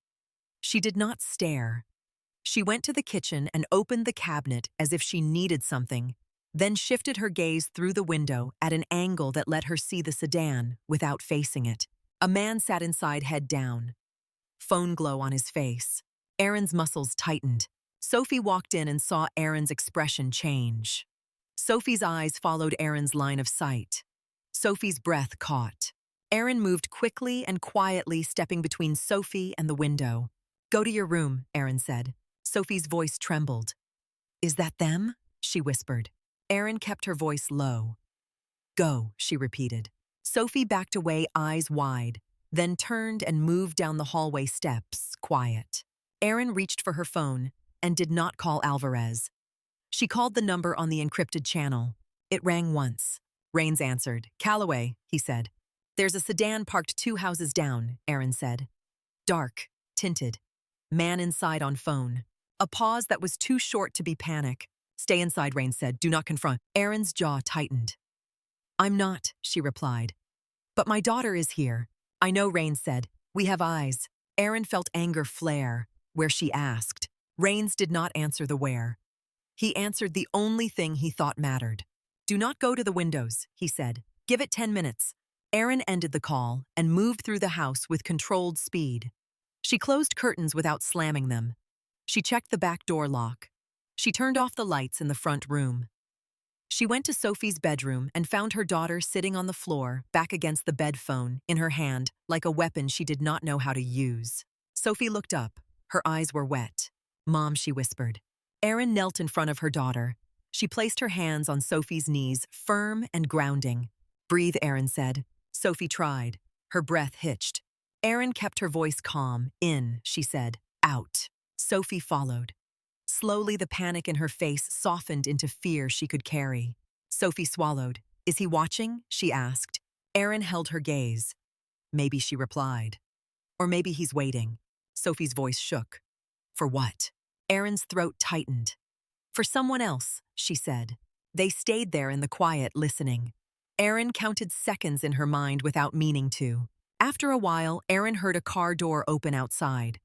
She did not stare. She went to the kitchen and opened the cabinet as if she needed something, then shifted her gaze through the window at an angle that let her see the sedan without facing it. A man sat inside, head down, phone glow on his face. Aaron's muscles tightened. Sophie walked in and saw Aaron's expression change. Sophie's eyes followed Aaron's line of sight. Sophie's breath caught. Aaron moved quickly and quietly, stepping between Sophie and the window. "Go to your room," Aaron said. Sophie's voice trembled. "Is that them?" she whispered. Aaron kept her voice low. "Go," she repeated. Sophie backed away, eyes wide, then turned and moved down the hallway steps, quiet. Aaron reached for her phone and did not call Alvarez. She called the number on the encrypted channel. It rang once. Rains answered. "Calloway," he said. "There's a sedan parked 2 houses down," Aaron said. Dark, tinted. Man inside on phone. A pause that was too short to be panic. "Stay inside," Rains said. "Do not confront." Aaron's jaw tightened. "I'm not," she replied. "But my daughter is here." "I know," Rains said. "We have eyes." Aaron felt anger flare, where she asked. Rains did not answer the where. He answered the only thing he thought mattered. "Do not go to the windows," he said. "Give it 10 minutes. Aaron ended the call and moved through the house with controlled speed. She closed curtains without slamming them. She checked the back door lock. She turned off the lights in the front room. She went to Sophie's bedroom and found her daughter sitting on the floor, back against the bed, phone in her hand, like a weapon she did not know how to use. Sophie looked up. Her eyes were wet. "Mom," she whispered. Aaron knelt in front of her daughter. She placed her hands on Sophie's knees, firm and grounding. "Breathe," Aaron said. Sophie tried. Her breath hitched. Aaron kept her voice calm. "In," she said. "Out." Sophie followed. Slowly, the panic in her face softened into fear she could carry. Sophie swallowed. "Is he watching?" she asked. Aaron held her gaze. "Maybe," she replied. "Or maybe he's waiting." Sophie's voice shook. "For what?" Aaron's throat tightened. "For someone else," she said. They stayed there in the quiet, listening. Aaron counted seconds in her mind without meaning to. After a while, Aaron heard a car door open outside.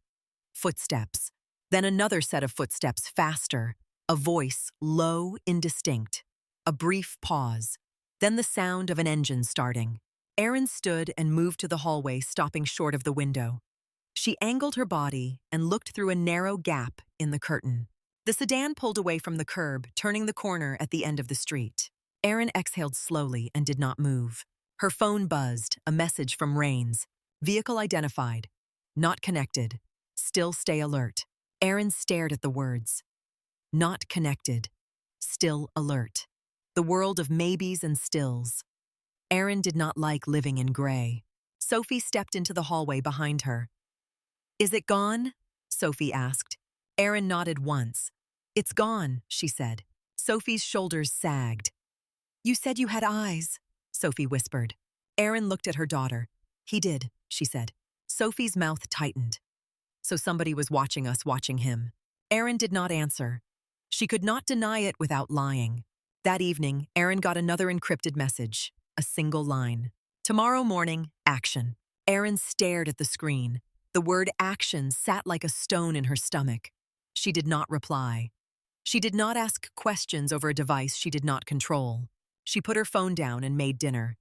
Footsteps. Then another set of footsteps, faster. A voice, low, indistinct. A brief pause. Then the sound of an engine starting. Aaron stood and moved to the hallway, stopping short of the window. She angled her body and looked through a narrow gap in the curtain. The sedan pulled away from the curb, turning the corner at the end of the street. Aaron exhaled slowly and did not move. Her phone buzzed, a message from Rains. "Vehicle identified. Not connected. Still stay alert." Aaron stared at the words. Not connected. Still alert. The world of maybes and stills. Aaron did not like living in gray. Sophie stepped into the hallway behind her. "Is it gone?" Sophie asked. Aaron nodded once. "It's gone," she said. Sophie's shoulders sagged. "You said you had eyes," Sophie whispered. Aaron looked at her daughter. "He did," she said. Sophie's mouth tightened. So somebody was watching us, watching him. Aaron did not answer. She could not deny it without lying. That evening, Aaron got another encrypted message, a single line. "Tomorrow morning, action." Aaron stared at the screen. The word action sat like a stone in her stomach. She did not reply. She did not ask questions over a device she did not control. She put her phone down and made dinner.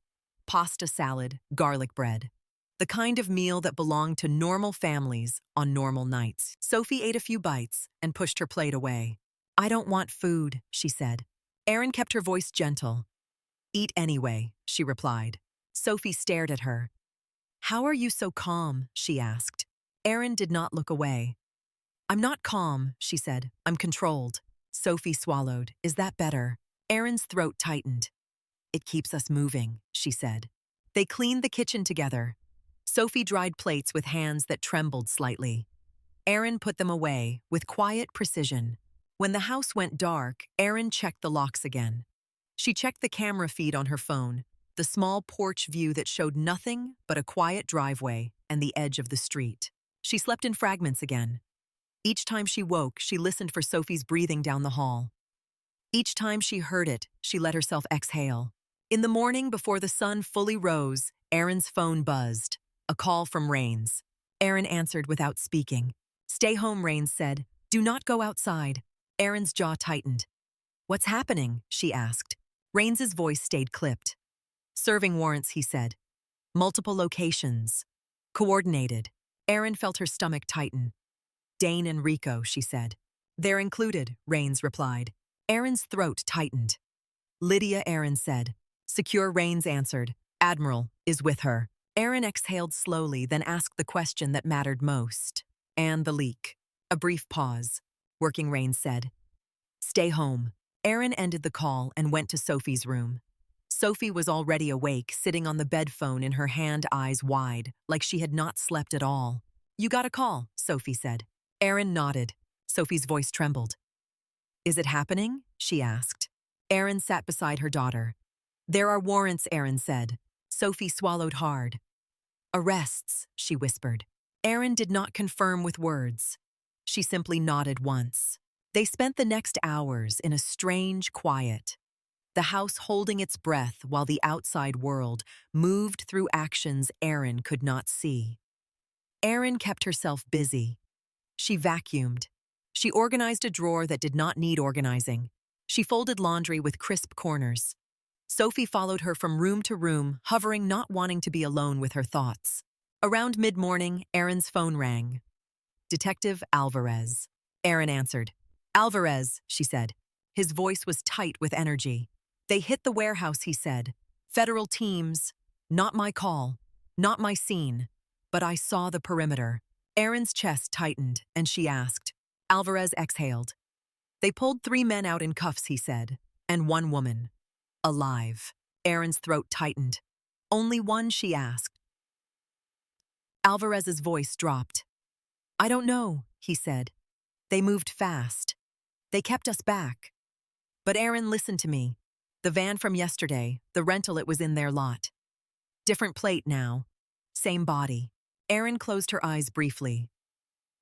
Pasta salad, garlic bread. The kind of meal that belonged to normal families on normal nights. Sophie ate a few bites and pushed her plate away. "I don't want food," she said. Aaron kept her voice gentle. "Eat anyway," she replied. Sophie stared at her. "How are you so calm?" she asked. Aaron did not look away. "I'm not calm," she said. "I'm controlled." Sophie swallowed. "Is that better?" Aaron's throat tightened. "It keeps us moving," she said. They cleaned the kitchen together. Sophie dried plates with hands that trembled slightly. Aaron put them away with quiet precision. When the house went dark, Aaron checked the locks again. She checked the camera feed on her phone, the small porch view that showed nothing but a quiet driveway and the edge of the street. She slept in fragments again. Each time she woke, she listened for Sophie's breathing down the hall. Each time she heard it, she let herself exhale. In the morning, before the sun fully rose, Aaron's phone buzzed. A call from Rains. Aaron answered without speaking. "Stay home," Rains said. "Do not go outside." Aaron's jaw tightened. "What's happening?" she asked. Rains's voice stayed clipped. "Serving warrants," he said. "Multiple locations. Coordinated." Aaron felt her stomach tighten. "Dane and Rico," she said. "They're included," Rains replied. Aaron's throat tightened. "Lydia," Aaron said. Secure, Rains answered. "Admiral is with her." Aaron exhaled slowly, then asked the question that mattered most. "And the leak." A brief pause. Working, Rains said. "Stay home." Aaron ended the call and went to Sophie's room. Sophie was already awake, sitting on the bed phone in her hand, eyes wide, like she had not slept at all. "You got a call," Sophie said. Aaron nodded. Sophie's voice trembled. "Is it happening?" she asked. Aaron sat beside her daughter. "There are warrants," Aaron said. Sophie swallowed hard. "Arrests," she whispered. Aaron did not confirm with words. She simply nodded once. They spent the next hours in a strange quiet, the house holding its breath while the outside world moved through actions Aaron could not see. Aaron kept herself busy. She vacuumed. She organized a drawer that did not need organizing. She folded laundry with crisp corners. Sophie followed her from room to room, hovering, not wanting to be alone with her thoughts. Around mid-morning, Aaron's phone rang. "Detective Alvarez." Aaron answered. "Alvarez," she said. His voice was tight with energy. "They hit the warehouse," he said. "Federal teams. Not my call. Not my scene. But I saw the perimeter." Aaron's chest tightened, and she asked. Alvarez exhaled. "They pulled 3 men out in cuffs," he said, "and 1 woman. Alive." Aaron's throat tightened. "Only one?" she asked. Alvarez's voice dropped. "I don't know," he said. "They moved fast. They kept us back." "But Aaron, listen to me. The van from yesterday, the rental, it was in their lot. Different plate now. Same body." Aaron closed her eyes briefly.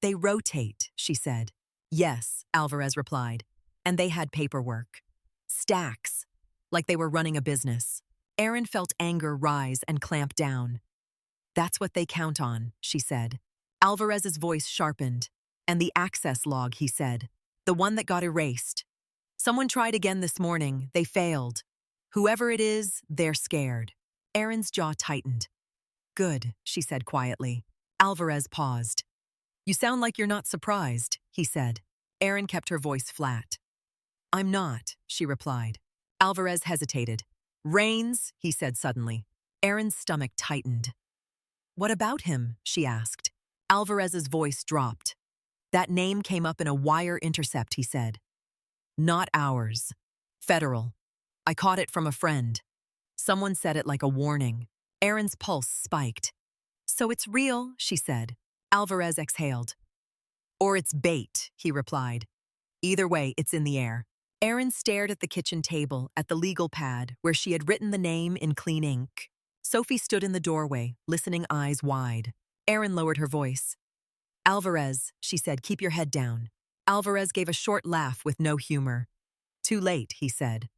"They rotate," she said. "Yes," Alvarez replied. "And they had paperwork. Stacks. Like they were running a business." Aaron felt anger rise and clamp down. "That's what they count on," she said. Alvarez's voice sharpened. "And the access log," he said. "The one that got erased. Someone tried again this morning. They failed. Whoever it is, they're scared." Aaron's jaw tightened. "Good," she said quietly. Alvarez paused. "You sound like you're not surprised," he said. Aaron kept her voice flat. "I'm not," she replied. Alvarez hesitated. "Rains," he said suddenly. Aaron's stomach tightened. "What about him?" she asked. Alvarez's voice dropped. "That name came up in a wire intercept," he said. "Not ours. Federal. I caught it from a friend. Someone said it like a warning." Aaron's pulse spiked. "So it's real," she said. Alvarez exhaled. "Or it's bait," he replied. "Either way, it's in the air." Aaron stared at the kitchen table, at the legal pad, where she had written the name in clean ink. Sophie stood in the doorway, listening, eyes wide. Aaron lowered her voice. "Alvarez," she said, "keep your head down." Alvarez gave a short laugh with no humor. "Too late," he said.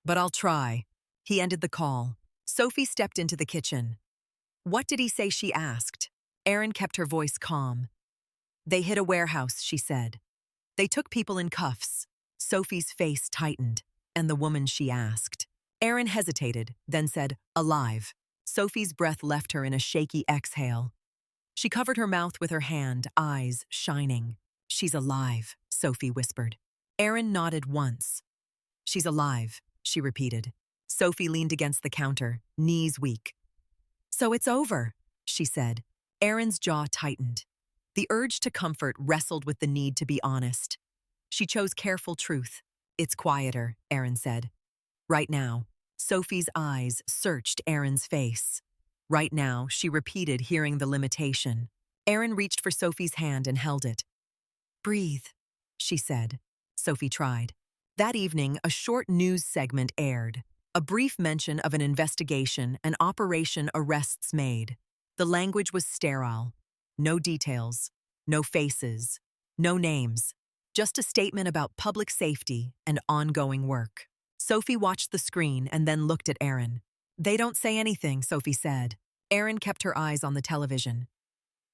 "But I'll try." He ended the call. Sophie stepped into the kitchen. "What did he say?" she asked. Aaron kept her voice calm. "They hit a warehouse," she said. "They took people in cuffs." Sophie's face tightened. "And the woman?" she asked. Aaron hesitated, then said, "Alive." Sophie's breath left her in a shaky exhale. She covered her mouth with her hand, eyes shining. "She's alive," Sophie whispered. Aaron nodded once. "She's alive," she repeated. Sophie leaned against the counter, knees weak. "So it's over," she said. Aaron's jaw tightened. The urge to comfort wrestled with the need to be honest. She chose careful truth. "It's quieter," Aaron said. "Right now." Sophie's eyes searched Aaron's face. "Right now," she repeated, hearing the limitation. Aaron reached for Sophie's hand and held it. "Breathe," she said. Sophie tried. That evening, a short news segment aired. A brief mention of an investigation, an operation, arrests made. The language was sterile. No details. No faces. No names. Just a statement about public safety and ongoing work. Sophie watched the screen and then looked at Erin. They don't say anything, Sophie said. Erin kept her eyes on the television.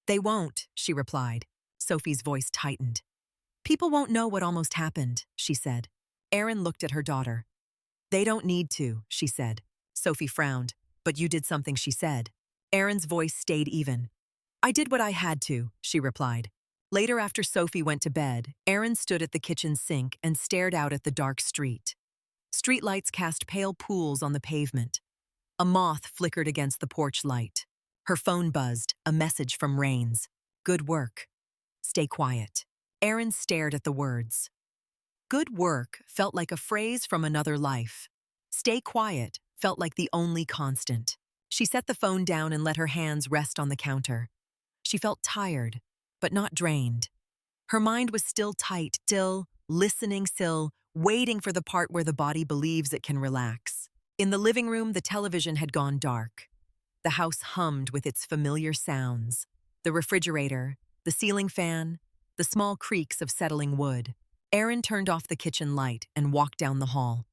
They won't, she replied. Sophie's voice tightened. People won't know what almost happened, she said. Erin looked at her daughter. They don't need to, she said. Sophie frowned. But you did something, she said. Erin's voice stayed even. I did what I had to, she replied. Later, after Sophie went to bed, Erin stood at the kitchen sink and stared out at the dark street. Streetlights cast pale pools on the pavement. A moth flickered against the porch light. Her phone buzzed, a message from Rains. Good work. Stay quiet. Erin stared at the words. Good work felt like a phrase from another life. Stay quiet felt like the only constant. She set the phone down and let her hands rest on the counter. She felt tired, but not drained. Her mind was still tight, still, listening, still, waiting for the part where the body believes it can relax. In the living room, the television had gone dark. The house hummed with its familiar sounds. The refrigerator, the ceiling fan, the small creaks of settling wood. Erin turned off the kitchen light and walked down the hall.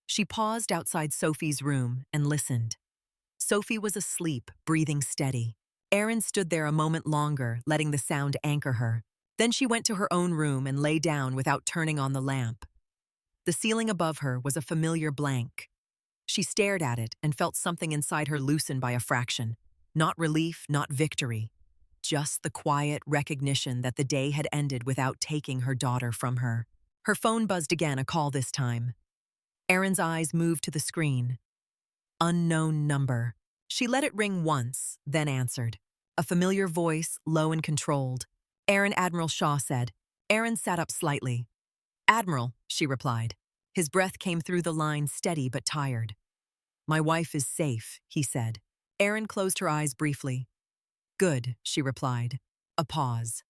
She paused outside Sophie's room and listened. Sophie was asleep, breathing steady. Erin stood there a moment longer, letting the sound anchor her. Then she went to her own room and lay down without turning on the lamp. The ceiling above her was a familiar blank. She stared at it and felt something inside her loosen by a fraction. Not relief, not victory. Just the quiet recognition that the day had ended without taking her daughter from her. Her phone buzzed again, a call this time. Erin's eyes moved to the screen. Unknown number. She let it ring once, then answered. A familiar voice, low and controlled. Admiral Shaw said. Erin sat up slightly. Admiral, she replied. His breath came through the line, steady but tired. My wife is safe, he said. Erin closed her eyes briefly. Good, she replied. A pause.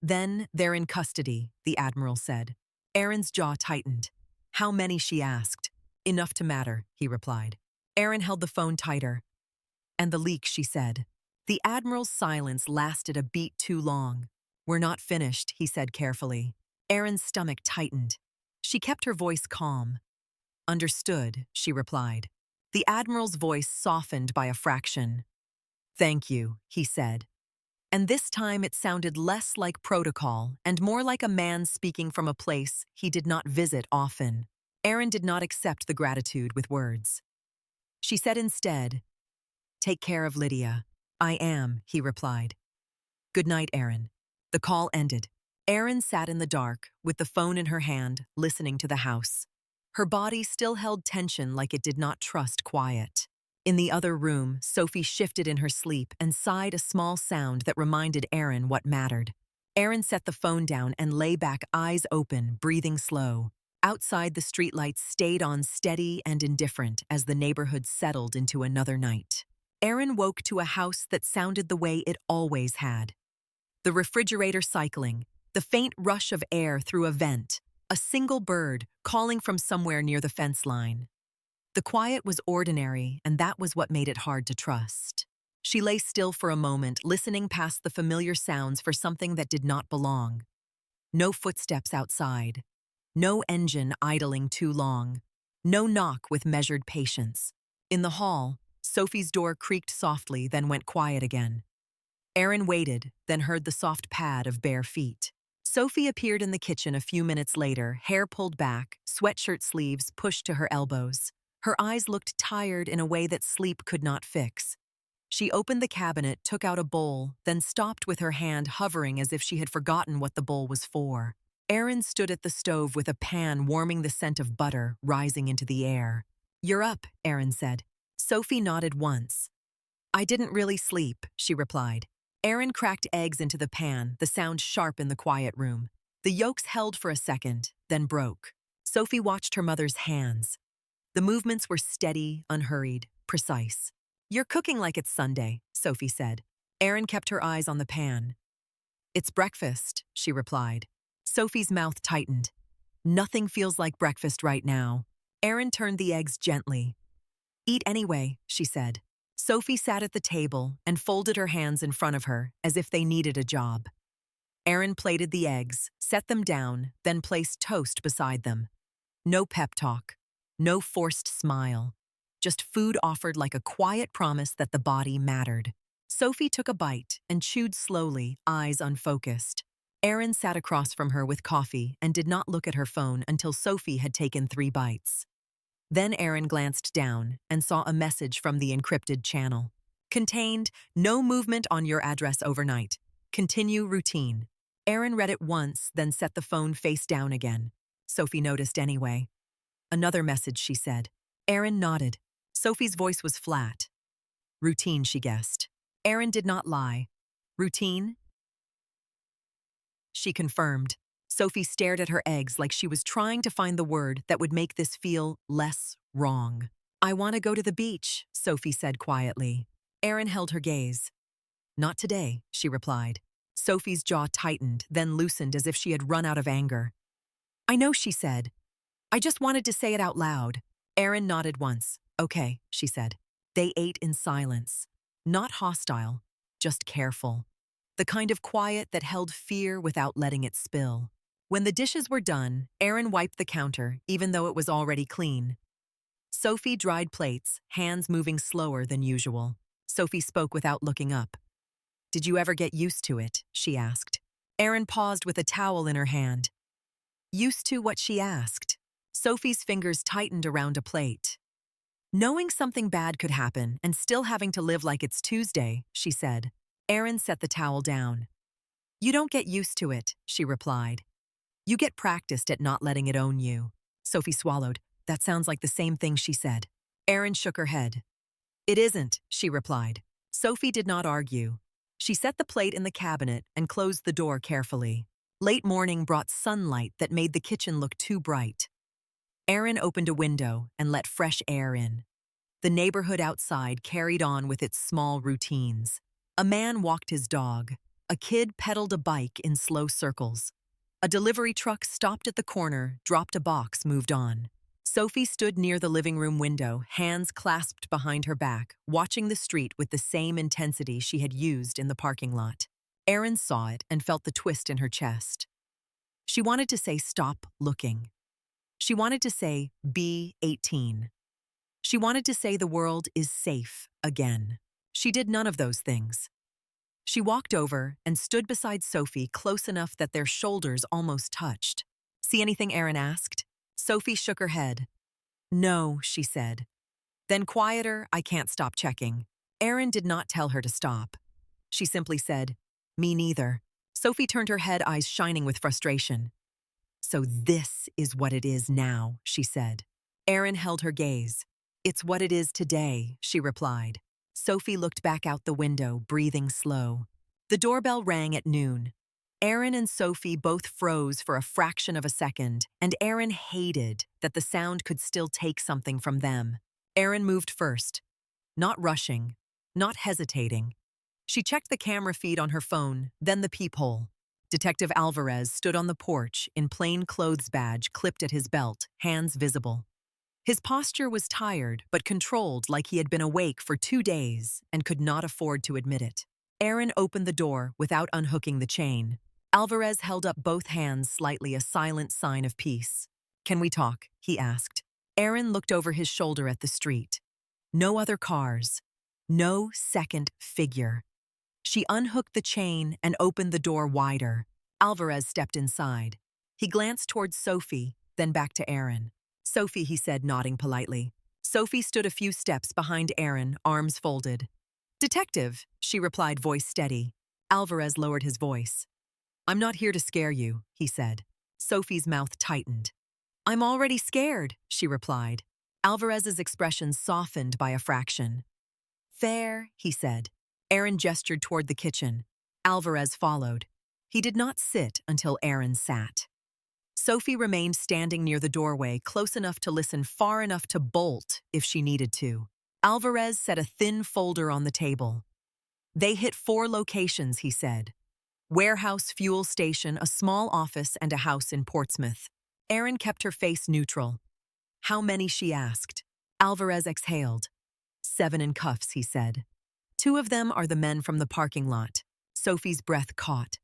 Then they're in custody, the Admiral said. Erin's jaw tightened. How many, she asked. Enough to matter, he replied. Erin held the phone tighter. And the leak, she said. The Admiral's silence lasted a beat too long. We're not finished, he said carefully. Erin's stomach tightened. She kept her voice calm. Understood, she replied. The Admiral's voice softened by a fraction. Thank you, he said. And this time it sounded less like protocol and more like a man speaking from a place he did not visit often. Erin did not accept the gratitude with words. She said instead, Take care of Lydia. I am, he replied. Good night, Erin. The call ended. Erin sat in the dark, with the phone in her hand, listening to the house. Her body still held tension like it did not trust quiet. In the other room, Sophie shifted in her sleep and sighed a small sound that reminded Erin what mattered. Erin set the phone down and lay back, eyes open, breathing slow. Outside, the streetlights stayed on steady and indifferent as the neighborhood settled into another night. Erin woke to a house that sounded the way it always had. The refrigerator cycling, the faint rush of air through a vent, a single bird calling from somewhere near the fence line. The quiet was ordinary, and that was what made it hard to trust. She lay still for a moment, listening past the familiar sounds for something that did not belong. No footsteps outside. No engine idling too long. No knock with measured patience. In the hall, Sophie's door creaked softly, then went quiet again. Erin waited, then heard the soft pad of bare feet. Sophie appeared in the kitchen a few minutes later, hair pulled back, sweatshirt sleeves pushed to her elbows. Her eyes looked tired in a way that sleep could not fix. She opened the cabinet, took out a bowl, then stopped with her hand hovering as if she had forgotten what the bowl was for. Erin stood at the stove with a pan warming, the scent of butter rising into the air. You're up, Erin said. Sophie nodded once. I didn't really sleep, she replied. Erin cracked eggs into the pan, the sound sharp in the quiet room. The yolks held for a second, then broke. Sophie watched her mother's hands. The movements were steady, unhurried, precise. You're cooking like it's Sunday, Sophie said. Erin kept her eyes on the pan. It's breakfast, she replied. Sophie's mouth tightened. Nothing feels like breakfast right now. Erin turned the eggs gently. Eat anyway, she said. Sophie sat at the table and folded her hands in front of her as if they needed a job. Aaron plated the eggs, set them down, then placed toast beside them. No pep talk, no forced smile, just food offered like a quiet promise that the body mattered. Sophie took a bite and chewed slowly, eyes unfocused. Aaron sat across from her with coffee and did not look at her phone until Sophie had taken 3 bites. Then Aaron glanced down and saw a message from the encrypted channel. Contained, "No movement on your address overnight. Continue routine." Aaron read it once, then set the phone face down again. Sophie noticed anyway. "Another message," she said. Aaron nodded. Sophie's voice was flat. "Routine," she guessed. Aaron did not lie. "Routine?" She confirmed. Sophie stared at her eggs like she was trying to find the word that would make this feel less wrong. "I want to go to the beach," Sophie said quietly. Aaron held her gaze. "Not today," she replied. Sophie's jaw tightened, then loosened as if she had run out of anger. "I know," she said. "I just wanted to say it out loud." Aaron nodded once. "Okay," she said. They ate in silence. Not hostile, just careful. The kind of quiet that held fear without letting it spill. When the dishes were done, Aaron wiped the counter, even though it was already clean. Sophie dried plates, hands moving slower than usual. Sophie spoke without looking up. "Did you ever get used to it?" she asked. Aaron paused with a towel in her hand. Used to what she asked? Sophie's fingers tightened around a plate. "Knowing something bad could happen and still having to live like it's Tuesday," she said. Aaron set the towel down. "You don't get used to it," she replied. "You get practiced at not letting it own you." Sophie swallowed. "That sounds like the same thing," she said. Aaron shook her head. "It isn't," she replied. Sophie did not argue. She set the plate in the cabinet and closed the door carefully. Late morning brought sunlight that made the kitchen look too bright. Aaron opened a window and let fresh air in. The neighborhood outside carried on with its small routines. A man walked his dog. A kid pedaled a bike in slow circles. A delivery truck stopped at the corner, dropped a box, moved on. Sophie stood near the living room window, hands clasped behind her back, watching the street with the same intensity she had used in the parking lot. Aaron saw it and felt the twist in her chest. She wanted to say, "Stop looking." She wanted to say, "Be 18." She wanted to say the world is safe again. She did none of those things. She walked over and stood beside Sophie close enough that their shoulders almost touched. "See anything?" Aaron asked. Sophie shook her head. "No," she said. Then quieter, "I can't stop checking." Aaron did not tell her to stop. She simply said, "Me neither." Sophie turned her head, eyes shining with frustration. "So this is what it is now," she said. Aaron held her gaze. "It's what it is today," she replied. Sophie looked back out the window, breathing slow. The doorbell rang at noon. Aaron and Sophie both froze for a fraction of a second, and Aaron hated that the sound could still take something from them. Aaron moved first, not rushing, not hesitating. She checked the camera feed on her phone, then the peephole. Detective Alvarez stood on the porch in plain clothes badge clipped at his belt, hands visible. His posture was tired but controlled, like he had been awake for 2 days and could not afford to admit it. Aaron opened the door without unhooking the chain. Alvarez held up both hands slightly, a silent sign of peace. "Can we talk?" he asked. Aaron looked over his shoulder at the street. No other cars. No second figure. She unhooked the chain and opened the door wider. Alvarez stepped inside. He glanced towards Sophie, then back to Aaron. "Sophie," he said, nodding politely. Sophie stood a few steps behind Aaron, arms folded. "Detective," she replied, voice steady. Alvarez lowered his voice. "I'm not here to scare you," he said. Sophie's mouth tightened. "I'm already scared," she replied. Alvarez's expression softened by a fraction. "Fair," he said. Aaron gestured toward the kitchen. Alvarez followed. He did not sit until Aaron sat. Sophie remained standing near the doorway, close enough to listen, far enough to bolt if she needed to. Alvarez set a thin folder on the table. "They hit 4 locations," he said. "Warehouse, fuel station, a small office, and a house in Portsmouth." Aaron kept her face neutral. "How many?" she asked. Alvarez exhaled. 7 in cuffs, he said. 2 of them are the men from the parking lot." Sophie's breath caught.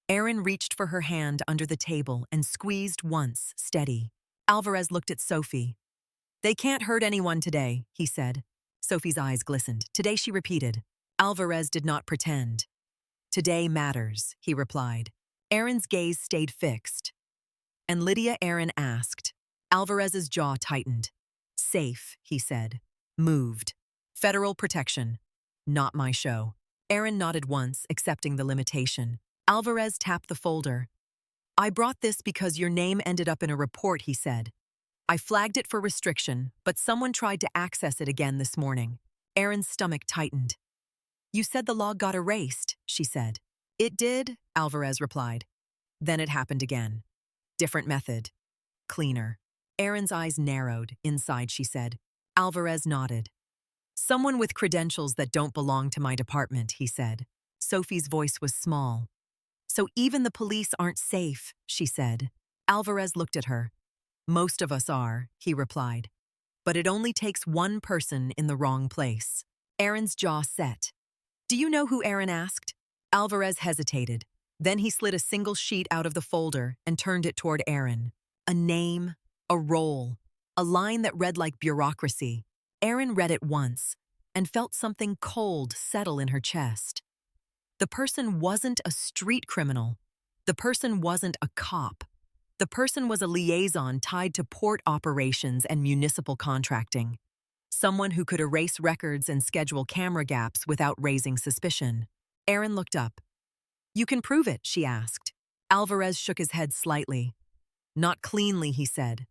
Erin reached for her hand under the table and squeezed once, steady. Alvarez looked at Sophie. They can't hurt anyone today, he said. Sophie's eyes glistened. Today, she repeated. Alvarez did not pretend. Today matters, he replied. Erin's gaze stayed fixed. And Lydia, Erin asked. Alvarez's jaw tightened. Safe, he said. Moved. Federal protection. Not my show. Erin nodded once, accepting the limitation. Alvarez tapped the folder. I brought this because your name ended up in a report, he said. I flagged it for restriction, but someone tried to access it again this morning. Erin's stomach tightened. You said the log got erased, she said. It did, Alvarez replied. Then it happened again. Different method. Cleaner. Erin's eyes narrowed. Inside, she said. Alvarez nodded. Someone with credentials that don't belong to my department, he said. Sophie's voice was small. So even the police aren't safe, she said. Alvarez looked at her. Most of us are, he replied. But it only takes one person in the wrong place. Erin's jaw set. Do you know who Erin asked? Alvarez hesitated. Then he slid a single sheet out of the folder and turned it toward Erin. A name, a role, a line that read like bureaucracy. Erin read it once and felt something cold settle in her chest. The person wasn't a street criminal. The person wasn't a cop. The person was a liaison tied to port operations and municipal contracting. Someone who could erase records and schedule camera gaps without raising suspicion. Erin looked up. You can prove it, she asked. Alvarez shook his head slightly. Not cleanly, he said.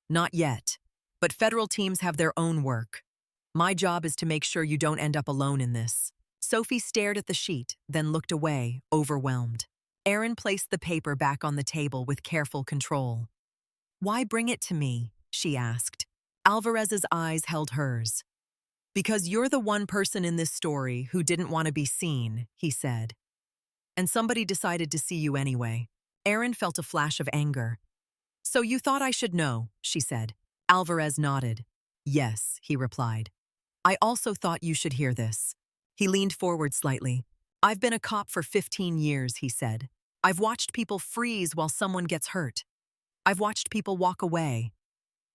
Not yet. But federal teams have their own work. My job is to make sure you don't end up alone in this. Sophie stared at the sheet, then looked away, overwhelmed. Erin placed the paper back on the table with careful control. Why bring it to me? She asked. Alvarez's eyes held hers. Because you're the one person in this story who didn't want to be seen, he said. And somebody decided to see you anyway. Erin felt a flash of anger. So you thought I should know, she said. Alvarez nodded. Yes, he replied. I also thought you should hear this. He leaned forward slightly. I've been a cop for 15 years, he said. I've watched people freeze while someone gets hurt. I've watched people walk away.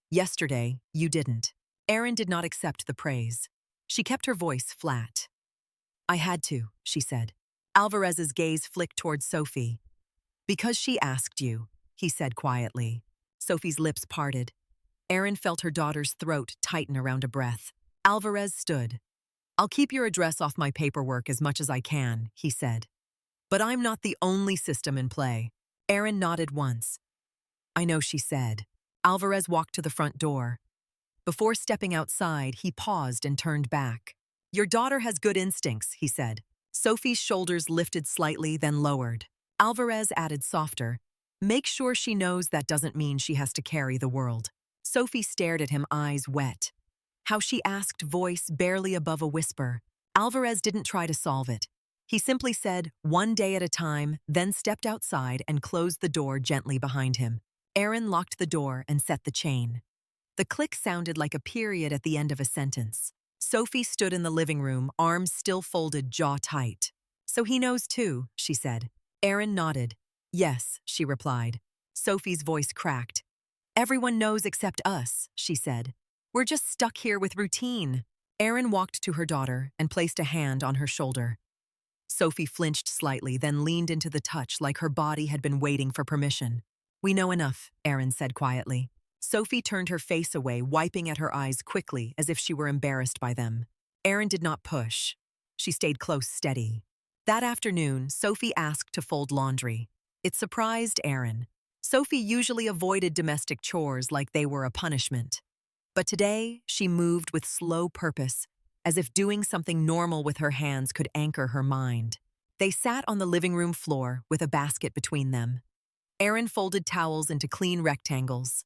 Yesterday, you didn't. Erin did not accept the praise. She kept her voice flat. I had to, she said. Alvarez's gaze flicked towards Sophie. Because she asked you, he said quietly. Sophie's lips parted. Erin felt her daughter's throat tighten around a breath. Alvarez stood. I'll keep your address off my paperwork as much as I can, he said. But I'm not the only system in play. Erin nodded once. I know, she said. Alvarez walked to the front door. Before stepping outside, he paused and turned back. Your daughter has good instincts, he said. Sophie's shoulders lifted slightly, then lowered. Alvarez added softer. Make sure she knows that doesn't mean she has to carry the world. Sophie stared at him, eyes wet. How she asked, voice barely above a whisper. Alvarez didn't try to solve it. He simply said, one day at a time, then stepped outside and closed the door gently behind him. Erin locked the door and set the chain. The click sounded like a period at the end of a sentence. Sophie stood in the living room, arms still folded, jaw tight. So he knows too, she said. Erin nodded. Yes, she replied. Sophie's voice cracked. Everyone knows except us, she said. We're just stuck here with routine. Erin walked to her daughter and placed a hand on her shoulder. Sophie flinched slightly, then leaned into the touch like her body had been waiting for permission. We know enough, Erin said quietly. Sophie turned her face away, wiping at her eyes quickly as if she were embarrassed by them. Erin did not push. She stayed close, steady. That afternoon, Sophie asked to fold laundry. It surprised Erin. Sophie usually avoided domestic chores like they were a punishment. But today, she moved with slow purpose, as if doing something normal with her hands could anchor her mind. They sat on the living room floor with a basket between them. Erin folded towels into clean rectangles.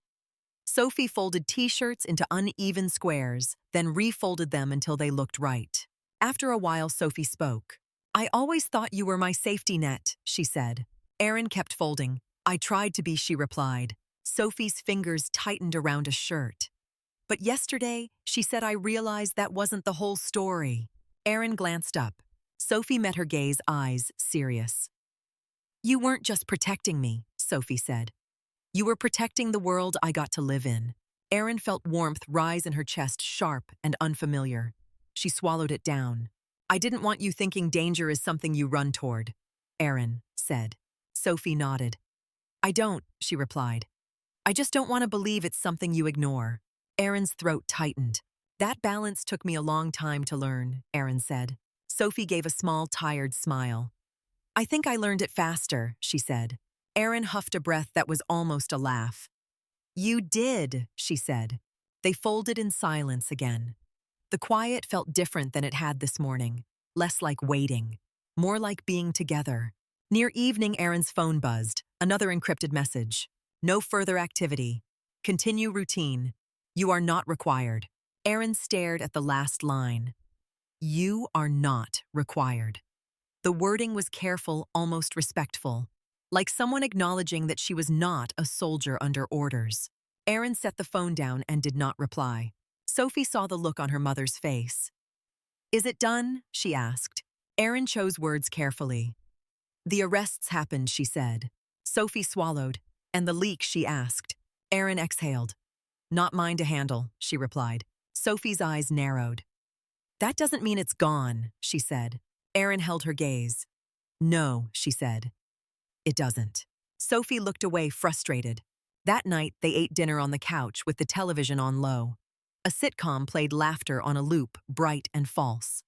Sophie folded t-shirts into uneven squares, then refolded them until they looked right. After a while, Sophie spoke. I always thought you were my safety net, she said. Erin kept folding. I tried to be, she replied. Sophie's fingers tightened around a shirt. But yesterday, she said, I realized that wasn't the whole story. Erin glanced up. Sophie met her gaze, eyes serious. You weren't just protecting me, Sophie said. You were protecting the world I got to live in. Erin felt warmth rise in her chest, sharp and unfamiliar. She swallowed it down. I didn't want you thinking danger is something you run toward, Erin said. Sophie nodded. I don't, she replied. I just don't want to believe it's something you ignore. Erin's throat tightened. That balance took me a long time to learn, Erin said. Sophie gave a small, tired smile. I think I learned it faster, she said. Erin huffed a breath that was almost a laugh. You did, she said. They folded in silence again. The quiet felt different than it had this morning, less like waiting, more like being together. Near evening, Erin's phone buzzed, another encrypted message. No further activity. Continue routine. You are not required. Erin stared at the last line. You are not required. The wording was careful, almost respectful, like someone acknowledging that she was not a soldier under orders. Erin set the phone down and did not reply. Sophie saw the look on her mother's face. Is it done? She asked. Erin chose words carefully. The arrests happened, she said. Sophie swallowed. And the leak, she asked. Erin exhaled. Not mine to handle, she replied. Sophie's eyes narrowed. That doesn't mean it's gone, she said. Erin held her gaze. No, she said. It doesn't. Sophie looked away, frustrated. That night, they ate dinner on the couch with the television on low. A sitcom played laughter on a loop, bright and false.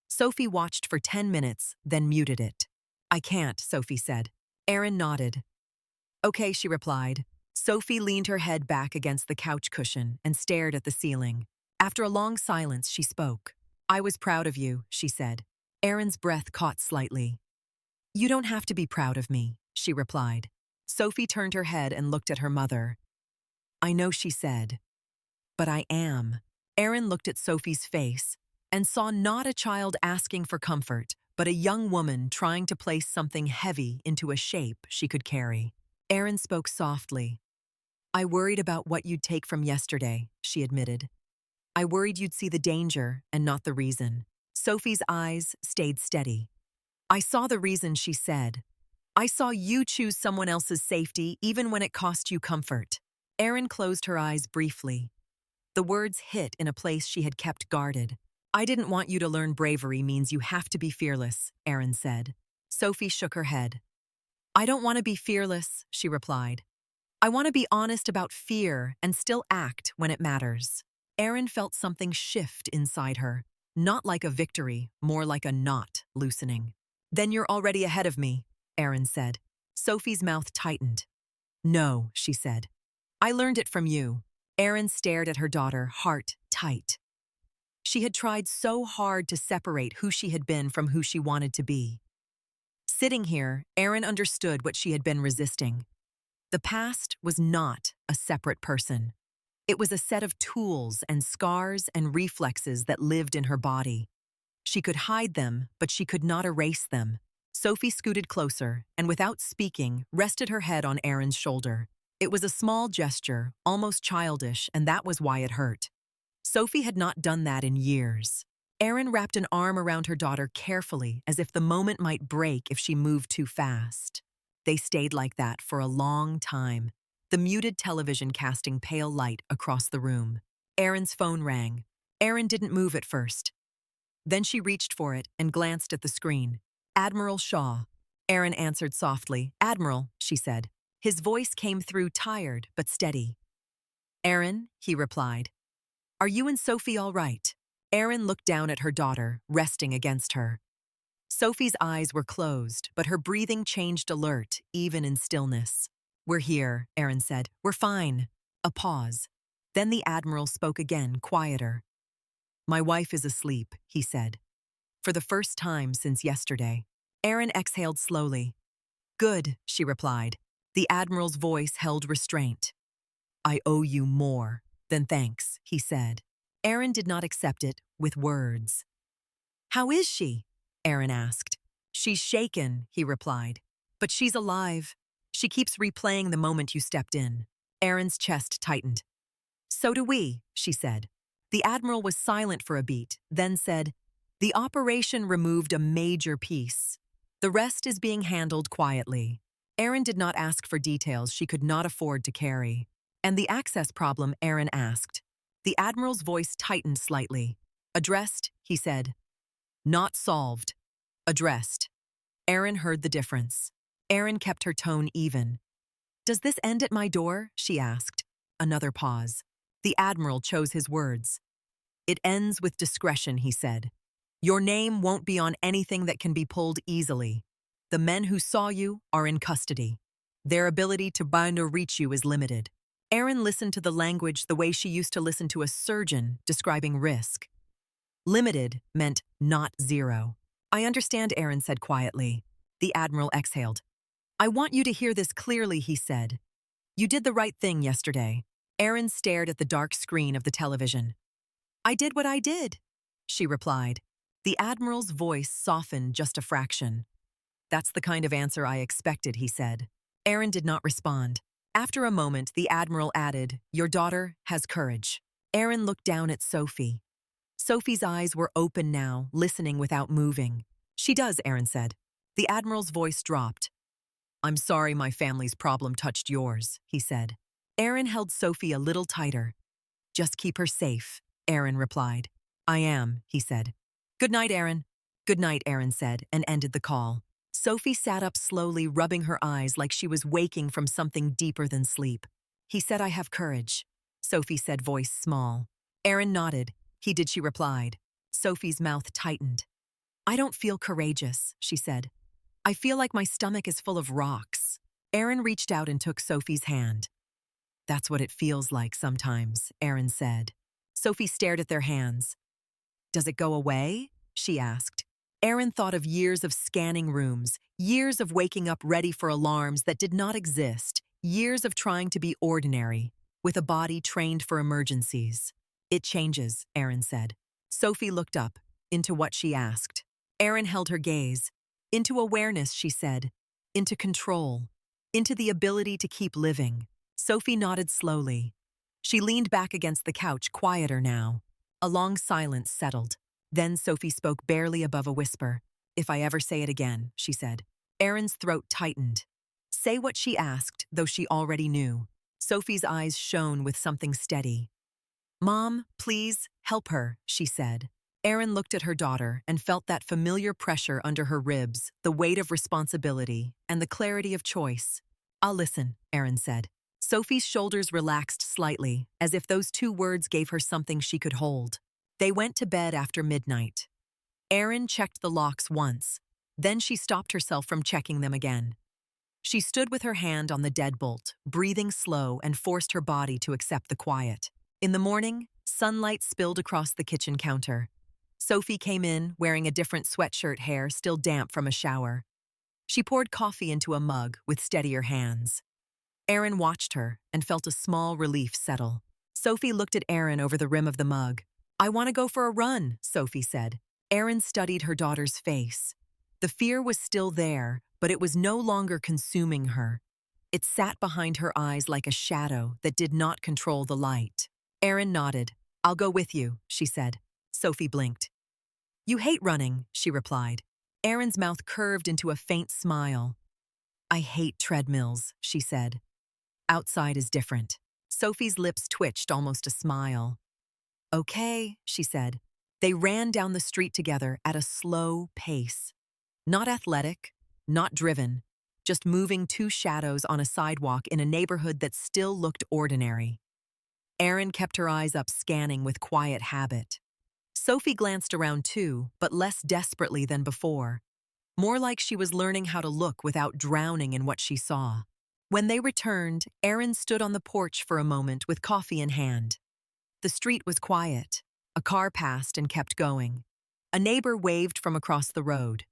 Sophie watched for 10 minutes, then muted it. I can't, Sophie said. Erin nodded. Okay, she replied. Sophie leaned her head back against the couch cushion and stared at the ceiling. After a long silence, she spoke. I was proud of you, she said. Erin's breath caught slightly. You don't have to be proud of me, she replied. Sophie turned her head and looked at her mother. I know, she said. But I am. Erin looked at Sophie's face and saw not a child asking for comfort, but a young woman trying to place something heavy into a shape she could carry. Erin spoke softly. I worried about what you'd take from yesterday, she admitted. I worried you'd see the danger and not the reason. Sophie's eyes stayed steady. I saw the reason, she said. I saw you choose someone else's safety even when it cost you comfort. Erin closed her eyes briefly. The words hit in a place she had kept guarded. I didn't want you to learn bravery means you have to be fearless, Erin said. Sophie shook her head. I don't want to be fearless, she replied. I want to be honest about fear and still act when it matters. Erin felt something shift inside her, not like a victory, more like a knot loosening. Then you're already ahead of me, Erin said. Sophie's mouth tightened. No, she said. I learned it from you. Erin stared at her daughter, heart tight. She had tried so hard to separate who she had been from who she wanted to be. Sitting here, Erin understood what she had been resisting. The past was not a separate person. It was a set of tools and scars and reflexes that lived in her body. She could hide them, but she could not erase them. Sophie scooted closer and, without speaking, rested her head on Erin's shoulder. It was a small gesture, almost childish, and that was why it hurt. Sophie had not done that in years. Erin wrapped an arm around her daughter carefully, as if the moment might break if she moved too fast. They stayed like that for a long time, the muted television casting pale light across the room. Erin's phone rang. Erin didn't move at first. Then she reached for it and glanced at the screen. Admiral Shaw. Erin answered softly. Admiral, she said. His voice came through tired but steady. Erin, he replied. Are you and Sophie all right? Erin looked down at her daughter, resting against her. Sophie's eyes were closed, but her breathing changed alert, even in stillness. We're here, Erin said. We're fine. A pause. Then the Admiral spoke again, quieter. My wife is asleep, he said. For the first time since yesterday. Erin exhaled slowly. Good, she replied. The Admiral's voice held restraint. I owe you more than thanks, he said. Erin did not accept it with words. How is she? Erin asked. She's shaken, he replied. But she's alive. She keeps replaying the moment you stepped in. Erin's chest tightened. So do we, she said. The Admiral was silent for a beat, then said, the operation removed a major piece. The rest is being handled quietly. Aaron did not ask for details she could not afford to carry. And the access problem Aaron asked. The Admiral's voice tightened slightly. Addressed, he said. Not solved. Addressed. Aaron heard the difference. Aaron kept her tone even. Does this end at my door? She asked. Another pause. The Admiral chose his words. It ends with discretion, he said. Your name won't be on anything that can be pulled easily. The men who saw you are in custody. Their ability to bind or reach you is limited. Aaron listened to the language the way she used to listen to a surgeon describing risk. Limited meant not zero. I understand, Aaron said quietly. The Admiral exhaled. I want you to hear this clearly, he said. You did the right thing yesterday. Aaron stared at the dark screen of the television. I did what I did, she replied. The Admiral's voice softened just a fraction. That's the kind of answer I expected, he said. Aaron did not respond. After a moment, the Admiral added, Your daughter has courage. Aaron looked down at Sophie. Sophie's eyes were open now, listening without moving. She does, Aaron said. The Admiral's voice dropped. I'm sorry my family's problem touched yours, he said. Aaron held Sophie a little tighter. Just keep her safe, Aaron replied. I am, he said. Good night, Aaron. Good night, Aaron said, and ended the call. Sophie sat up slowly, rubbing her eyes like she was waking from something deeper than sleep. He said I have courage, Sophie said, voice small. Aaron nodded. He did, she replied. Sophie's mouth tightened. I don't feel courageous, she said. I feel like my stomach is full of rocks. Aaron reached out and took Sophie's hand. That's what it feels like sometimes, Aaron said. Sophie stared at their hands. Does it go away? She asked. Aaron thought of years of scanning rooms, years of waking up ready for alarms that did not exist, years of trying to be ordinary, with a body trained for emergencies. It changes, Aaron said. Sophie looked up, into what she asked. Aaron held her gaze. Into awareness, she said. Into control. Into the ability to keep living. Sophie nodded slowly. She leaned back against the couch, quieter now. A long silence settled. Then Sophie spoke barely above a whisper. If I ever say it again, she said. Aaron's throat tightened. Say what she asked, though she already knew. Sophie's eyes shone with something steady. Mom, please, help her, she said. Aaron looked at her daughter and felt that familiar pressure under her ribs, the weight of responsibility, and the clarity of choice. I'll listen, Aaron said. Sophie's shoulders relaxed slightly, as if those two words gave her something she could hold. They went to bed after midnight. Aaron checked the locks once. Then she stopped herself from checking them again. She stood with her hand on the deadbolt, breathing slow, and forced her body to accept the quiet. In the morning, sunlight spilled across the kitchen counter. Sophie came in, wearing a different sweatshirt, hair still damp from a shower. She poured coffee into a mug with steadier hands. Aaron watched her and felt a small relief settle. Sophie looked at Aaron over the rim of the mug. I want to go for a run, Sophie said. Aaron studied her daughter's face. The fear was still there, but it was no longer consuming her. It sat behind her eyes like a shadow that did not control the light. Aaron nodded. I'll go with you, she said. Sophie blinked. You hate running, she replied. Aaron's mouth curved into a faint smile. I hate treadmills, she said. Outside is different. Sophie's lips twitched, almost a smile. Okay, she said. They ran down the street together at a slow pace. Not athletic, not driven, just moving two shadows on a sidewalk in a neighborhood that still looked ordinary. Aaron kept her eyes up, scanning with quiet habit. Sophie glanced around too, but less desperately than before. More like she was learning how to look without drowning in what she saw. When they returned, Aaron stood on the porch for a moment with coffee in hand. The street was quiet. A car passed and kept going. A neighbor waved from across the road.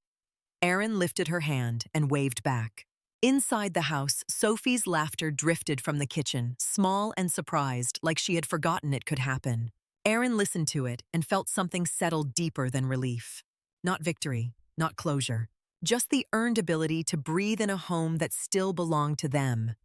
Aaron lifted her hand and waved back. Inside the house, Sophie's laughter drifted from the kitchen, small and surprised, like she had forgotten it could happen. Aaron listened to it and felt something settle deeper than relief. Not victory, not closure. Just the earned ability to breathe in a home that still belonged to them.